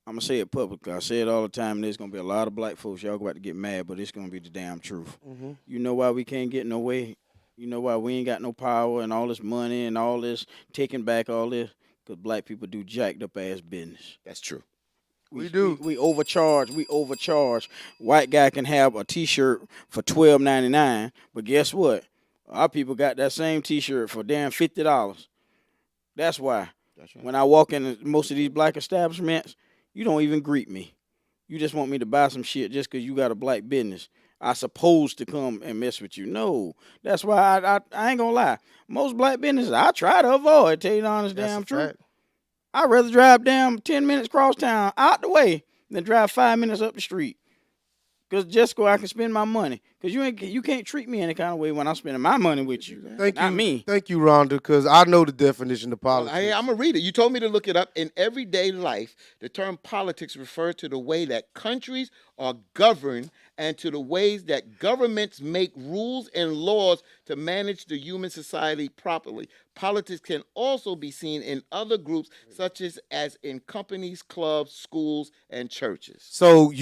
I'm gonna say it publicly. I say it all the time. And there's gonna be a lot of black folks. Y'all about to get mad, but it's gonna be the damn truth. Mm-hmm. You know why we can't get no way? You know why we ain't got no power and all this money and all this taking back all this? Because black people do jacked up ass business. That's true. We do. We overcharge. We overcharge. White guy can have a T-shirt for $12.99, but guess what? Our people got that same T-shirt for damn $50. That's why. That's right. When I walk in most of these black establishments, you don't even greet me. You just want me to buy some shit just because you got a black business. I supposed to come and mess with you. No, that's why I ain't gonna lie. Most black businesses I try to avoid. Tell you the honest That's damn a truth. fact. I'd rather drive down 10 minutes cross town out the way than drive 5 minutes up the street. Because just so I can spend my money. Because you can't treat me any kind of way when I'm spending my money with you. Thank Not you. me. Thank you, Rhonda, because I know the definition of politics. I'm going to read it. You told me to look it up. In everyday life, the term politics refers to the way that countries are governed and to the ways that governments make rules and laws to manage the human society properly. Politics can also be seen in other groups, such as in companies, clubs, schools, and churches. So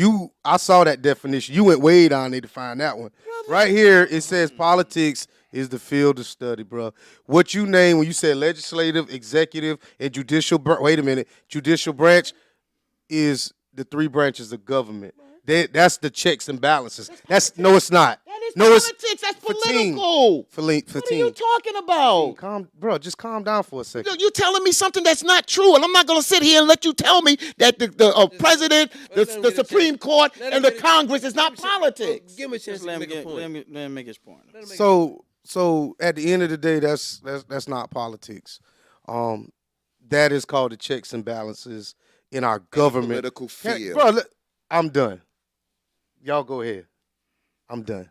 I saw that definition. You went way down there to find that one. Right here, it says politics is the field of study, bro. What you name when you said legislative, executive, and judicial. Wait a minute, judicial branch is the three branches of government. That's the checks and balances. No, it's not. That is No, politics. That's Fatin. political. Fatin. What are you talking about? Just calm down for a second. You're telling me something that's not true, and I'm not going to sit here and let you tell me that the president, Let him the get a Supreme chance. Court, Let him and the get a- Congress is not politics. Give him a chance Just to let him, make a get, point. let him make his point. Let him make So at the end of the day, that's not politics. That is called the checks and balances in our government. Political field. Bro, look, I'm done. Y'all go ahead. I'm done.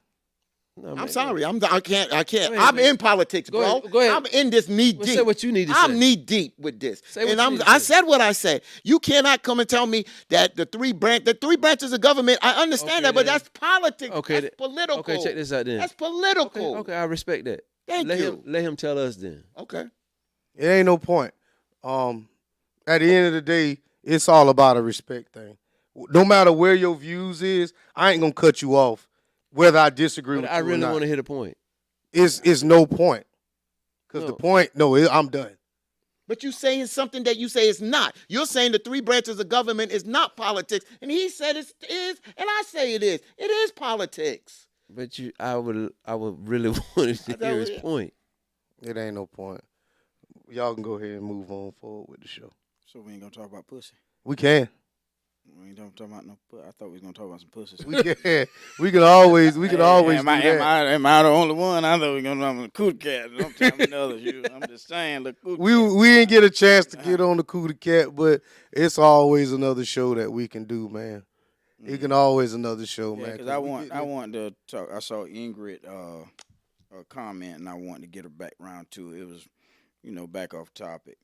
No, I'm man, sorry. I can't. Go ahead, I'm man. in politics, Go bro. ahead, go ahead. I'm in this knee Well, deep. say what you need to I'm say. knee deep with this. Say what and you need to I say. said what I said. You cannot come and tell me that the three branches of government. I understand Okay, that, but then. that's politics. Okay, That's political. Okay, check this out then. That's political. Okay, I respect that. Thank let you. Him, let him tell us then. Okay. It ain't no point. At the end of the day, it's all about a respect thing. No matter where your views is, I ain't gonna cut you off, whether I disagree But with I you or really not. want to hit a point. It's no point. Because the No. point, I'm done. But you saying something that you say is not. You're saying the three branches of government is not politics, and he said it is, and I say it is. It is politics. But I would really want to hear his it. point. It ain't no point. Y'all can go ahead and move on forward with the show. So we ain't gonna talk about pussy. We can. We ain't talking about no. I thought we was gonna talk about some pussies. We can. We can always do that. Am I the only one? I thought we gonna talk about Cootie Cat. Don't tell me others. I'm just saying, look, Cootie Cat. We didn't get a chance to get on the Cootie Cat, but it's always another show that we can do, man. It can always another show, Yeah, man. because I want to talk. I saw Ingrid a comment, and I wanted to get her back round to it. It was, back off topic.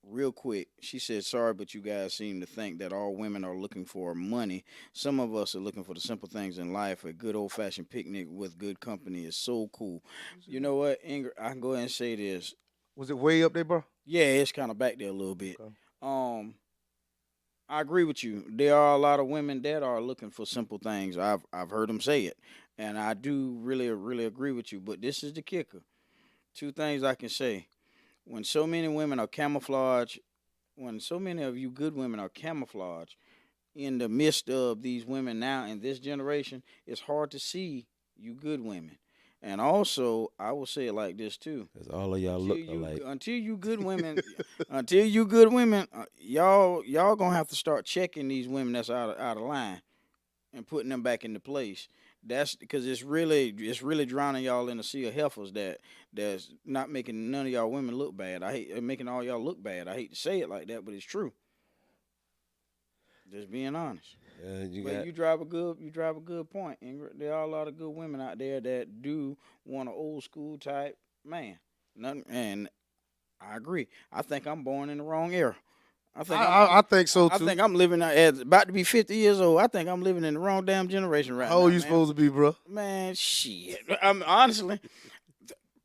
Real quick, she said, "Sorry, but you guys seem to think that all women are looking for money. Some of us are looking for the simple things in life. A good old-fashioned picnic with good company is so cool." You know what, Ingrid? I can go ahead and say this. Was it way up there, bro? Yeah, it's kind of back there a little bit. Okay. I agree with you. There are a lot of women that are looking for simple things. I've heard them say it, and I do really agree with you. But this is the kicker. Two things I can say. When so many women are camouflaged, when so many of you good women are camouflaged in the midst of these women now in this generation, it's hard to see you good women. And also, I will say it like this too. Because all of y'all look alike. Until you good women, y'all gonna have to start checking these women that's out of line and putting them back into place. That's because it's really drowning y'all in a sea of heifers that's not making none of y'all women look bad. I hate making all y'all look bad. I hate to say it like that, but it's true. Just being honest. You drive a good point, Ingrid. There are a lot of good women out there that do want an old school type man. And I agree. I think I'm born in the wrong era. I think so too. I think I'm living as about to be 50 years old. I think I'm living in the wrong damn generation right now. How old you supposed to be, bro? Man, shit. I'm honestly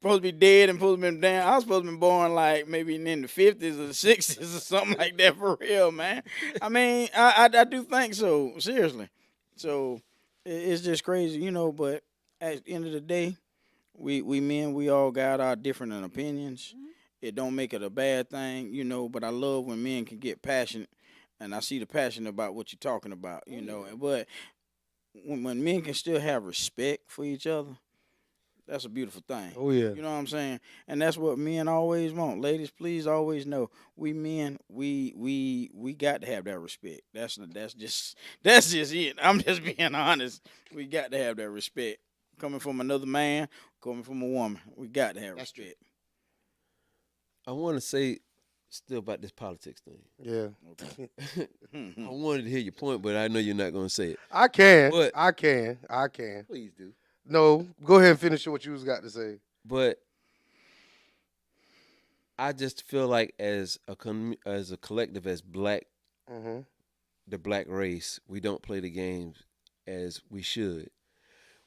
supposed to be dead and supposed to be down. I was supposed to be born like maybe in the 50s or the 60s or something like that for real, man. I mean, I do think so, seriously. So it's just crazy, but at the end of the day, we men, we all got our different opinions. It don't make it a bad thing, but I love when men can get passionate, and I see the passion about what you're talking about, But when men can still have respect for each other, that's a beautiful thing. Oh, yeah. You know what I'm saying? And that's what men always want. Ladies, please always know, we men, we got to have that respect. That's just it. I'm just being honest. We got to have that respect. Coming from another man, coming from a woman, we got to have respect. I want to say still about this politics thing. Yeah. I wanted to hear your point, but I know you're not going to say it. I can. But- I can. Please do. No, go ahead and finish what you was got to say. But I just feel like as a collective, as black, Mm-hmm. the black race, we don't play the games as we should.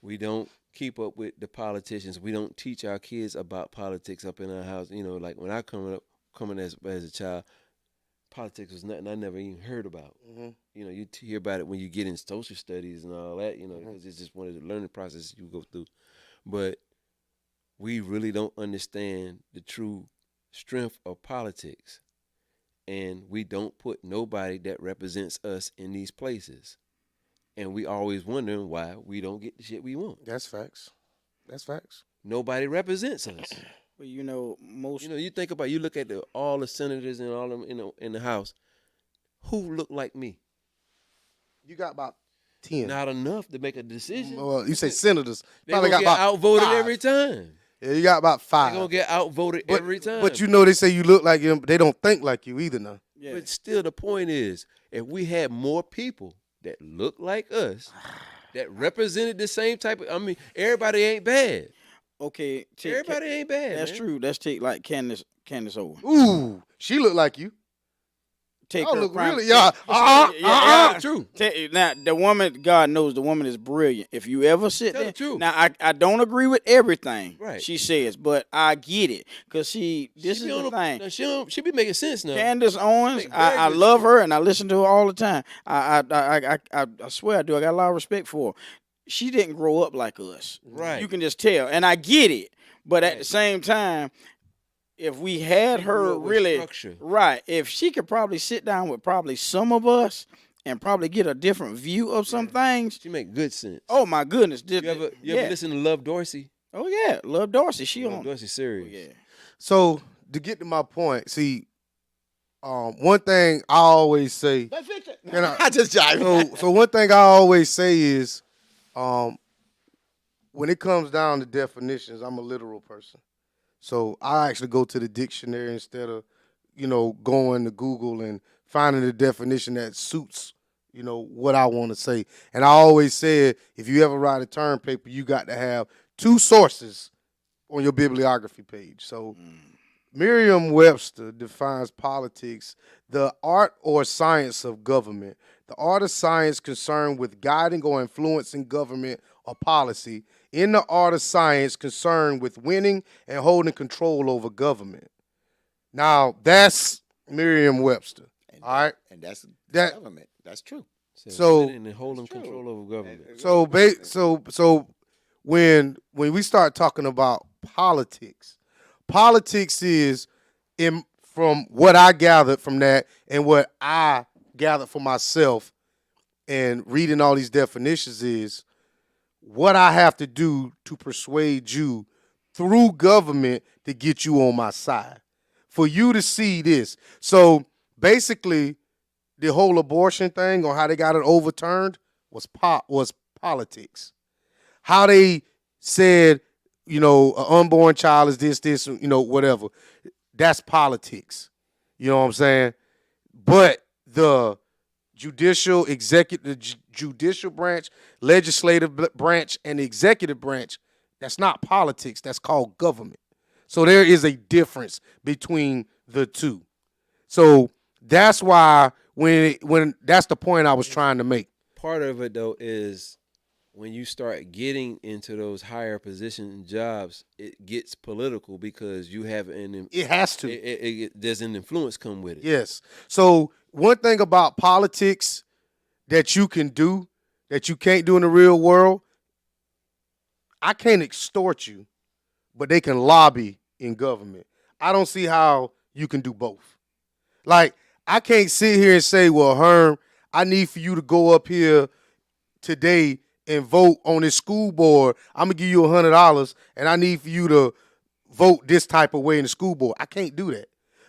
We don't keep up with the politicians. We don't teach our kids about politics up in our house. Like when I coming as a child, politics was nothing I never even heard about. Mm-hmm. You hear about it when you get in social studies and all that, because it's just one of the learning processes you go through. But we really don't understand the true strength of politics. And we don't put nobody that represents us in these places. And we always wondering why we don't get the shit we want. That's facts. Nobody represents us. But most. You think about, you look at all the senators and all them in the House. Who look like me? You got about 10. Not enough to make a decision. Well, you say senators. They gonna get outvoted every time. Yeah, you got about 5. They gonna get outvoted every time. But they say you look like them, but they don't think like you either now. Yeah. But still, the point is, if we had more people that look like us, that represented the same type of, everybody ain't bad. Okay. Everybody ain't bad. That's man. true. Let's take like Candace Owens. Ooh, she look like you. Take Oh, her look prime- really, True. Now the woman, God knows the woman is brilliant. If you ever sit Tell there, the truth. now I don't agree with everything Right. she says, but I get it because this She is be on the thing. She be making sense now. Candace Owens, Make very I good love her and I listen to her all the time. I swear I do. I got a lot of respect for her. She didn't grow up like us. Right. You can just tell, and I get it. But at Right. the same time, if we had She her grew up with really structure. right, if she could probably sit down with probably some of us and probably get a different view of some things. She make good sense. Oh my goodness! You ever listen to Love Dorsey? Oh yeah, Love Dorsey. She Love on. Dorsey Oh, series. yeah. So to get to my point, see, One thing I always say. But Victor, Can I- I just jive. So one thing I always say is, when it comes down to definitions, I'm a literal person. So I actually go to the dictionary instead of, going to Google and finding the definition that suits, what I want to say. And I always said, if you ever write a term paper, you got to have two sources on your bibliography page. So Merriam-Webster defines politics, the art or science of government. The art or science concerned with guiding or influencing government or policy. In the art of science concerned with winning and holding control over government. Now, that's Merriam-Webster. All right? And that's That- government. That's true. So- winning and holding It's true. control over government. So when we start talking about politics is from what I gathered from that and what I gathered for myself and reading all these definitions is what I have to do to persuade you through government to get you on my side. For you to see this. So basically, the whole abortion thing or how they got it overturned was politics. How they said, an unborn child is this, whatever. That's politics. You know what I'm saying? But the judicial branch, legislative branch, and the executive branch, that's not politics. That's called government. So there is a difference between the two. So that's why when that's the point I was trying to make. Part of it though is when you start getting into those higher position jobs, it gets political because you have It has to. there's an influence come with it. Yes. So one thing about politics that you can do that you can't do in the real world, I can't extort you, but they can lobby in government. I don't see how you can do both. Like, I can't sit here and say, well, Herm, I need for you to go up here today and vote on this school board. I'm going to give you $100 and I need for you to vote this type of way in the school board. I can't do that.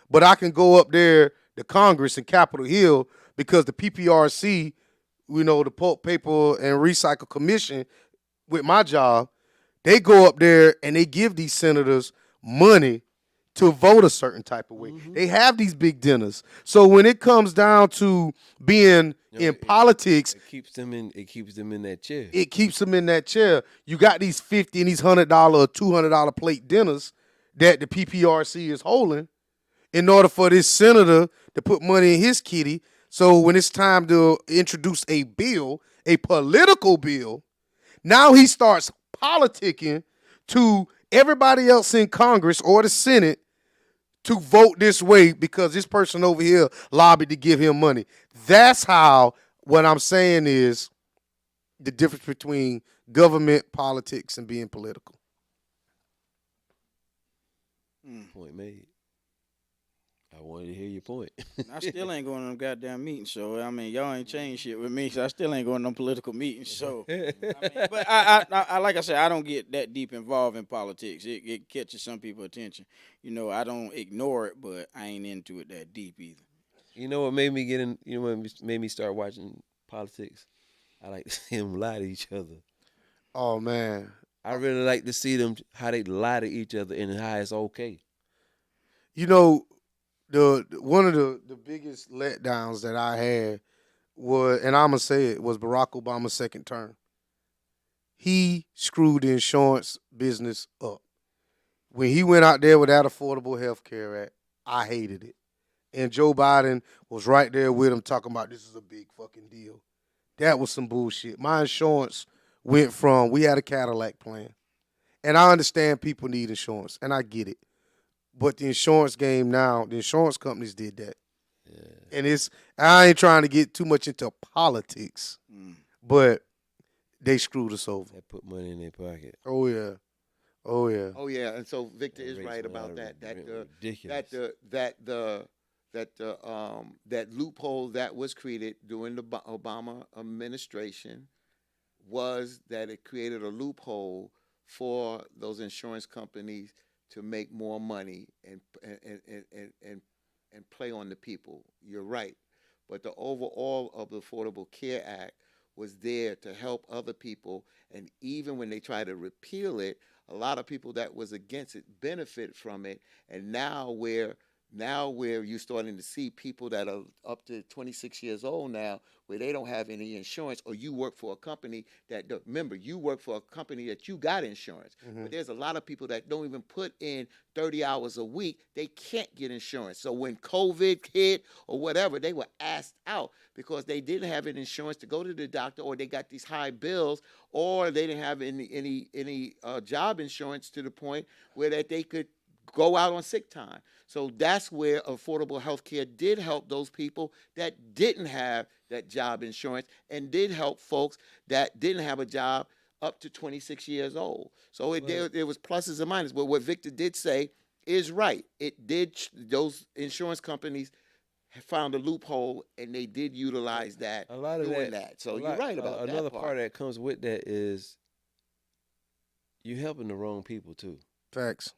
But I can go up there to Congress in Capitol Hill because the PPRC, the Pulp, Paper, and Recycle Commission, with my job, they go up there and they give these senators money to vote a certain type of way. Mm-hmm. They have these big dinners. So when it comes down to being in politics, It keeps them in that chair. it keeps them in that chair. You got these $50 and these $100 or $200 plate dinners that the PPRC is holding in order for this senator to put money in his kitty. So when it's time to introduce a bill, a political bill, now he starts politicking to everybody else in Congress or the Senate to vote this way because this person over here lobbied to give him money. That's how what I'm saying is the difference between government, politics, and being political. Point made. I wanted to hear your point. I still ain't going to them goddamn meetings. So I mean, y'all ain't changed shit with me. So I still ain't going to them political meetings. So, but I like I said, I don't get that deep involved in politics. It catches some people's attention. I don't ignore it, but I ain't into it that deep either. You know what made me get in? You know what made me start watching politics? I like to see them lie to each other. Oh man, I really like to see them how they lie to each other and how it's okay. the one of the biggest letdowns that I had was, and I'm gonna say it, was Barack Obama's second term. He screwed the insurance business up. When he went out there with that Affordable Health Care Act, I hated it. And Joe Biden was right there with him talking about this is a big fucking deal. That was some bullshit. My insurance went from, we had a Cadillac plan. And I understand people need insurance, and I get it. But the insurance game now, the insurance companies did that. Yeah. And I ain't trying to get too much into politics, but they screwed us over. They put money in their pocket. Oh, yeah. Oh, yeah. Oh yeah, and so Victor is raised right a lot about of that. ridiculous. That loophole that was created during the Obama administration was that it created a loophole for those insurance companies to make more money and play on the people. You're right. But the overall of the Affordable Care Act was there to help other people. And even when they try to repeal it, a lot of people that was against it benefit from it. And now where you're starting to see people that are up to 26 years old now, where they don't have any insurance, or you work for a company that, remember, you work for a company that you got insurance. But there's a lot of people that don't even put in 30 hours a week. They can't get insurance. So when COVID hit or whatever, they were asked out because they didn't have an insurance to go to the doctor, or they got these high bills, or they didn't have any job insurance to the point where that they could go out on sick time. So that's where affordable health care did help those people that didn't have that job insurance, and did help folks that didn't have a job up to 26 years old. So there was pluses and minuses. But what Victor did say is right. It did, those insurance companies found a loophole, and they did utilize that. A lot of doing that. So you're right about that. Another part that comes with that is you helping the wrong people too. Facts.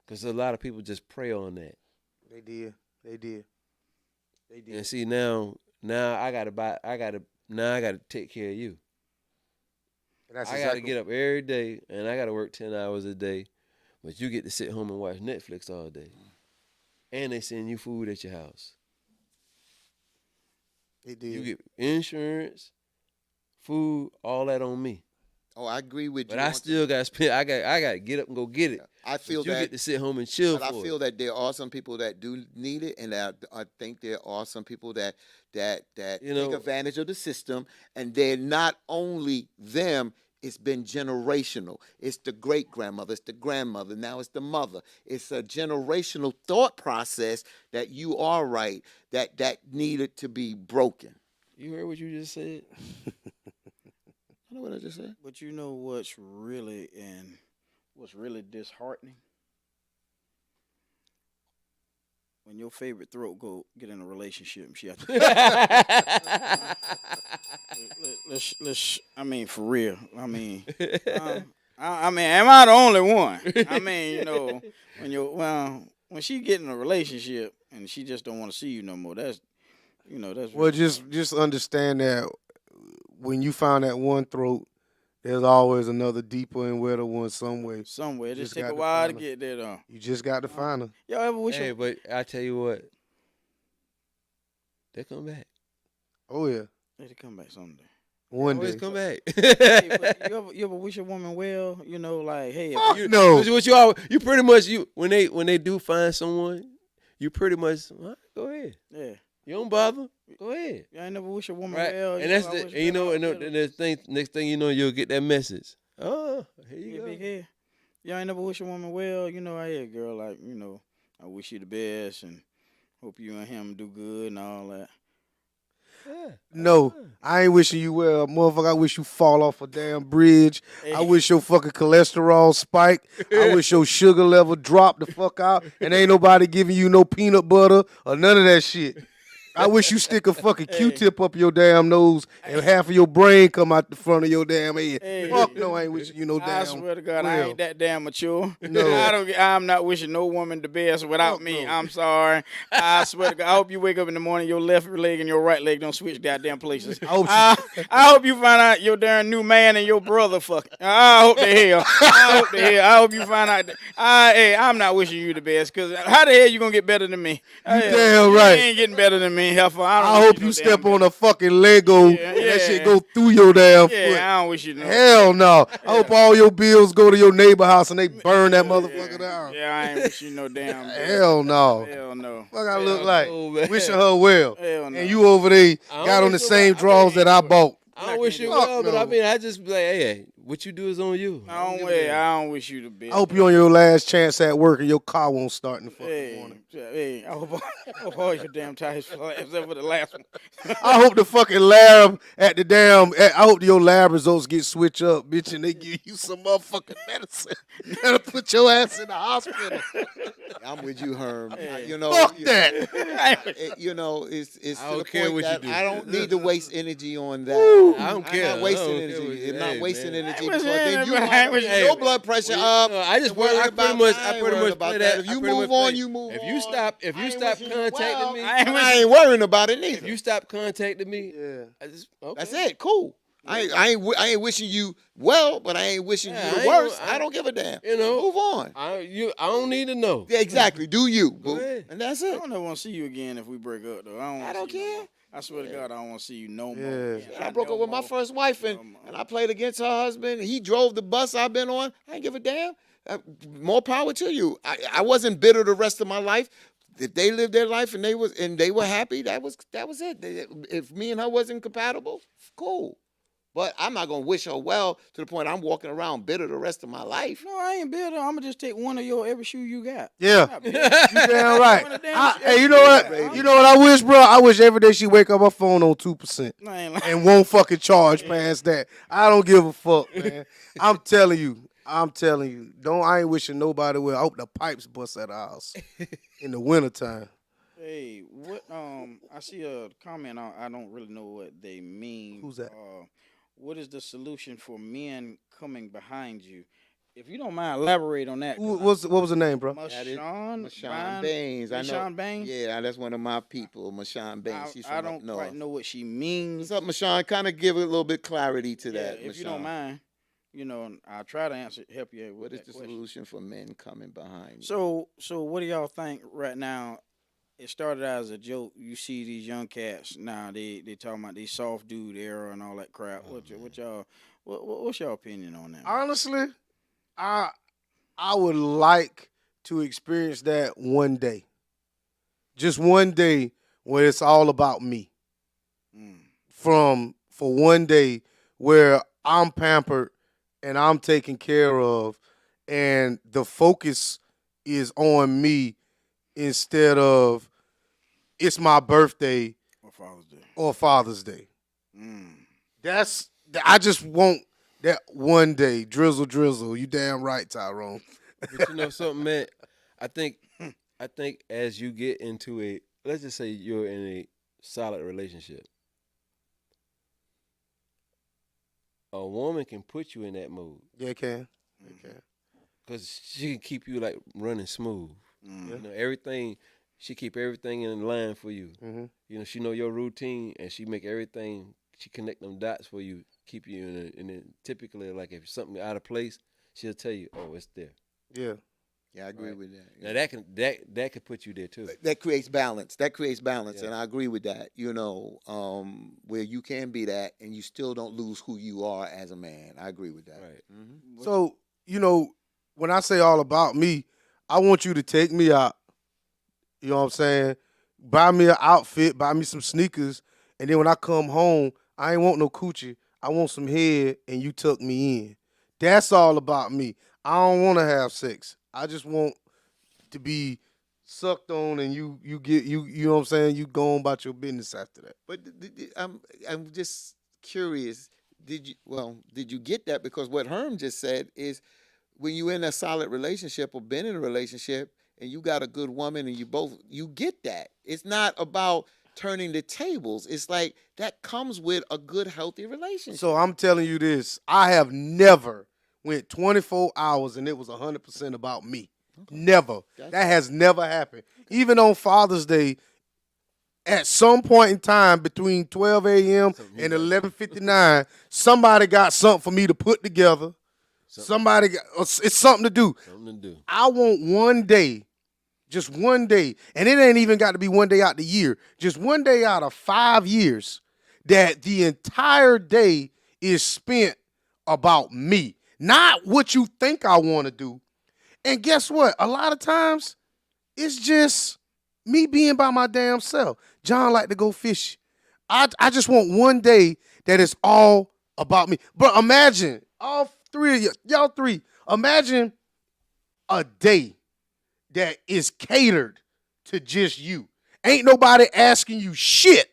Because a lot of people just prey on that. They did. And see, now I gotta take care of you. That's I gotta get up every day and I gotta work 10 hours a day, but you get to sit home and watch Netflix all day. And they send you food at your house. They did. You get insurance, food, all that on me. Oh, I agree with you. But I still got to spend. I got to get up and go get it. I feel but you that get to sit home and chill. But for I feel that there are some people that do need it, and I think there are some people that take advantage of the system, and they're not only them. It's been generational. It's the great grandmother, it's the grandmother, now it's the mother. It's a generational thought process that you are right that needed to be broken. You heard what you just said? I know what I just said. But you know what's really disheartening? When your favorite throat go get in a relationship and she have to let's I mean, for real. I mean am I the only one? I mean, when she get in a relationship and she just don't want to see you no more, that's Well, just understand that when you find that one throat, there's always another deeper and wetter one somewhere. Somewhere. It just take got a to while to find her. get there though. You just got to find her. Y'all ever wish Hey, but I tell you what, they come back. Oh yeah, they come back someday. one Always day. come back. Hey, but you ever wish a woman well? Like, hey, if No. You pretty much when they do find someone, you pretty much go ahead. yeah. You don't bother. Go ahead. I ain't never wish a woman Right, well. and that's I the wish and her well. and the thing. Next thing you know, you'll get that message. Oh, here you Yeah, go. big head. Y'all ain't never wish a woman well. I hear a girl like, I wish you the best and hope you and him do good and all that. Yeah. No, I ain't wishing you well, motherfucker. I wish you fall off a damn bridge. I Hey. wish your fucking cholesterol spike. I wish your sugar level drop the fuck out, and ain't nobody giving you no peanut butter or none of that shit. I wish you stick a fucking Q-tip up your damn nose and half of your brain come out the front of your damn head. Hey. Fuck no, I ain't wishing you no I damn. swear to God, I well. ain't that damn mature. No. I'm not wishing no woman the best without Fuck me. no. I'm sorry. I swear to God, I hope you wake up in the morning, your left leg and your right leg don't switch goddamn places. I hope you find out your darn new man and your brother fucking. I hope the hell. I hope you find out. I'm not wishing you the best, because how the hell you gonna get better than me? damn right. You ain't getting better than me, heifer. I hope you step on a fucking Lego and that yeah. shit go through your damn Yeah, foot. I don't wish you no. Hell no. I hope all your bills go to your neighbor house and they burn that motherfucker down. Yeah, I ain't wish you no damn. Hell no. Hell no. Fuck I look like. no, man. Wishing her well. Hell no. And you over there don't got on the wish same nobody- drawers that I bought. I don't wish you Fuck well, but no. I mean, I just be like, hey, what you do is on you. I don't wish you the best. I hope you on your last chance at work and your car won't start in the fucking morning. Hey, I hope all your damn tires fly except for the last one. I hope the fucking lab at the damn. I hope your lab results get switched up, bitch, and they give you some motherfucking medicine that'll put your ass in the hospital. I'm with you, Herm. Hey. Fuck that. It's I to don't the care point what you that do. I don't need to waste energy on that. I don't I'm care. not wasting I don't energy. care what you- I'm not hey, wasting man. energy G, was because then saying you that, might man. get Hey, your blood pressure up. I just and worry I about pretty much I I ain't pretty worried much about play that. that. If I you pretty move much on, play- you move If on. you stop I ain't contacting wishing you well, me, I ain't but wishing- I ain't worrying about it neither. if you stop contacting me, Yeah. I just okay. That's it. Cool. I ain't wishing you well, but I ain't wishing Yeah, you I the ain't worst. gonna- I don't give a damn. You know, Move on. I don't need to know. Yeah, exactly. Do you, boo? ahead. And that's I it. don't ever want to see you again if we break up, though. I don't see you no care. more. I swear to God, I don't want to see you no Yeah. more. again. I broke No up with my more. first wife, and No more. I played against her husband. He drove the bus I've been on. I ain't give a damn. More power to you. I wasn't bitter the rest of my life. If they lived their life and they were happy, that was it. If me and her wasn't compatible, cool. But I'm not gonna wish her well to the point I'm walking around bitter the rest of my life. No, I ain't bitter. I'm gonna just take one of your every shoe you got. Yeah. Not bitter. You damn right. One of them shit- Hey, you know what? baby. You know what I wish, bro? I wish every day she wake up her phone on 2% No, I ain't lying. and won't fucking charge past that. I don't give a fuck, man. I'm telling you. I ain't wishing nobody well. I hope the pipes bust at the house in the wintertime. Hey, what? I see a comment. I don't really know what they mean. Who's that? What is the solution for men coming behind you? If you don't mind, elaborate on that. What was the name, bro? Mashawn Baines. I know. Mashawn Baines? Yeah, that's one of my people, Mashawn Baines. She's from I up don't north. quite know what she means. What's up, Mashawn? Kind of give it a little bit clarity to Yeah, that, if you Mashawn. don't mind, I'll try to help you with What is that the question. solution for men coming behind you? So what do y'all think right now? It started out as a joke. You see these young cats now. They talking about these soft dude era and all that crap. What's your opinion on that? Honestly, I would like to experience that one day. Just one day where it's all about me. For one day where I'm pampered and I'm taken care of and the focus is on me instead of it's my birthday Or Father's Day. or Father's Day. Mm. I just want that one day. Drizzle. You damn right, Tyrone. But you know something, man. I think as you get into let's just say you're in a solid relationship, a woman can put you in that mode Yeah, it can. It can. because she can keep you like running smooth. Mm. You know everything. She keep everything in line for you. Mm-hmm. You know she know your routine and she make everything. She connect them dots for you, keep you and then typically like if something out of place, she'll tell you, oh, it's there. Yeah. Yeah, I agree Right. with that. Now that could put you there too. That creates balance. Yeah. And I agree with that. Where you can be that, and you still don't lose who you are as a man. I agree with that. Right. Mm-hmm. So, when I say all about me, I want you to take me out. You know what I'm saying? Buy me an outfit, buy me some sneakers, and then when I come home, I ain't want no coochie. I want some head, and you tuck me in. That's all about me. I don't want to have sex. I just want to be sucked on, and you get you know what I'm saying? You go on about your business after that. But I'm just curious. Did you get that? Because what Herm just said is, when you're in a solid relationship or been in a relationship and you got a good woman and you get that. It's not about turning the tables. It's like that comes with a good, healthy relationship. So I'm telling you this, I have never went 24 hours and it was 100% about me. Never. Gotcha. That has never happened. Even on Father's Day, at some point in time between 12 a.m. and 11:59, somebody got something for me to put together. It's something to do. Something to do. I want one day, just one day, and it ain't even got to be one day out the year, just one day out of 5 years, that the entire day is spent about me, not what you think I want to do. And guess what? A lot of times, it's just me being by my damn self. John like to go fish. I just want one day that is all about me. But imagine, all three of y'all three, imagine a day that is catered to just you. Ain't nobody asking you shit.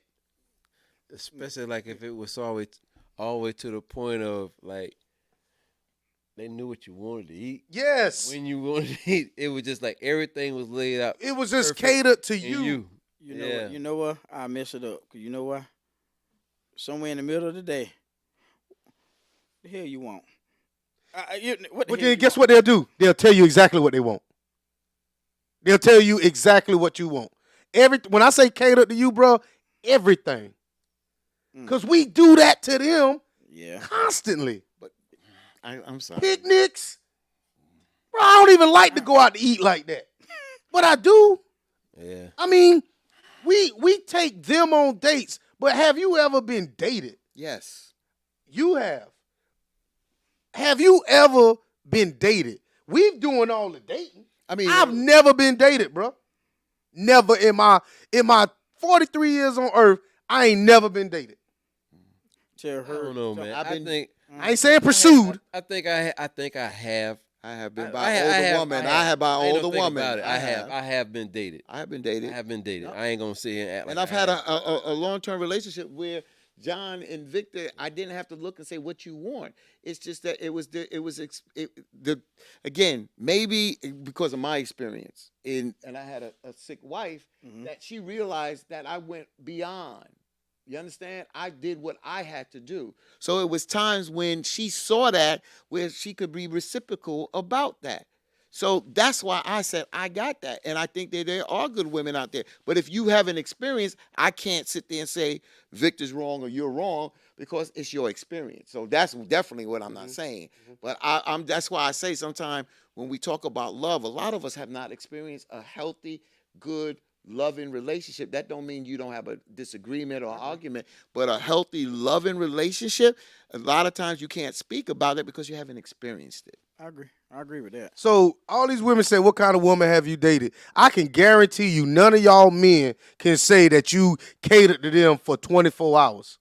Especially like if it was all the way to the point of like they knew what you wanted to eat. Yes. When you wanted to eat, it was just like everything was laid out. It was just perfect catered to and you. You know Yeah. what? You know what? I mess it up. 'Cause you know what? Somewhere in the middle of the day, the hell you want? What the But hell then you guess want? what they'll do? They'll tell you exactly what they want. They'll tell you exactly what you want. When I say cater to you, bro, everything. Because we do that to them Yeah. constantly. I'm sorry. Picnics. Bro, I don't even like to go out to eat like that. But I do. Yeah. I mean, we take them on dates. But have you ever been dated? Yes. You have. Have you ever been dated? We've doing all the dating. I mean, I've never been dated, bro. Never in my 43 years on earth, I ain't never been dated. Tell I her. don't know, man. I've I been- think I ain't saying pursued. I think I have. I have been I by have- older I have- woman. I I have. have by I ain't no older think woman. about it. I have been dated. I have been I dated. have been dated. I ain't gonna sit here and act And like I've had a long-term relationship where John and Victor, I didn't have to look and say what you want. It's just that again, maybe because of my experience and I had a sick wife that she realized that I went beyond. You understand? I did what I had to do. So it was times when she saw that where she could be reciprocal about that. So that's why I said I got that. And I think that there are good women out there. But if you haven't experienced, I can't sit there and say Victor's wrong or you're wrong because it's your experience. So that's definitely what I'm not saying. But that's why I say sometimes when we talk about love, a lot of us have not experienced a healthy, good, loving relationship. That don't mean you don't have a disagreement or argument, but a healthy, loving relationship, a lot of times you can't speak about it because you haven't experienced it. I agree. I agree with that. So all these women say, what kind of woman have you dated? I can guarantee you none of y'all men can say that you catered to them for 24 hours.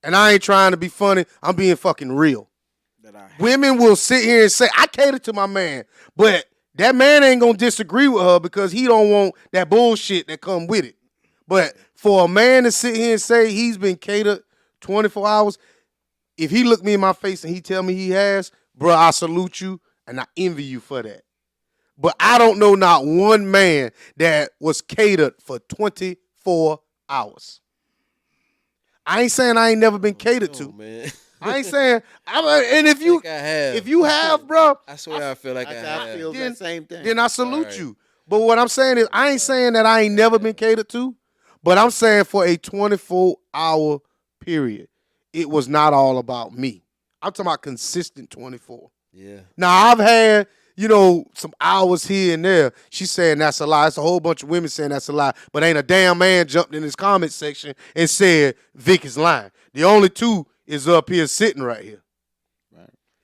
And I ain't trying to be funny. I'm being fucking real. That I Women will sit here and say, I catered to my man, but that man ain't gonna disagree with her because he don't want that bullshit that come with it. But for a man to sit here and say he's been catered 24 hours, if he look me in my face and he tell me he has, bro, I salute you and I envy you for that. But I don't know not one man that was catered for 24 hours. I ain't saying I ain't never been catered Oh, to. man. I ain't saying, and if you I have. if you have, bro, I swear I feel like I I have. feel Then- that same thing. then I salute Alright. you. But what I'm saying is, I ain't saying that I ain't never been catered to, but I'm saying for a 24-hour period, it was not all about me. I'm talking about consistent 24. Yeah. Now, I've had, some hours here and there. She's saying that's a lie. It's a whole bunch of women saying that's a lie. But ain't a damn man jumped in his comment section and said Vic is lying. The only two is up here sitting right here.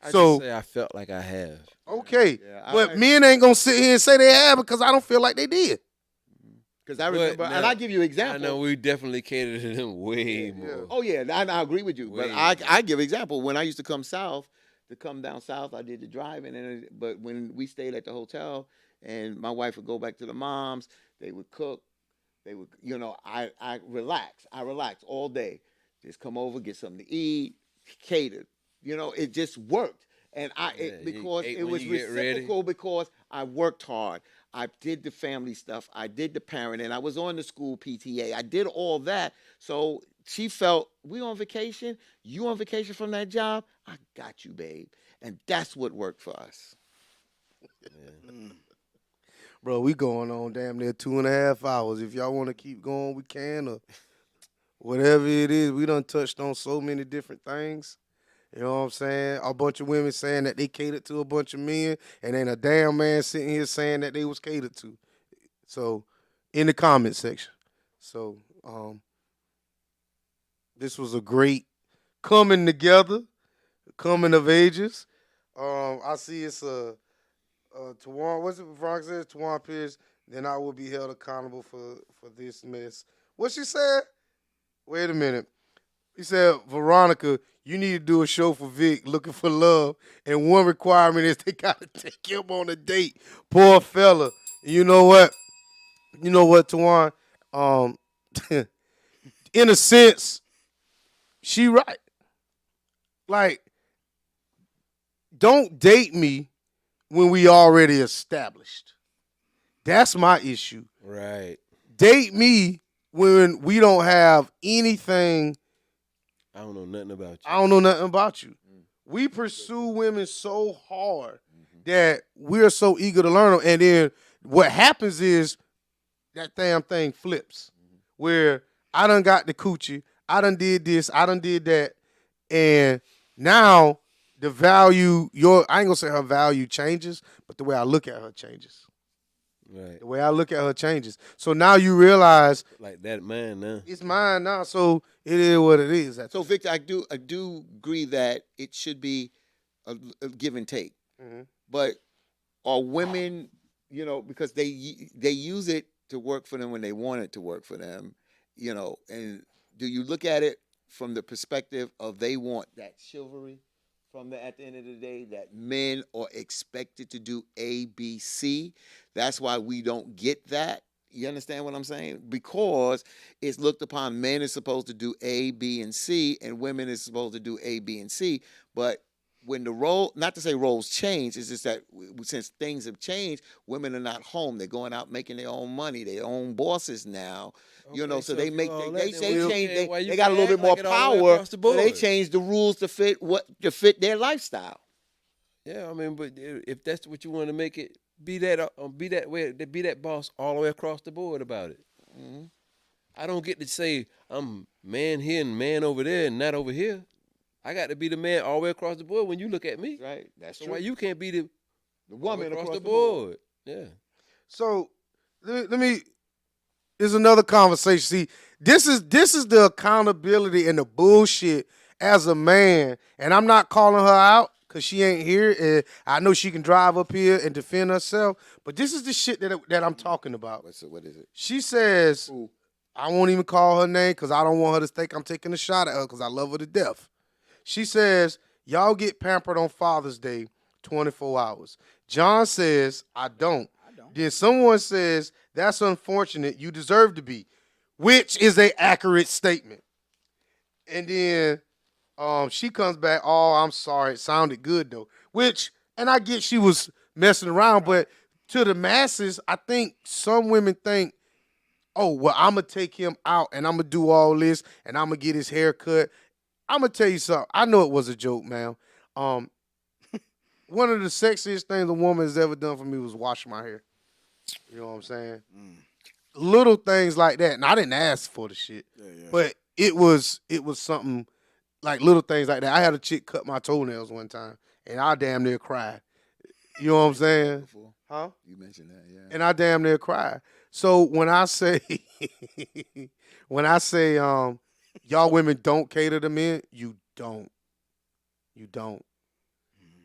I So- just say I felt like I have. Okay. Yeah, But men ain't going to sit here and say they have because I don't feel like they did. Because I remember, now, and I give you an I example. know we definitely cater to them way more. Oh yeah, I agree with you. But Way I give example when I used to come down south, I did the driving, but when we stayed at the hotel, and my wife would go back to the moms, they would cook, they would, I relax all day, just come over, get something to eat, cater, it just worked, and you because ate it when was you get ready. reciprocal because I worked hard. I did the family stuff. I did the parenting. I was on the school PTA. I did all that. So she felt, we on vacation. You on vacation from that job? I got you, babe. And that's what worked for us. Bro, we going on damn near 2.5 hours. If y'all want to keep going, we can, or whatever it is. We done touched on so many different things. You know what I'm saying? A bunch of women saying that they catered to a bunch of men, and ain't a damn man sitting here saying that they was catered to. So, in the comment section. So, this was a great coming together, coming of ages. I see it's Tawan, what's it Veronica says? Tawan Pierce, then I will be held accountable for this mess. What she said? Wait a minute. He said, Veronica, you need to do a show for Vic looking for love. And one requirement is they got to take him on a date. Poor fella. And you know what? You know what, Tawan? In a sense, she right. Like, don't date me when we already established. That's my issue. Right. Date me when we don't have anything. I don't know nothing about you. I don't know nothing about you. we pursue women so hard that we're so eager to learn them. And then what happens is that damn thing flips. Where I done got the coochie, I done did this, I done did that, and now the value, I ain't gonna say her value changes, but the way I look at her changes. Right. The way I look at her changes. So now you realize Like that man now. it's mine now, so it is what it is. So Victor, I do agree that it should be a give and take. Mhm. But are women, because they use it to work for them when they want it to work for them, and do you look at it from the perspective of they want that chivalry at the end of the day, that men are expected to do A, B, C? That's why we don't get that. You understand what I'm saying? Because it's looked upon men is supposed to do A, B, and C, and women is supposed to do A, B, and C. But when the role, not to say roles change, it's just that since things have changed, women are not home. They're going out making their own money, their own bosses now. Okay, So so they if make you all they that, then change. why you They got a can't little bit more act like it all the way power. across the So they board? change the rules to fit their lifestyle. Yeah, I mean, but if that's what you want to make it, be that boss all the way across the board about it. Mm-hmm. I don't get to say I'm man here and man over there and not over here. I got to be the man all the way across the board when you look at me. Right, that's So true. why you can't be the woman across the board? Yeah. So let me. There's another conversation. See, this is the accountability and the bullshit as a man, and I'm not calling her out because she ain't here. And I know she can drive up here and defend herself, but this is the shit that I'm talking about. What is it? She says, Ooh. I won't even call her name because I don't want her to think I'm taking a shot at her because I love her to death. She says, y'all get pampered on Father's Day 24 hours. John says, I don't. Then someone says, that's unfortunate. You deserve to be, which is an accurate statement. And then she comes back, oh, I'm sorry. It sounded good, though. And I get she was messing around, but to the masses, I think some women think, oh, well, I'm going to take him out and I'm going to do all this and I'm going to get his hair cut. I'm going to tell you something. I know it was a joke, man. One of the sexiest things a woman has ever done for me was wash my hair. You know what I'm saying? Little things like that. And I didn't ask for the shit. But it was something like little things like that. I had a chick cut my toenails one time and I damn near cried. You know what I'm saying? Huh? You mentioned that, yeah. And I damn near cried. So when I say y'all women don't cater to men, you don't. You don't.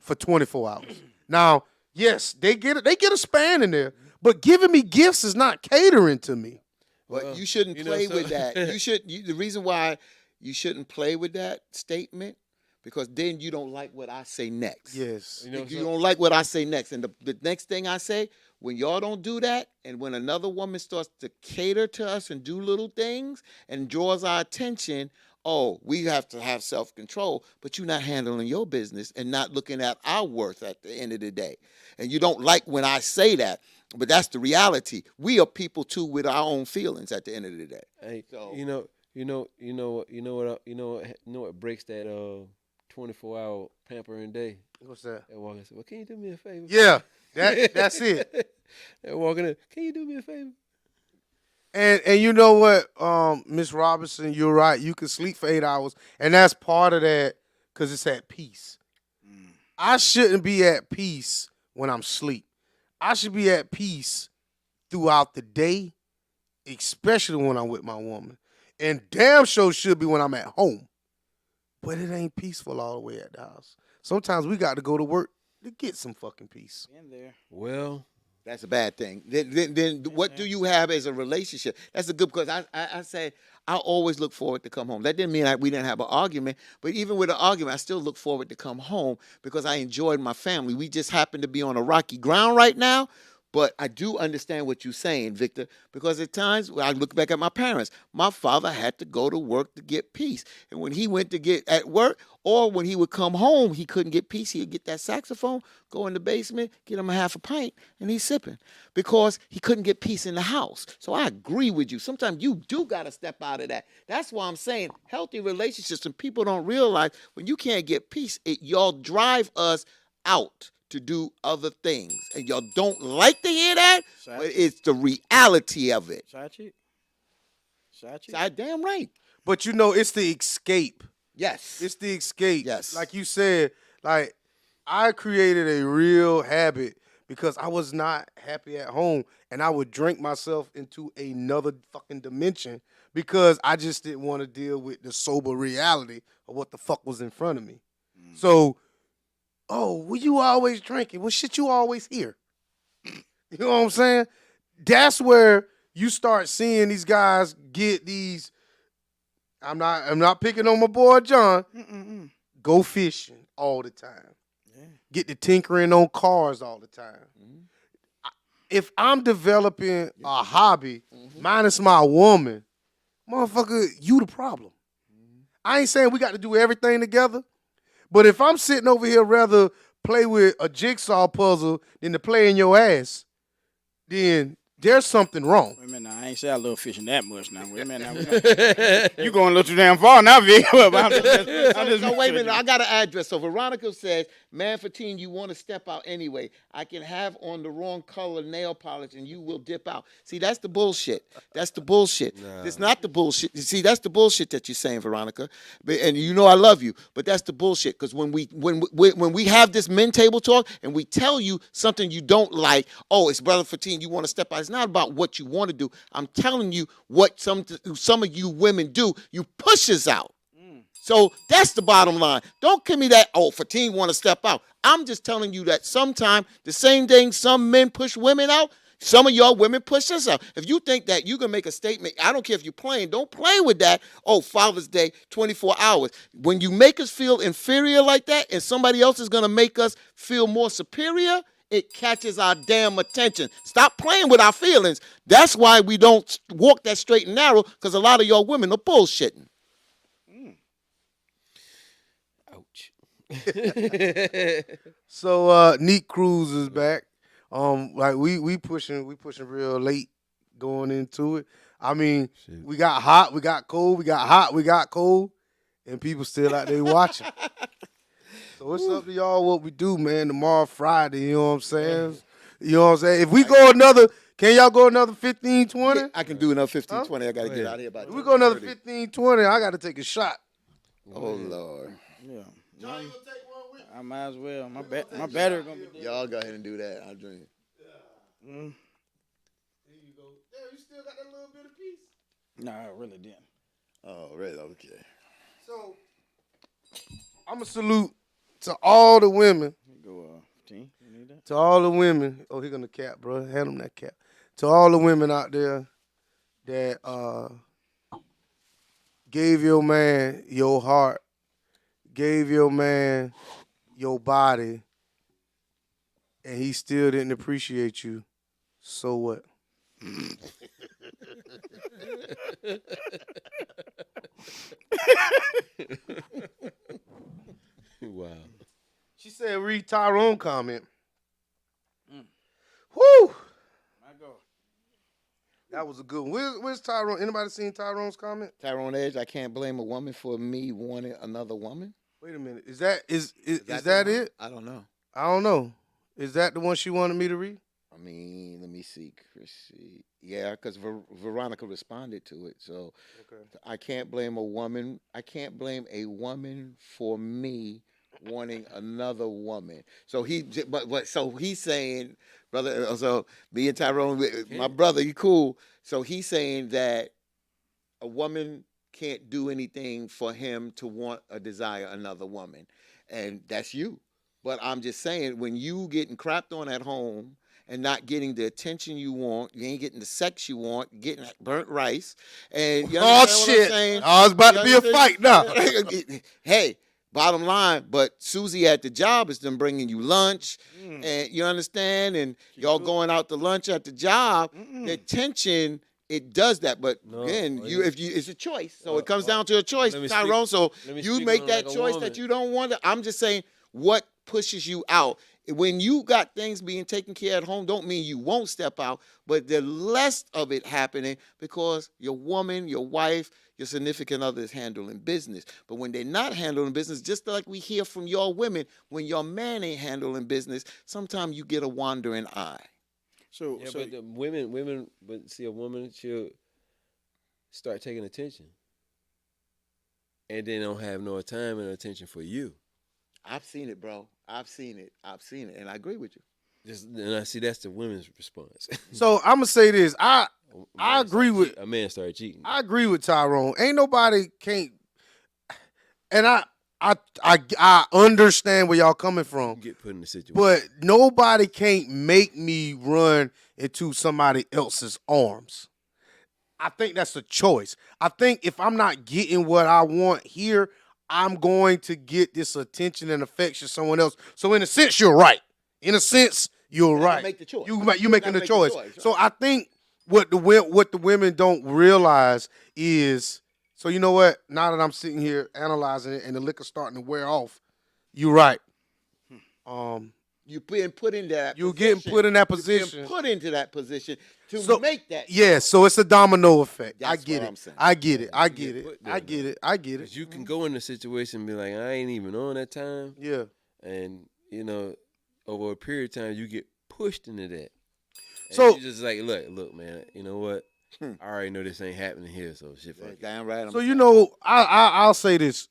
For 24 hours. Now, yes, they get a span in there, but giving me gifts is not catering to me. But Well, you shouldn't you know, play so- with that. The reason why you shouldn't play with that statement, because then you don't like what I say next. Yes. You know, You so- don't like what I say next. And the next thing I say, when y'all don't do that, and when another woman starts to cater to us and do little things and draws our attention, oh, we have to have self-control, but you're not handling your business and not looking at our worth at the end of the day. And you don't like when I say that, but that's the reality. We are people too with our own feelings at the end of the day. Hey, So- you know what breaks that 24-hour pampering day? What's that? That walking say, well, can you do me a favor? Yeah, that's it. That walking in, can you do me a favor? And you know what, Miss Robinson, you're right. You can sleep for 8 hours, and that's part of that because it's at peace. I shouldn't be at peace when I'm asleep. I should be at peace throughout the day, especially when I'm with my woman. And damn sure should be when I'm at home. But it ain't peaceful all the way at the house. Sometimes we got to go to work to get some fucking peace. In there. Well, That's a bad thing. Then what do you have as a relationship? That's a good, because I say I always look forward to come home. That didn't mean we didn't have an argument, but even with an argument, I still look forward to come home because I enjoyed my family. We just happen to be on a rocky ground right now, But I do understand what you're saying, Victor, because at times when I look back at my parents, my father had to go to work to get peace. And when he went to get at work, or when he would come home, he couldn't get peace. He'd get that saxophone, go in the basement, get him a half a pint, and he's sipping because he couldn't get peace in the house. So I agree with you. Sometimes you do got to step out of that. That's why I'm saying healthy relationships, and people don't realize when you can't get peace, y'all drive us out to do other things. And y'all don't like to hear that, but it's the reality of it. Sachi? Damn right. But it's the escape. Yes. It's the escape. Yes. Like you said, like I created a real habit because I was not happy at home, and I would drink myself into another fucking dimension because I just didn't want to deal with the sober reality of what the fuck was in front of me. So, well, you always drinking. Well, shit, you always here. You know what I'm saying? That's where you start seeing these guys get these. I'm not picking on my boy John. Go fishing all the time. Yeah. Get to tinkering on cars all the time. If I'm developing a hobby, minus my woman, motherfucker, you the problem. I ain't saying we got to do everything together, but if I'm sitting over here rather play with a jigsaw puzzle than to play in your ass, then there's something wrong. Wait a minute, now, I ain't say I love fishing that much now. Wait a minute, now, you going a little too damn far now, Vic. I'm just So wait a minute, I got an address. So Veronica says, man, for teen, you want to step out anyway. I can have on the wrong color nail polish and you will dip out. See, that's the bullshit. That's the bullshit. It's not the bullshit. You see, that's the bullshit that you're saying, Veronica. And you know I love you, but that's the bullshit. Because when we have this men table talk and we tell you something you don't like, oh, it's brother for teen, you want to step out. It's not about what you want to do. I'm telling you what some of you women do. You push us out. So that's the bottom line. Don't give me that, oh, Fatin want to step out. I'm just telling you that sometimes the same thing some men push women out, some of y'all women push us out. If you think that you can make a statement, I don't care if you're playing, don't play with that. Oh, Father's Day, 24 hours. When you make us feel inferior like that and somebody else is going to make us feel more superior, it catches our damn attention. Stop playing with our feelings. That's why we don't walk that straight and narrow, because a lot of y'all women are bullshitting. Ouch. So Neat Cruz is back. Like we pushing real late going into it. I mean, Shit. we got hot, we got cold, we got hot, we got cold, and people still out there watching. So it's up to y'all what we do, man. Tomorrow Friday, you know what I'm saying? You know what I'm saying? If we go another, can y'all go another 15, 20? I can do another 15, 20. I got to get out of here by If we go another 30. 15, 20, I got to take a shot. Oh, Lord. Yeah. John, you gonna take one with I might as well. My battery gonna be dead. Y'all go ahead and do that. I'll drink it. There you go. Damn, you still got that little bit of peace. No, I really didn't. Oh, really? Okay. So I'm going to salute to all the women. Here you go, 15. You need that? To all the women, oh, he gonna cap, bro. Hand him that cap. To all the women out there that gave your man your heart, gave your man your body, and he still didn't appreciate you, so what? Wow. She said, read Tyrone comment. Woo! I go. That was a good one. Where's Tyrone? Anybody seen Tyrone's comment? Tyrone Edge, I can't blame a woman for me wanting another woman. Wait a minute. Is that the that one? it? I don't know. I don't know. Is that the one she wanted me to read? I mean, let me see, Chrissy. Yeah, because Veronica responded to it. So Okay. I can't blame a woman. I can't blame a woman for me wanting another woman. So so he's saying, brother. So me and Tyrone, my brother, you cool. So he's saying that a woman can't do anything for him to want or desire another woman, and that's you. But I'm just saying, when you getting crapped on at home and not getting the attention you want, you ain't getting the sex you want, you're getting burnt rice, and you Oh understand what I'm shit! saying? Oh, it's about to be a You fight now. understand? Hey, bottom line. But Susie at the job is them bringing you lunch, and you understand, and y'all going out to lunch at the job. The tension. It does that, but No, again, well, it's a choice. So it comes down to a choice, let me Tyrone. So let me you speak make on that like a choice woman. that you don't want to. I'm just saying what pushes you out. When you got things being taken care at home, don't mean you won't step out, but the less of it happening because your woman, your wife, your significant other is handling business. But when they're not handling business, just like we hear from your women, when your man ain't handling business, sometimes you get a wandering eye. So, Yeah, so but the women, but see, a woman, she'll start taking attention, and then don't have no time and attention for you. I've seen it, bro. I've seen it, and I agree with you. Just and I see that's the women's response. So I'm gonna say this. I Man agree start with cheat- a man started cheating. I agree with Tyrone. Ain't nobody can't, and I understand where y'all coming from, Get put in the situation. but nobody can't make me run into somebody else's arms. I think that's a choice. I think if I'm not getting what I want here, I'm going to get this attention and affection someone else. So in a sense, you're right. In a sense, you're Gotta right. make the choice. You You making gotta the make the choice. choice, right. So I think what the women don't realize is, so you know what? Now that I'm sitting here analyzing it and the liquor's starting to wear off, you're right. You being put in that. You position. getting put in that You position. being put into that position to So- make that. Yeah, so it's a domino effect. I That's get what it. I'm saying. I get it. I You get get it. put there, I get man. it. I get it. Because you can go in a situation and be like, I ain't even on that time, Yeah. and over a period of time, you get pushed into that. And So- you just like, look, man. You know what? I already know this ain't happening here, so shit. Fuck it. Damn right. So you know, I'll say this.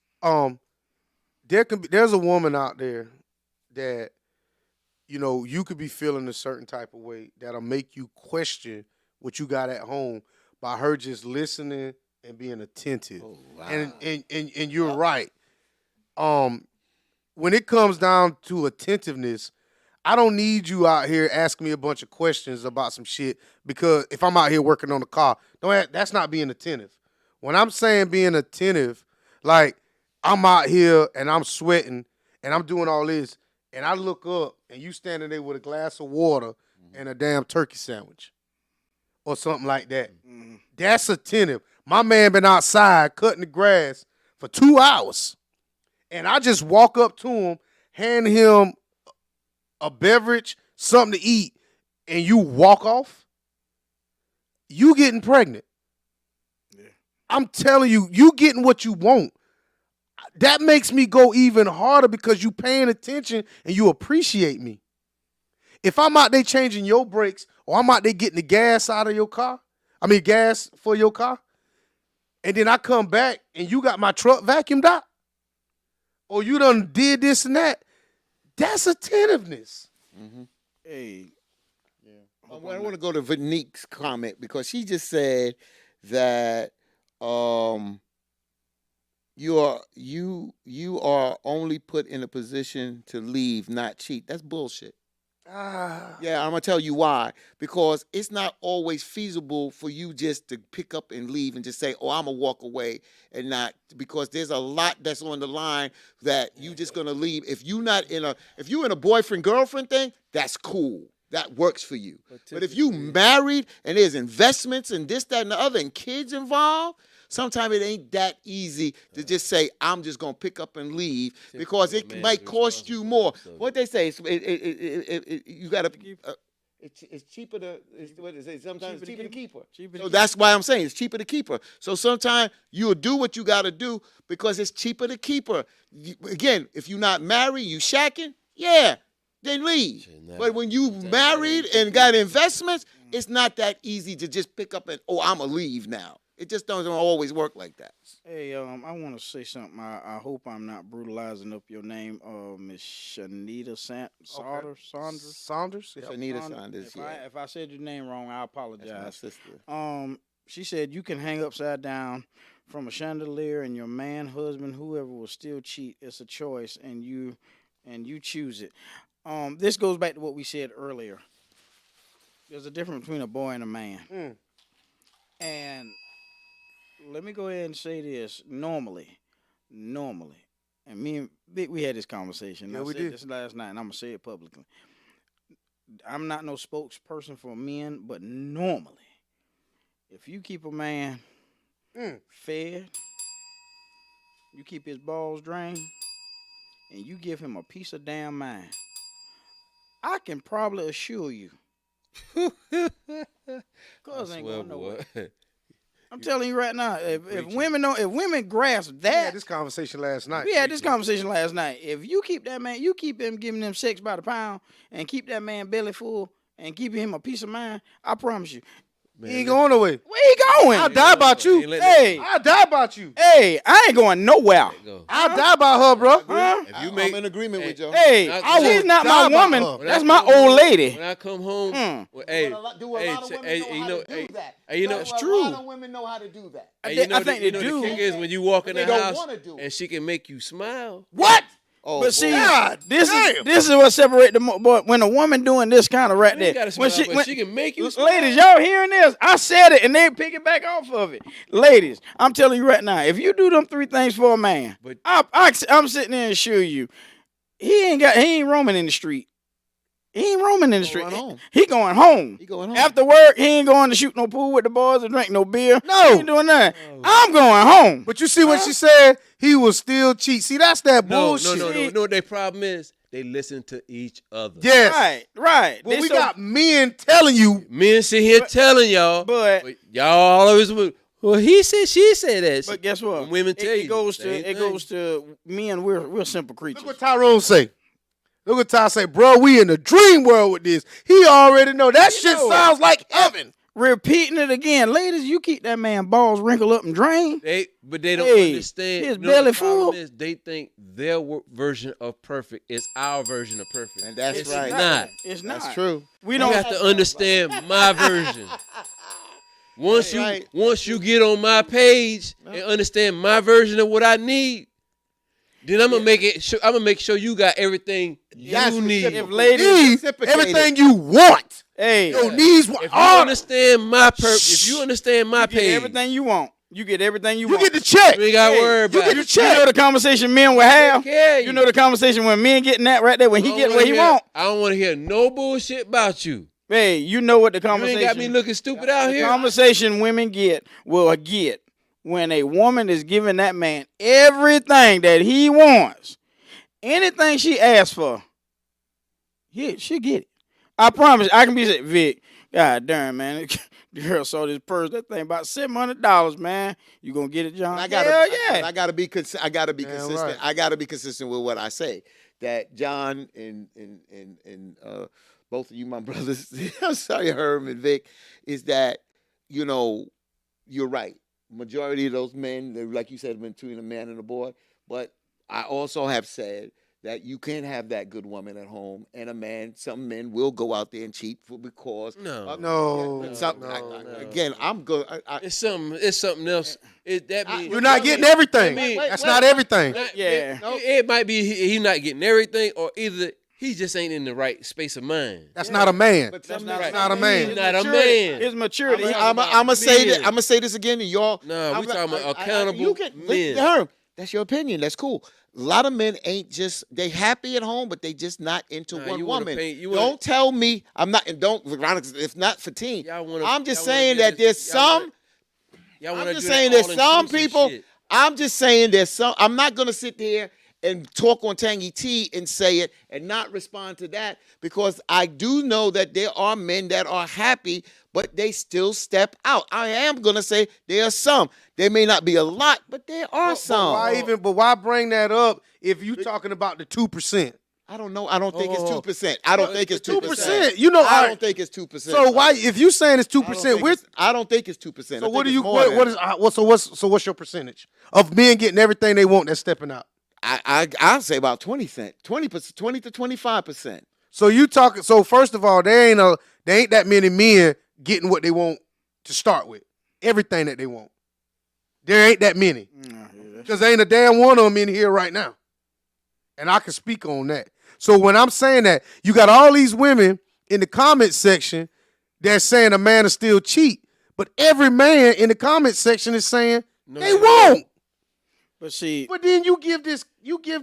There's a woman out there that you could be feeling a certain type of way that'll make you question what you got at home by her just listening and being attentive. Oh, wow. And you're right. When it comes down to attentiveness, I don't need you out here asking me a bunch of questions about some shit because if I'm out here working on the car, that's not being attentive. When I'm saying being attentive, like I'm out here and I'm sweating and I'm doing all this and I look up and you standing there with a glass of water and a damn turkey sandwich or something like that. That's attentive. My man been outside cutting the grass for 2 hours and I just walk up to him, hand him a beverage, something to eat, and you walk off, you getting pregnant. Yeah. I'm telling you, you getting what you want. That makes me go even harder because you paying attention and you appreciate me. If I'm out there changing your brakes or I'm out there getting the gas out of your car, gas for your car, and then I come back and you got my truck vacuumed out, or you done did this and that's attentiveness. hey, I want to go to Vanique's comment because she just said that you are only put in a position to leave, not cheat. That's bullshit. Yeah, I'm gonna tell you why. Because it's not always feasible for you just to pick up and leave and just say, "Oh, I'm gonna walk away," and not because there's a lot that's on the line that you just gonna leave. If you're in a boyfriend girlfriend thing, that's cool. That works for you. But if you married and there's investments and this, that, and the other, and kids involved, sometimes it ain't that easy to just say, I'm just going to pick up and leave because it man's might cost you more. responsible. What they say, you got to, it's cheaper to, what they say, sometimes it's cheaper to keep her. So that's why I'm saying it's cheaper to keep her. So sometimes you'll do what you got to do because it's cheaper to keep her. Again, if you're not married, you shacking, yeah, then leave. Shit, But when you that married ain't and got investments, it's not that easy to just pick up and, I'm going to leave now. It just doesn't always work like that. hey, I want to say something. I hope I'm not brutalizing up your name, Miss Shanita Saunders. Saunders? It's Anita Saunders, If, yeah. if I said your name wrong, I That's my apologize. sister. She said you can hang upside down from a chandelier, and your man, husband, whoever will still cheat. It's a choice, and you choose it. This goes back to what we said earlier. There's a difference between a boy and a man. And let me go ahead and say this. Normally, and me and Vic, we had this conversation. Yeah, I we said did. this last night, and I'm gonna say it publicly. I'm not no spokesperson for men, but normally, if you keep a man fed, you keep his balls drained, and you give him a piece of damn mind, I can probably assure you, cuz I ain't swear, going nowhere. boy. I'm telling you right now, if preaching. women grasp We that, had this conversation last night. we had this conversation last night. If you keep that man, you keep him giving them sex by the pound, and keep that man belly full, and keep him a peace of mind, I promise you, Man, He ain't going noway. where he going? I'll die about you. Ain't let that Hey, I'll die about you. hey, I ain't going nowhere. go. I'll die about her, bro. Huh? If you make, I'm in agreement with you. Hey, I she's will not die my about woman. her. When That's I my come home- old lady. When I come home, well, Do hey, a lot of women hey, know you how know, to do that? hey, you know, That's true. A lot of women know how to do that. hey, I you know, think you they know do. the kick is when you walk in But the they don't house wanna do it. and she can make you smile. What? Oh, But see, God this damn. is what separates the boy. When a woman doing this kind of right You there, ain't gotta smile, but she can make you smile. ladies, y'all hearing this? I said it, and they pick it back off of it. Ladies, I'm telling you right now, if you do them three things for a man, But- I'm sitting there and assure you, he ain't roaming in the street. He ain't roaming in the street. going home. He going home. He going home. After work, he ain't going to shoot no pool with the boys or drink no beer. No. He ain't doing nothing. Oh. I'm going home. But you see what she said? He will still cheat. See, that's that No, bullshit. no. You know what their problem is? They listen to each other. Yes. Right. Well, They we so- got men telling you. Men sit here telling y'all, but y'all always well, he said, she said that. But guess what? When women tell it you, goes to same it thing. goes to men. We're simple creatures. Look what Tyrone say. Look what Ty say, bro. We in the dream world with this. He already know that You shit know it. sounds like heaven. Repeating it again, ladies. You keep that man balls wrinkled up and drained. But they don't Hey, understand. his You know what belly the problem full. is? They think their version of perfect is our version of perfect. And that's It's right. not. It's not. That's true. We You don't have to understand my version. Once you Right. once you get on my page and understand my version of what I need, then I'm gonna make it. I'm gonna make sure you got everything Yes, you need. If ladies, Need reciprocated. everything you want. hey, Your needs want If you all. understand my purpose, if you understand my you get page, everything you want. You get everything you You want. get the check. you ain't got to Hey, worry you about get it. the You check. know the conversation men will have. Yeah, You know the conversation when men getting that right there when he I get don't what he wanna hear- want. I don't want to hear no bullshit about you. Hey, you know what the You conversation. ain't got me looking stupid out The here. conversation women will get when a woman is giving that man everything that he wants, anything she asks for, she'll get it. I promise. I can be say, Vic, God damn, man, the girl saw this purse. That thing about $700, man. You gonna get it, John? I gotta, Hell yeah. I gotta be, I gotta be Damn consistent. right. I gotta be consistent with what I say. That John and both of you, my brothers. I'm sorry, Herm and Vic. Is that you're right. Majority of those men, they're, like you said, between a man and a boy. But I also have said that you can't have that good woman at home, and a man. Some men will go out there and cheat because No. No, But some- no. again, I'm good. It's something else. That means You're not getting everything. Wait, That's not everything. Yeah. It might be he not getting everything, or either he just ain't in the right space of mind. That's not a man. But That's some not, men- not a man. His Not a maturity- man. His maturity. I'm gonna say this. I'm gonna say this again, and y'all. Nah, we talking about You accountable can, men. Herm, that's your opinion. That's cool. A lot of men ain't just they happy at home, but they just not into Nah, one you wanna woman. paint- you wanna- Don't tell me I'm not. And don't. If not for teen, Y'all wanna- I'm just y'all wanna saying do that this- there's y'all some. wanna- Y'all wanna I'm just do that saying there's some all-inclusive people. shit. I'm just saying there's some. I'm not gonna sit there and talk on Tangy T and say it and not respond to that because I do know that there are men that are happy, but they still step out. I am gonna say there are some. There may not be a lot, but there are some. But why bring that up if you talking about the 2%? I don't know. I don't think it's Oh. 2%. I don't think it's 2%. 2%. You know, I I don't think it's 2%. So why, if you saying it's I don't 2%, think we're it's- I don't think it's 2%. so what do you what is what's your percentage of men getting everything they want that's stepping out? I'd say about 20%, 20% to 25%. So you talking? So first of all, there ain't that many men getting what they want to start with, everything that they want. There ain't that many because there ain't a damn one of them in here right now, and I can speak on that. So when I'm saying that, you got all these women in the comment section that's saying a man will still cheat, but every man in the comment section is saying No, they won't. But see, But then you give this.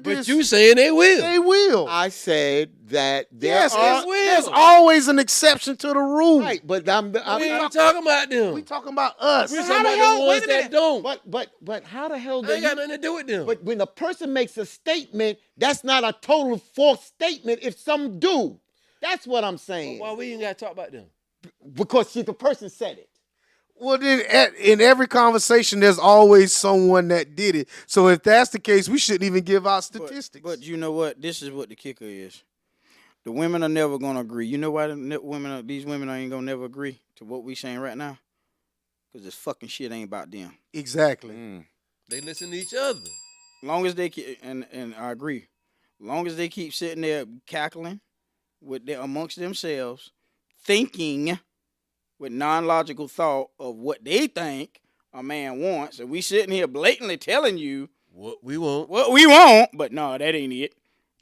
But you saying they will. They will. I said that there Yes, are there's always an exception to the rule. right, but we ain't talking about them. We talking about us. We How talking the about hell- the wait ones a that minute. don't. but how the hell I do ain't got you? nothing to do with them. But when a person makes a statement, that's not a total false statement. If some do, that's what I'm saying. Why we ain't got to talk about them? Because the person said it. Well, then in every conversation, there's always someone that did it. So if that's the case, we shouldn't even give out statistics. but you know what? This is what the kicker is. The women are never gonna agree. You know why these women ain't gonna never agree to what we saying right now? Because this fucking shit ain't about them. Exactly. They listen to each other. Long as they keep, and I agree. Long as they keep sitting there cackling amongst themselves, thinking with non-logical thought of what they think a man wants, and we sitting here blatantly telling you What we want. what we want, but no, that ain't it.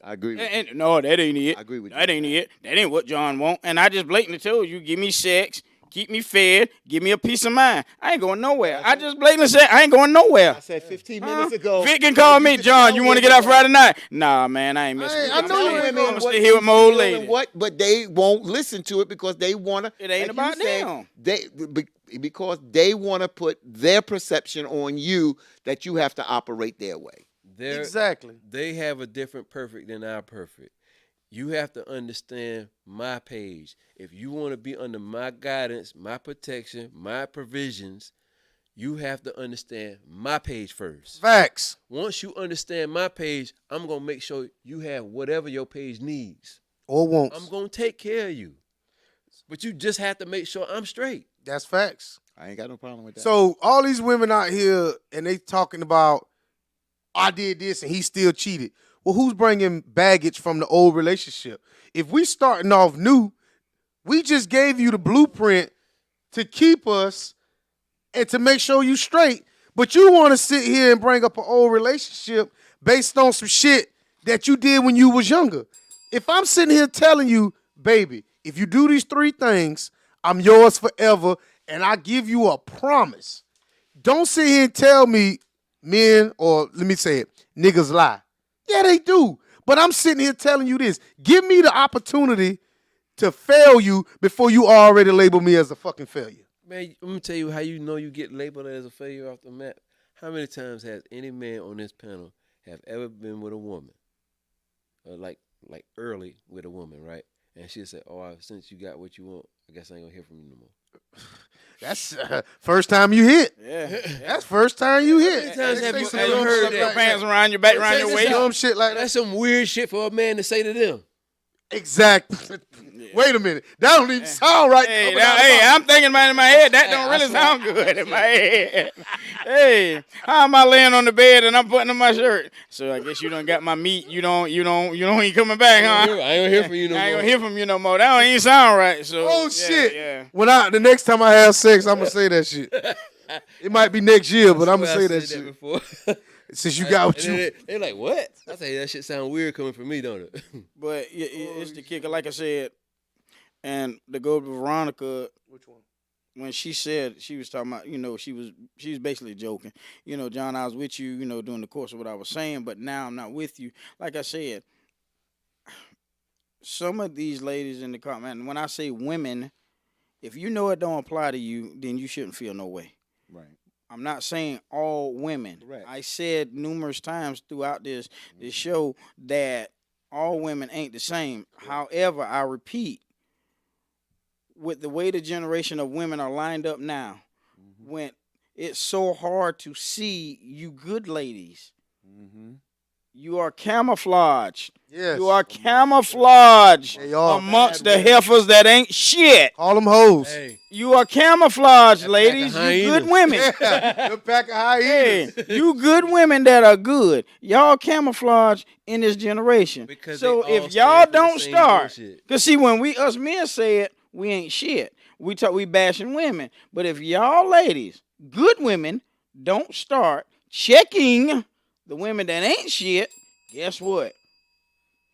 I agree. And no, that ain't it. I agree with you. That ain't it. That ain't what John want. And I just blatantly told you, give me sex, keep me fed, give me a peace of mind. I ain't going nowhere. I just blatantly said I ain't going nowhere. I said 15 minutes ago. Vic can call me, can John. tell You want to get out women Friday night? Nah, man, I ain't messing with you. I know you ain't I'm gonna gonna stay here with my old lady. But they won't listen to it because they want to. It ain't about them. Because they want to put their perception on you that you have to operate their way. Exactly. They have a different perfect than our perfect. You have to understand my page. If you want to be under my guidance, my protection, my provisions, you have to understand my page first. Facts. Once you understand my page, I'm going to make sure you have whatever your page needs. Or wants. I'm going to take care of you. But you just have to make sure I'm straight. That's facts. I ain't got no problem with that. So all these women out here and they talking about, I did this and he still cheated. Well, who's bringing baggage from the old relationship? If we starting off new, we just gave you the blueprint to keep us and to make sure you straight. But you want to sit here and bring up an old relationship based on some shit that you did when you was younger. If I'm sitting here telling you, baby, if you do these 3 things, I'm yours forever, and I give you a promise. Don't sit here and tell me men, or let me say it, niggas lie. Yeah, they do. But I'm sitting here telling you this. Give me the opportunity to fail you before you already label me as a fucking failure. Man, let me tell you how you know you get labeled as a failure off the map. How many times has any man on this panel have ever been with a woman? Like early with a woman, right? And she'll say, oh, since you got what you want, I guess I ain't going to hear from you no more. That's first time you hit. Yeah. That's first time you hit. How many times have They you say ever some heard shit that? Your like pants around your back, around your waist. Dumb shit like that. That's some weird shit for a man to say to them. Exactly. Wait a minute. That don't even sound right. Hey, coming out of my- I'm thinking about it in my head. That don't really sound good in my head. Hey, how am I laying on the bed and I'm putting on my shirt? So I guess you done got my meat. You don't ain't coming back, huh? I ain't gonna hear from you no I ain't more. gonna hear from you no more. That don't even sound right. So Oh yeah, shit. Yeah. When the next time I have sex, I'm gonna say that shit. It might be next year, but I'm gonna say that shit. before. Since you got what And you. They're like, what? I say that shit sound weird coming from me, don't it? But it's the kicker, like I said, and to go to Veronica. Which one? When she said she was talking about, she was basically joking. John, I was with you, during the course of what I was saying, but now I'm not with you. Like I said, some of these ladies in the comment, and when I say women, if you know it don't apply to you, then you shouldn't feel no way. Right. I'm not saying all women. Correct. I said numerous times throughout this show that all women ain't the same. However, I repeat, with the way the generation of women are lined up now, when it's so hard to see you good ladies. You are camouflaged. Yes. You are camouflaged They are. amongst the heifers that ain't shit. Call them hoes. Hey, You are camouflaged, That ladies. pack of You good hyenas. women. The pack of Hey, hyenas. you good women that are good. Y'all camouflage in this generation. Because So they all if y'all stand for the don't same start, bullshit. cause see when us men say it, we ain't shit. We bashing women. But if y'all ladies, good women, don't start checking the women that ain't shit, guess what?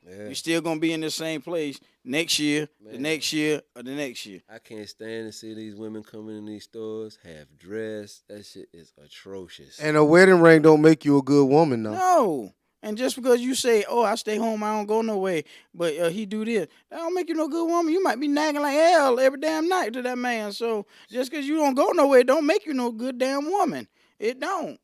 Yeah. You're still gonna be in the same place next year, the Man. next year, or the next year. I can't stand to see these women coming in these stores half dressed. That shit is atrocious. And a wedding ring don't make you a good woman, though. No. And just because you say, "Oh, I stay home, I don't go nowhere," but he do this, that don't make you no good woman. You might be nagging like hell every damn night to that man. So just because you don't go nowhere, don't make you no good damn woman. It don't.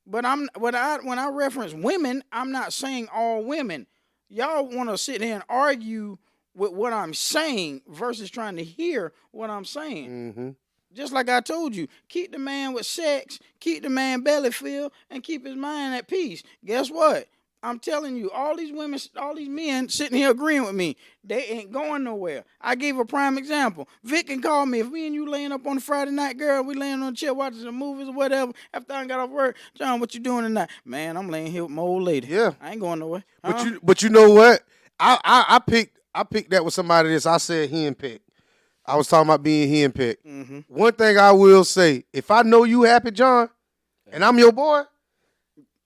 But when I reference women, I'm not saying all women. Y'all want to sit here and argue with what I'm saying versus trying to hear what I'm saying. Mm-hmm. Just like I told you, keep the man with sex, keep the man belly filled, and keep his mind at peace. Guess what? I'm telling you, all these women, all these men sitting here agreeing with me, they ain't going nowhere. I gave a prime example. Vic can call me. If me and you laying up on a Friday night, girl, we laying on the chair watching some movies or whatever, after I got off work, John, what you doing tonight? Man, I'm laying here with my old lady. Yeah. I ain't going nowhere. But you know what? I picked that with somebody this. I said henpecked. I was talking about being henpecked. Mm-hmm. One thing I will say, if I know you happy, John, and I'm your boy,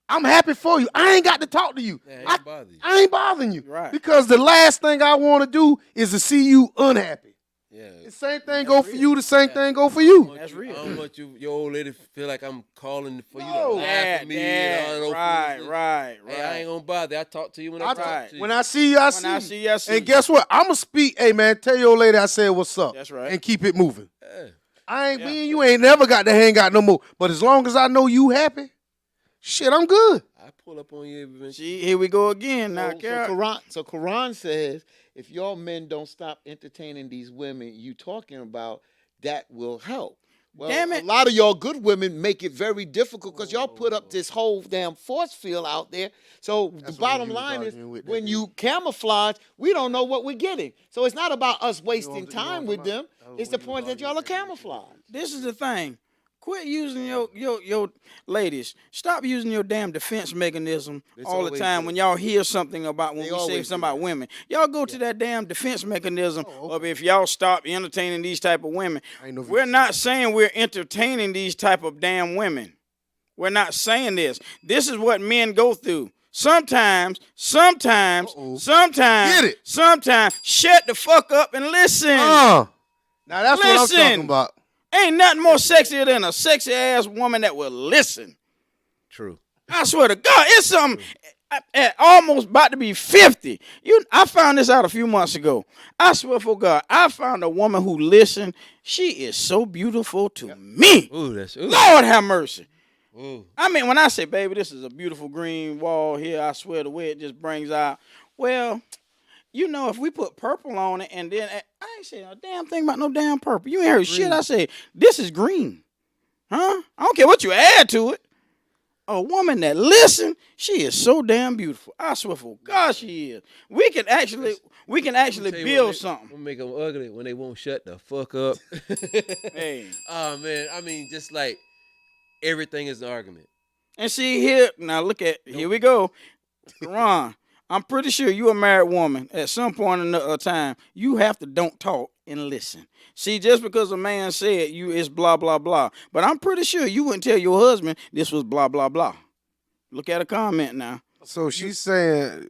I'm happy for you. I ain't got to talk to you. Yeah, I, ain't bother you. I ain't bothering you. Right. Because the last thing I want to do is to see you unhappy. Yeah. The same thing That's go for real. you, the same Yeah. thing go for you. That's real. I don't want your old lady to feel like I'm calling for you to No. laugh at me. and all that right, foolishness. right. Hey, I ain't gonna bother. I talk to you when I talk Right. to you. When I see you, I see When I you. see you, I see And you. guess what? I'm going to speak. Hey, man, tell your lady I said what's up. That's right. And keep it moving. Yeah. I ain't Yeah. me and you ain't never got to hang out no more. But as long as I know you happy, shit, I'm good. I pull up on you eventually. See, here we go again. Now, So Carol. Quran says if y'all men don't stop entertaining these women you talking about, that will help. Well, Damn it. a lot of y'all good women make it very difficult because y'all put up this whole damn force field out there. So That's the what bottom you was line is, arguing with that when dude. you camouflage, we don't know what we're getting. So it's not about us wasting you know time what with I'm them. talking about? It's the point that y'all are camouflage. This is the thing. Quit using your ladies. Stop using your damn defense mechanism It's all the always time good. when y'all hear something about when They we say always something do about that. women. Y'all go to that damn defense mechanism Oh, of if y'all stop entertaining these type of women. I ain't know if We're you- not saying we're entertaining these type of damn women. We're not saying this. This is what men go through. Sometimes, Uh-oh. sometimes, Get it. sometimes, shut the fuck up and listen. Now that's what I'm Listen. talking about. Ain't nothing more sexier than a sexy ass woman that will listen. True. I swear to God, it's something at almost about to be 50. I found this out a few months ago. I swear for God, I found a woman who listened. She is so beautiful to me. Ooh, that's ooh. Lord have mercy. Ooh. I mean, when I say, baby, this is a beautiful green wall here, I swear the way it just brings out, well, you know, if we put purple on it and then, I ain't saying a damn thing about no damn purple. You ain't heard shit I say. This is green. Huh? I don't care what you add to it. A woman that listen, she is so damn beautiful. I swear for God she is. We can actually build something. We'll make them ugly when they won't shut the fuck up. Hey. Oh, man. I mean, just like everything is an argument. And see here, now look at, here we go. Ron, I'm pretty sure you a married woman. At some point in the time, you have to don't talk and listen. See, just because a man said you is blah, blah, blah. But I'm pretty sure you wouldn't tell your husband this was blah, blah, blah. Look at a comment now. So she's saying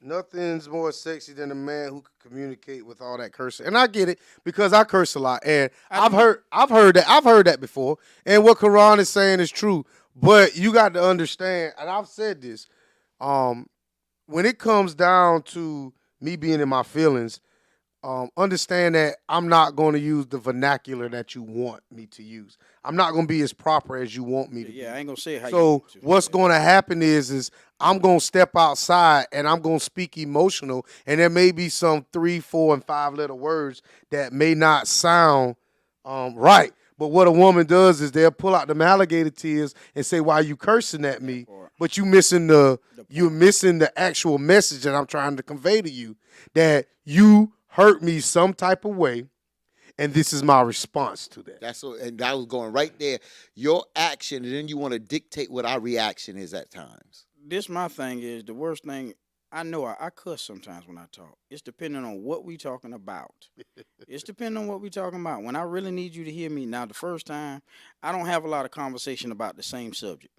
nothing's more sexy than a man who can communicate with all that cursing. And I get it because I curse a lot. And I've heard that before. And what Quran is saying is true. But you got to understand, and I've said this, when it comes down to me being in my feelings, understand that I'm not going to use the vernacular that you want me to use. I'm not going to be as proper as you want me to be. Yeah, I ain't gonna say it how you So want to. what's going to happen is I'm going to step outside and I'm going to speak emotional, and there may be some 3, 4, and 5 letter words that may not sound right. But what a woman does is they'll pull out them alligator tears and say, "Why you cursing at me?" But you're missing the actual message that I'm trying to convey to you, that you hurt me some type of way, and this is my response to that. That's what, and I was going right there. Your action, and then you want to dictate what our reaction is at times. This my thing is the worst thing. I know I cuss sometimes when I talk. It's depending on what we talking about. It's depending on what we talking about. When I really need you to hear me, now the first time, I don't have a lot of conversation about the same subject.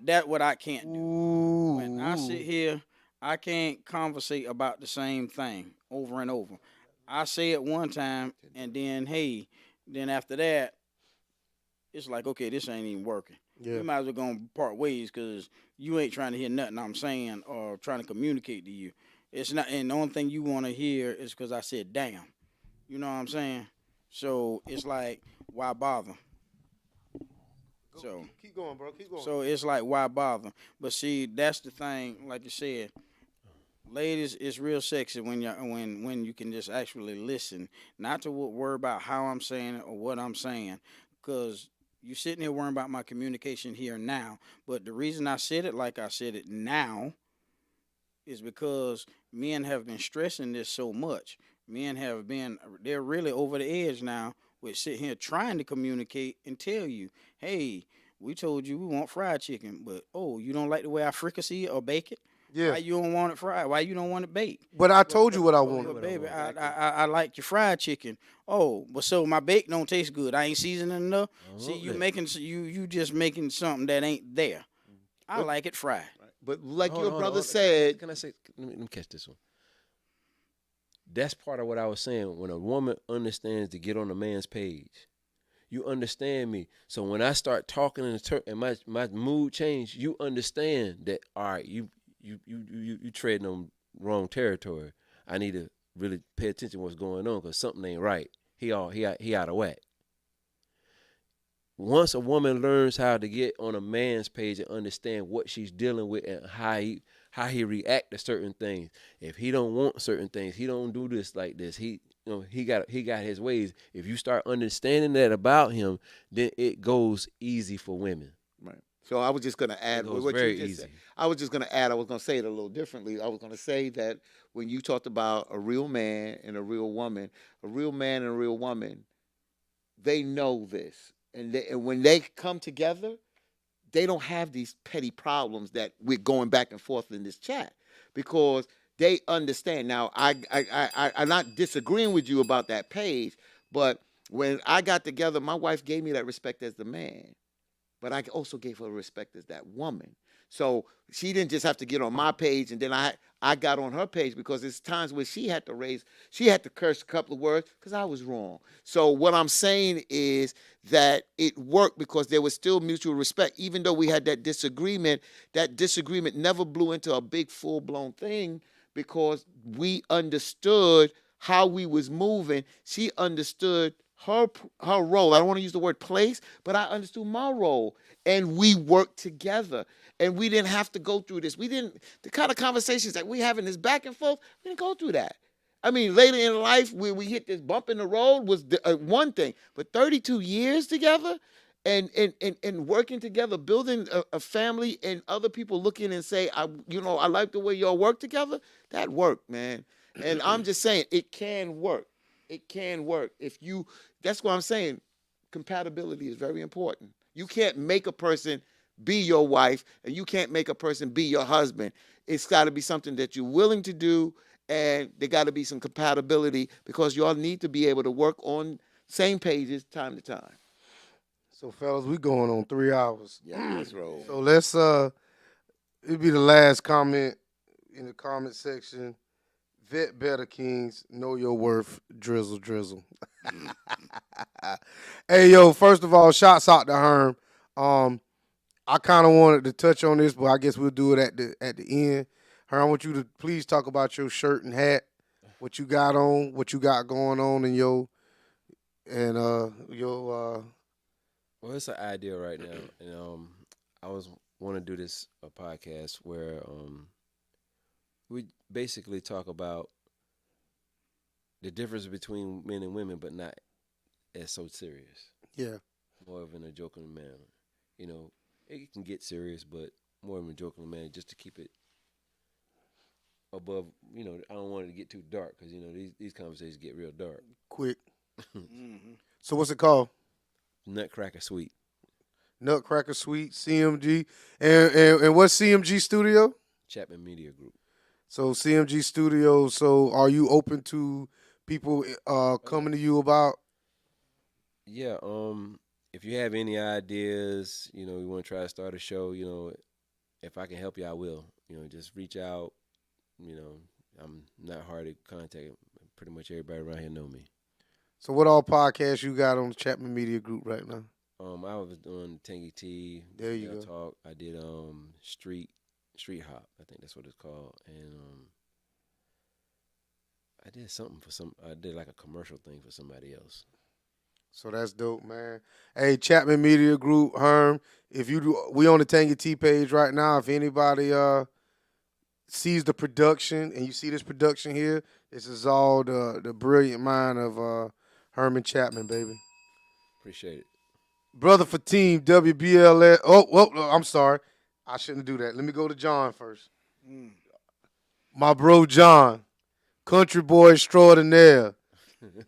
That what I can't do. Ooh. When I sit here, I can't conversate about the same thing over and over. I say it one time, and then hey, then after that, it's like okay, this ain't even working. Yeah. We might as well go and part ways because you ain't trying to hear nothing I'm saying or trying to communicate to you. It's not, and the only thing you want to hear is because I said damn. You know what I'm saying? So it's like, why bother? So Keep going, bro. Keep going. so it's like, why bother? But see, that's the thing. Like you said, ladies, it's real sexy when you can just actually listen, not to worry about how I'm saying it or what I'm saying, because you sitting here worrying about my communication here and now. But the reason I said it like I said it now is because men have been stressing this so much. Men have been, they're really over the edge now with sitting here trying to communicate and tell you, hey, we told you we want fried chicken, but oh, you don't like the way I fricassee it or bake it? Yeah. Why you don't want it fried? Why you don't want it baked? But I told you what I Well, wanted. baby, I like your fried chicken. Oh, but so my bake don't taste good. I ain't seasoning enough. See, you just making something that ain't there. I like it fried. But like Hold your on, brother hold on. said, Can I say? Let me catch this one. That's part of what I was saying. When a woman understands to get on a man's page, you understand me. So when I start talking and my mood change, you understand that. All right, you treading on wrong territory. I need to really pay attention to what's going on because something ain't right. He out of whack. Once a woman learns how to get on a man's page and understand what she's dealing with and how he react to certain things. If he don't want certain things, he don't do this like this. He got his ways. If you start understanding that about him, then it goes easy for women. right. So I was just going to add It goes what very you just easy. said. I was just going to add. I was going to say it a little differently. I was going to say that when you talked about a real man and a real woman, they know this, and when they come together, they don't have these petty problems that we're going back and forth in this chat because they understand. Now, I'm not disagreeing with you about that page, but when I got together, my wife gave me that respect as the man, but I also gave her respect as that woman. So she didn't just have to get on my page, and then I got on her page because there's times where she had to curse a couple of words because I was wrong. So what I'm saying is that it worked because there was still mutual respect, even though we had that disagreement. That disagreement never blew into a big full blown thing because we understood how we was moving. She understood her role. I don't want to use the word place, but I understood my role, and we worked together. And we didn't have to go through this. The kind of conversations that we having this back and forth, we didn't go through that. I mean, later in life, where we hit this bump in the road was one thing, but 32 years together and working together, building a family, and other people looking and say, I like the way y'all work together. That worked, man. And I'm just saying, it can work. It can work. That's what I'm saying. Compatibility is very important. You can't make a person be your wife, and you can't make a person be your husband. It's got to be something that you're willing to do, and there got to be some compatibility because y'all need to be able to work on same pages time to time. So, fellas, we going on 3 hours. Yeah, let's roll. So let's it'll be the last comment in the comment section. Vet better, Kings. Know your worth. Drizzle, drizzle. Hey, yo, first of all, shots out to Herm. I kind of wanted to touch on this, but I guess we'll do it at the end. Herm, I want you to please talk about your shirt and hat, what you got on, what you got going on in your Well, it's an idea right now, and I want to do this a podcast where we basically talk about the difference between men and women, but not as so serious. Yeah. More of in a joking manner. You know, it can get serious, but more in a joking manner, just to keep it above. You know, I don't want it to get too dark because these conversations get real dark. Quick. So what's it called? Nutcracker Suite. Nutcracker Suite, CMG, and what's CMG Studio? Chapman Media Group. So CMG Studio. So are you open to people coming to you about? Yeah. If you have any ideas, you want to try to start a show, if I can help you, I will. Just reach out, you know, I'm not hard to contact. Pretty much everybody around here know me. So what all podcasts you got on the Chapman Media Group right now? I was doing Tangy T, There you Male go. Talk. I did Street Hop. I think that's what it's called. And I did something for some. I did like a commercial thing for somebody else. So that's dope, man. Hey, Chapman Media Group, Herm. If you do, we on the Tangy T page right now. If anybody sees the production and you see this production here, this is all the brilliant mind of Herman Chapman, baby. Appreciate it. Brother for team WBLS. Oh, well, I'm sorry. I shouldn't do that. Let me go to John first. Mm. My bro John, country boy extraordinaire.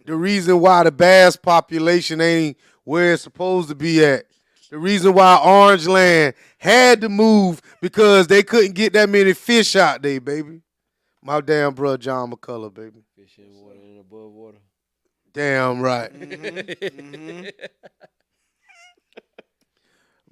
The reason why the bass population ain't where it's supposed to be at. The reason why Orange Land had to move because they couldn't get that many fish out there, baby. My damn bro John McCullough, baby. Fish in water and above water. Damn right. Mm-hmm.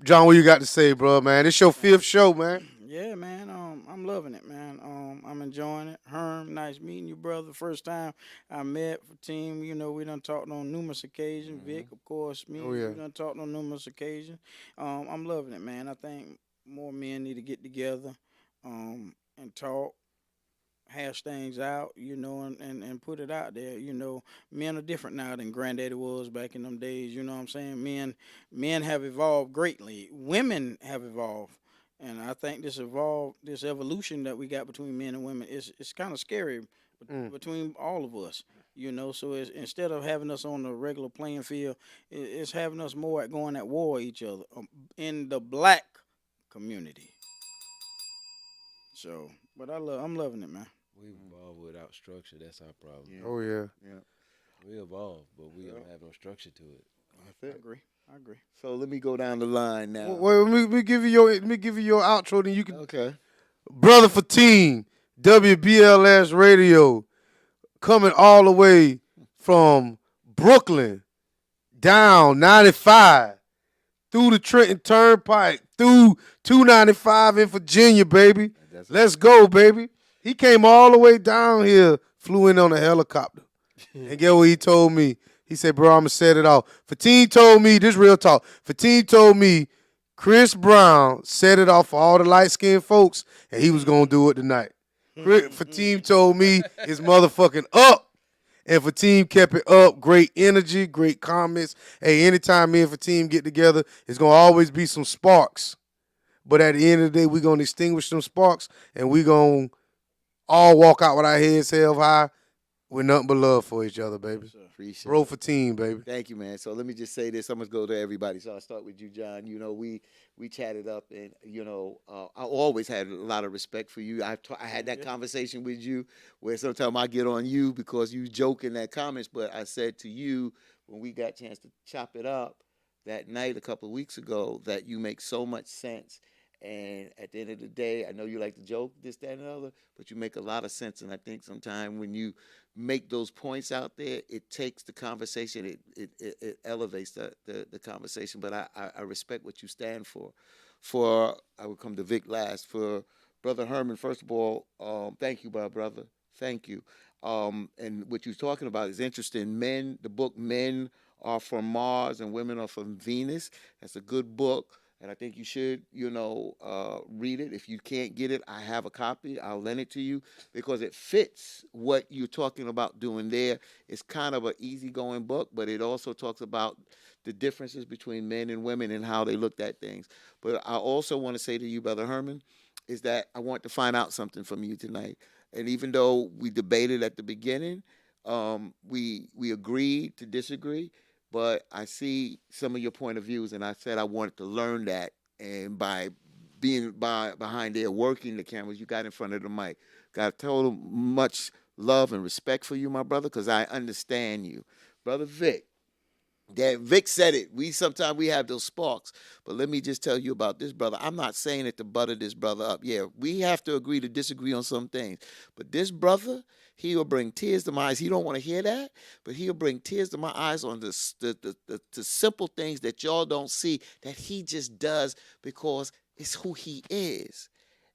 John, what you got to say, bro, man? This your fifth show, man. Yeah, man. I'm loving it, man. I'm enjoying it. Herm, nice meeting you, brother. First time I met for team. You know, we done talked on numerous occasions. Vic, of course, me. Oh, yeah. We done talked on numerous occasions. I'm loving it, man. I think more men need to get together, and talk, hash things out, you know, and put it out there. You know, men are different now than granddaddy was back in them days. You know what I'm saying? Men have evolved greatly. Women have evolved. And I think this evolution that we got between men and women it's kind of scary between all of us, you know. So instead of having us on the regular playing field, it's having us more at going at war with each other in the black community. So, but I'm loving it, man. We evolve without structure. That's our problem. Oh yeah. We evolve, but we don't have no structure to it. I agree. So let me go down the line now. Wait, let me give you your outro, then you can. Okay. Brother for team WBLS Radio, coming all the way from Brooklyn down 95 through the Trenton Turnpike through 295 in Virginia, baby. Let's go, baby. He came all the way down here, flew in on a helicopter, and get what he told me. He said, bro, I'm going to set it off. Fatine told me, this real talk, Fatine told me Chris Brown set it off for all the light-skinned folks, and he was going to do it tonight. Fatine told me it's motherfucking up, and Fatine kept it up. Great energy, great comments. Hey, anytime me and Fatine get together, it's going to always be some sparks. But at the end of the day, we're going to extinguish some sparks, and we're going to all walk out with our heads held high with nothing but love for each other, baby. Appreciate Bro it. for team, baby. Thank you, man. So let me just say this. I'm gonna go to everybody. So I'll start with you, John. You know, we chatted up, and you know, I always had a lot of respect for you. I had that conversation with you where sometimes I get on you because you joke in that comments, but I said to you when we got a chance to chop it up that night a couple of weeks ago that you make so much sense. And at the end of the day, I know you like to joke, this, that, and the other, but you make a lot of sense. And I think sometimes when you make those points out there, it takes the conversation, it elevates the conversation. But I respect what you stand for. I will come to Vic last. For Brother Herman, first of all, thank you, my brother. Thank you. And what you're talking about is interesting. The book Men Are From Mars and Women Are From Venus. That's a good book. And I think you should, read it. If you can't get it, I have a copy. I'll lend it to you because it fits what you're talking about doing there. It's kind of an easygoing book, but it also talks about the differences between men and women and how they looked at things. But I also want to say to you, Brother Herman, is that I want to find out something from you tonight. And even though we debated at the beginning, we agreed to disagree. But I see some of your point of views, and I said I wanted to learn that. And by being behind there working the cameras, you got in front of the mic. Got total much love and respect for you, my brother, because I understand you. Brother Vic, Vic said it. Sometimes we have those sparks. But let me just tell you about this brother. I'm not saying it to butter this brother up. Yeah, we have to agree to disagree on some things. But this brother, he will bring tears to my eyes. He don't want to hear that, but he'll bring tears to my eyes on the simple things that y'all don't see that he just does because it's who he is.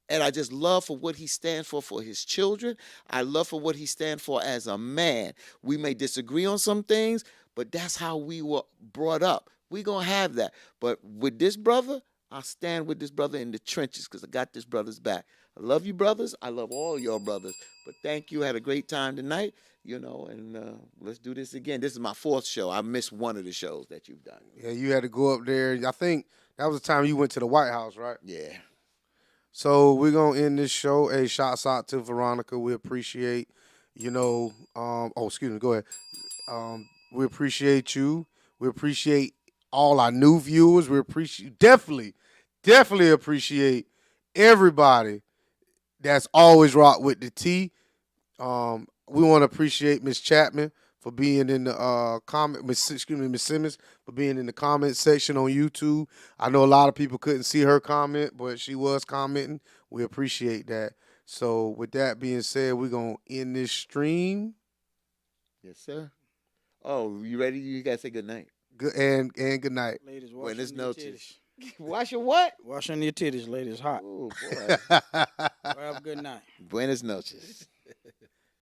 And I just love for what he stands for his children. I love for what he stands for as a man. We may disagree on some things, but that's how we were brought up. We gonna have that. But with this brother, I stand with this brother in the trenches because I got this brother's back. I love you, brothers. I love all your brothers. But thank you. Had a great time tonight, and let's do this again. This is my 4th show. I missed one of the shows that you've done. Yeah, you had to go up there. I think that was the time you went to the White House, right? Yeah. So we're gonna end this show. Hey, shouts out to Veronica. We appreciate, excuse me, go ahead. We appreciate you. We appreciate all our new viewers. We appreciate definitely appreciate everybody that's always rocked with the T. We want to appreciate Miss Chapman for being in the Miss Simmons for being in the comment section on YouTube. I know a lot of people couldn't see her comment, but she was commenting. We appreciate that. So with that being said, we're gonna end this stream. Yes, sir. Oh, you ready? You gotta say good night. Good and good night. Ladies, wash Buenas your noches. titties. Wash your what? Wash on your titties, ladies. Hot. Oh boy. Well, have a good night. Buenas noches.